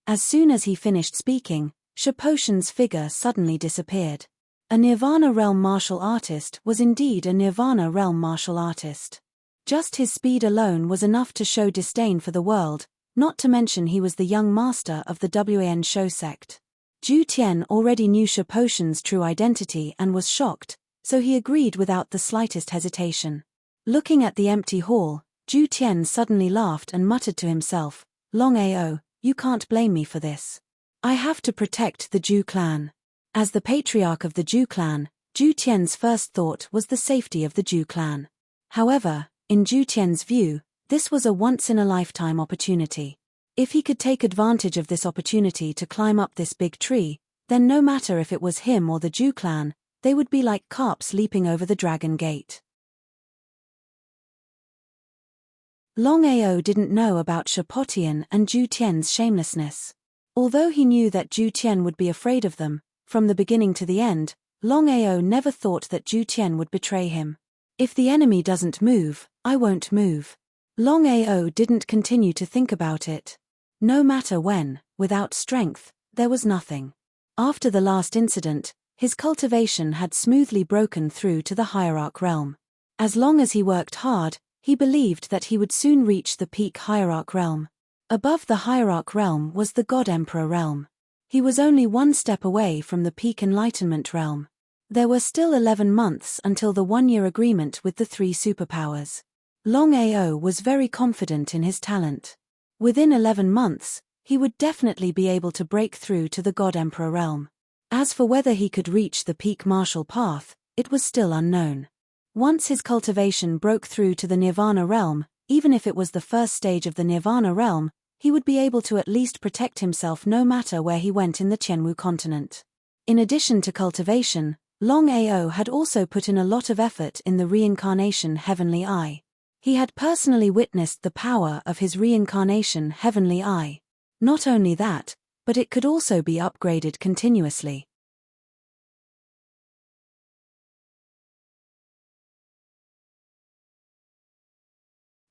As soon as he finished speaking, Shaposhan's figure suddenly disappeared. A Nirvana realm martial artist was indeed a Nirvana realm martial artist. Just his speed alone was enough to show disdain for the world, not to mention he was the young master of the Wan Shou sect. Zhu Tian already knew Shaposhan's true identity and was shocked, so he agreed without the slightest hesitation. Looking at the empty hall, Zhu Tian suddenly laughed and muttered to himself, Longao, you can't blame me for this. I have to protect the Jew clan. As the patriarch of the Jew clan, Zhu Tian's first thought was the safety of the Jew clan. However, in Zhu Tian's view, this was a once-in-a-lifetime opportunity. If he could take advantage of this opportunity to climb up this big tree, then no matter if it was him or the Jew clan, they would be like carps leaping over the dragon gate. Longao didn't know about Shapotian and Zhu Tian's shamelessness. Although he knew that Zhu Tian would be afraid of them, from the beginning to the end, Longao never thought that Zhu Tian would betray him. If the enemy doesn't move, I won't move. Longao didn't continue to think about it. No matter when, without strength, there was nothing. After the last incident, his cultivation had smoothly broken through to the hierarch realm. As long as he worked hard, he believed that he would soon reach the peak hierarch realm. Above the hierarch realm was the God Emperor realm. He was only one step away from the peak enlightenment realm. There were still 11 months until the 1-year agreement with the 3 superpowers. Longao was very confident in his talent. Within 11 months, he would definitely be able to break through to the God Emperor realm. As for whether he could reach the peak martial path, it was still unknown. Once his cultivation broke through to the Nirvana realm, even if it was the first stage of the Nirvana realm, he would be able to at least protect himself no matter where he went in the Tianwu continent. In addition to cultivation, Longao had also put in a lot of effort in the reincarnation Heavenly Eye. He had personally witnessed the power of his reincarnation Heavenly Eye. Not only that, but it could also be upgraded continuously.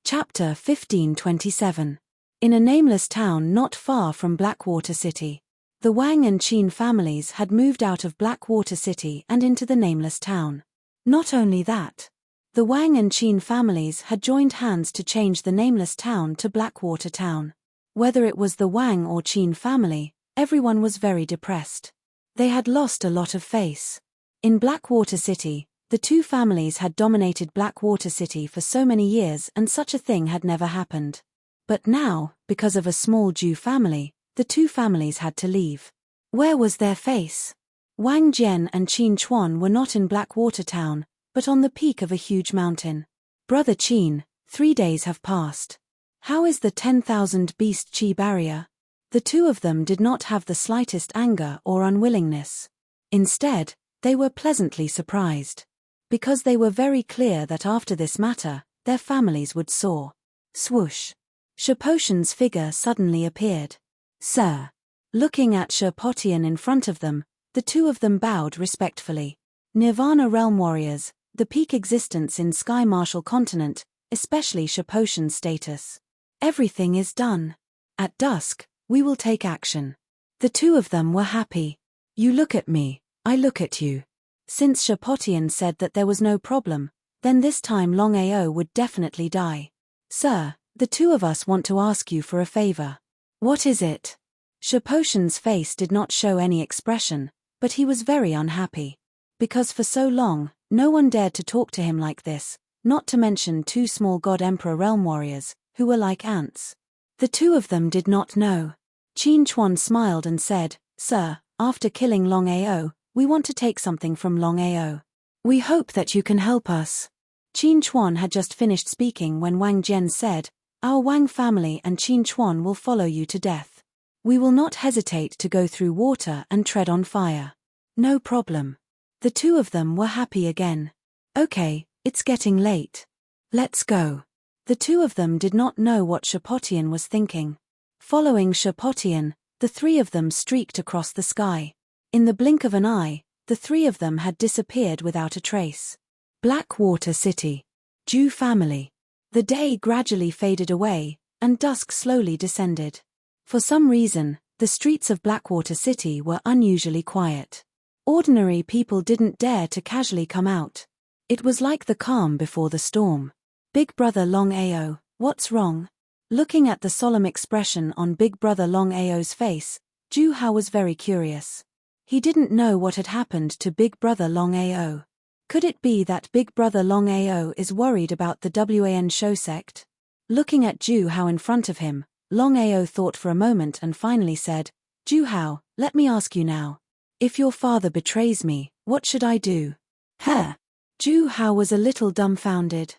Chapter 1527. In a nameless town not far from Blackwater City. The Wang and Qin families had moved out of Blackwater City and into the nameless town. Not only that, the Wang and Qin families had joined hands to change the nameless town to Blackwater Town. Whether it was the Wang or Qin family, everyone was very depressed. They had lost a lot of face. In Blackwater City, the two families had dominated Blackwater City for so many years and such a thing had never happened. But now, because of a small Zhu family, the two families had to leave. Where was their face? Wang Jian and Qin Chuan were not in Blackwater Town, but on the peak of a huge mountain. Brother Qin, 3 days have passed. How is the 10,000 beast Qi barrier? The two of them did not have the slightest anger or unwillingness. Instead, they were pleasantly surprised. Because they were very clear that after this matter, their families would soar. Swoosh. Shapotian's figure suddenly appeared. Sir. Looking at Shapotian in front of them, the two of them bowed respectfully. Nirvana Realm Warriors, the peak existence in Sky Martial Continent, especially Shapotian's status. Everything is done. At dusk, we will take action. The two of them were happy. You look at me, I look at you. Since Shapotian said that there was no problem, then this time Longao would definitely die. Sir, the two of us want to ask you for a favor. What is it? Shapotian's face did not show any expression, but he was very unhappy. Because for so long, no one dared to talk to him like this, not to mention two small God Emperor Realm Warriors, who were like ants. The two of them did not know. Qin Chuan smiled and said, Sir, after killing Longao, we want to take something from Longao. We hope that you can help us. Qin Chuan had just finished speaking when Wang Jian said, Our Wang family and Qin Chuan will follow you to death. We will not hesitate to go through water and tread on fire. No problem. The two of them were happy again. Okay, it's getting late. Let's go. The two of them did not know what Shapotian was thinking. Following Shapotian, the three of them streaked across the sky. In the blink of an eye, the three of them had disappeared without a trace. Blackwater City. Zhu family. The day gradually faded away, and dusk slowly descended. For some reason, the streets of Blackwater City were unusually quiet. Ordinary people didn't dare to casually come out. It was like the calm before the storm. Big Brother Longao, what's wrong? Looking at the solemn expression on Big Brother Longao's face, Zhu Hao was very curious. He didn't know what had happened to Big Brother Longao. Could it be that Big Brother Longao is worried about the Wan Shou sect? Looking at Zhu Hao in front of him, Longao thought for a moment and finally said, Zhu Hao, let me ask you now. If your father betrays me, what should I do? Huh? Zhu Hao was a little dumbfounded.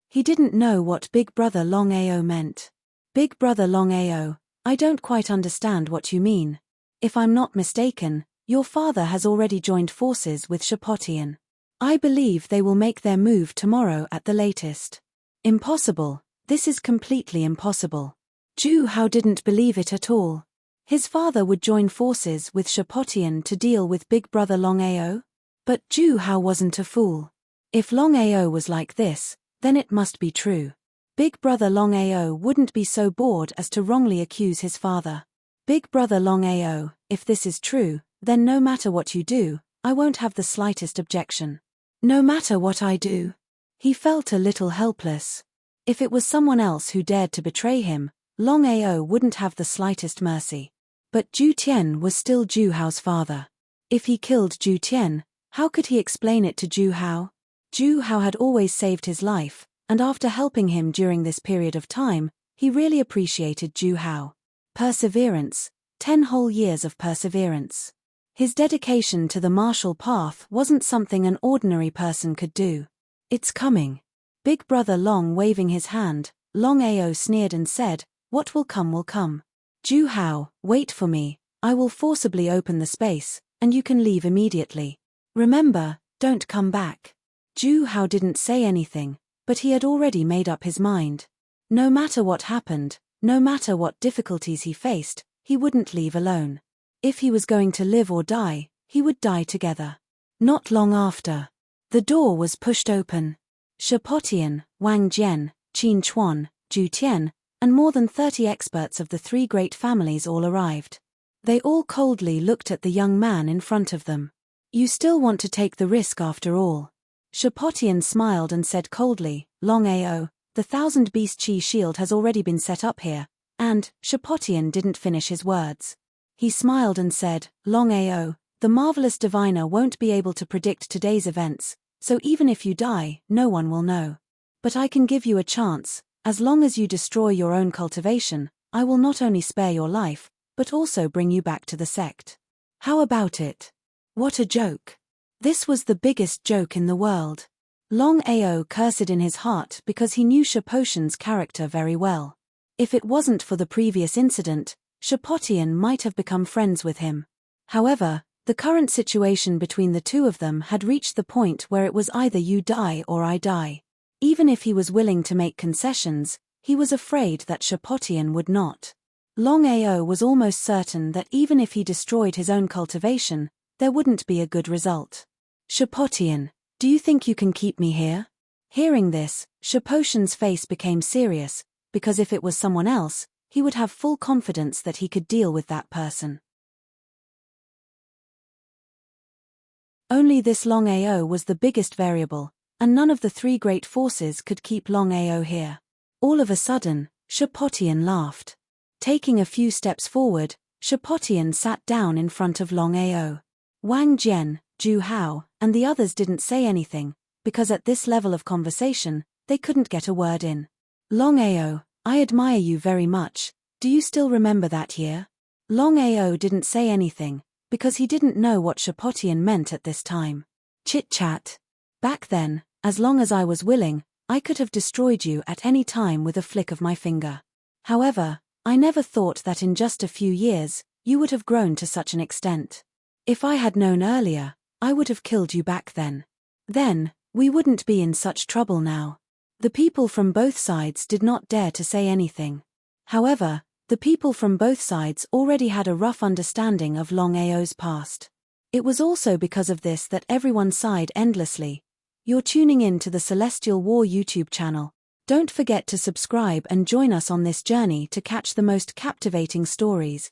He didn't know what Big Brother Longao meant. Big Brother Longao, I don't quite understand what you mean. If I'm not mistaken, your father has already joined forces with Shapotian. I believe they will make their move tomorrow at the latest. Impossible, this is completely impossible. Zhu Hao didn't believe it at all. His father would join forces with Shapotian to deal with Big Brother Longao? But Zhu Hao wasn't a fool. If Longao was like this, then it must be true. Big Brother Longao wouldn't be so bored as to wrongly accuse his father. Big Brother Longao, if this is true, then no matter what you do, I won't have the slightest objection. No matter what I do. He felt a little helpless. If it was someone else who dared to betray him, Longao wouldn't have the slightest mercy. But Zhu Tian was still Zhu Hao's father. If he killed Zhu Tian, how could he explain it to Zhu Hao? Zhu Hao had always saved his life, and after helping him during this period of time, he really appreciated Zhu Hao. Perseverance, 10 whole years of perseverance. His dedication to the martial path wasn't something an ordinary person could do. It's coming. Big brother Long waving his hand, Longao sneered and said, what will come will come. Zhu Hao, wait for me, I will forcibly open the space, and you can leave immediately. Remember, don't come back. Zhu Hao didn't say anything, but he had already made up his mind. No matter what happened, no matter what difficulties he faced, he wouldn't leave alone. If he was going to live or die, he would die together. Not long after, the door was pushed open. Shapotian, Wang Jian, Qin Chuan, Zhu Tian, and more than 30 experts of the 3 great families all arrived. They all coldly looked at the young man in front of them. You still want to take the risk after all. Shapotian smiled and said coldly, Longao, the 1000 Beast Chi shield has already been set up here, and, Shapotian didn't finish his words. He smiled and said, Longao, the marvelous diviner won't be able to predict today's events, so even if you die, no one will know. But I can give you a chance, as long as you destroy your own cultivation, I will not only spare your life, but also bring you back to the sect. How about it? What a joke. This was the biggest joke in the world. Longao cursed in his heart because he knew Shapotian's character very well. If it wasn't for the previous incident, Shapotian might have become friends with him. However, the current situation between the two of them had reached the point where it was either you die or I die. Even if he was willing to make concessions, he was afraid that Shapotian would not. Longao was almost certain that even if he destroyed his own cultivation, there wouldn't be a good result. Shapotian, do you think you can keep me here? Hearing this, Shapotian's face became serious, because if it was someone else, he would have full confidence that he could deal with that person. Only this Longao was the biggest variable, and none of the 3 great forces could keep Longao here. All of a sudden, Shapotian laughed. Taking a few steps forward, Shapotian sat down in front of Longao. Wang Jian, Zhu Hao, and the others didn't say anything, because at this level of conversation, they couldn't get a word in. Longao, I admire you very much, do you still remember that year? Longao didn't say anything, because he didn't know what Shapotian meant at this time. Chit-chat. Back then, as long as I was willing, I could have destroyed you at any time with a flick of my finger. However, I never thought that in just a few years, you would have grown to such an extent. If I had known earlier, I would have killed you back then. Then, we wouldn't be in such trouble now. The people from both sides did not dare to say anything. However, the people from both sides already had a rough understanding of Longao's past. It was also because of this that everyone sighed endlessly. You're tuning in to the Celestial War YouTube channel. Don't forget to subscribe and join us on this journey to catch the most captivating stories.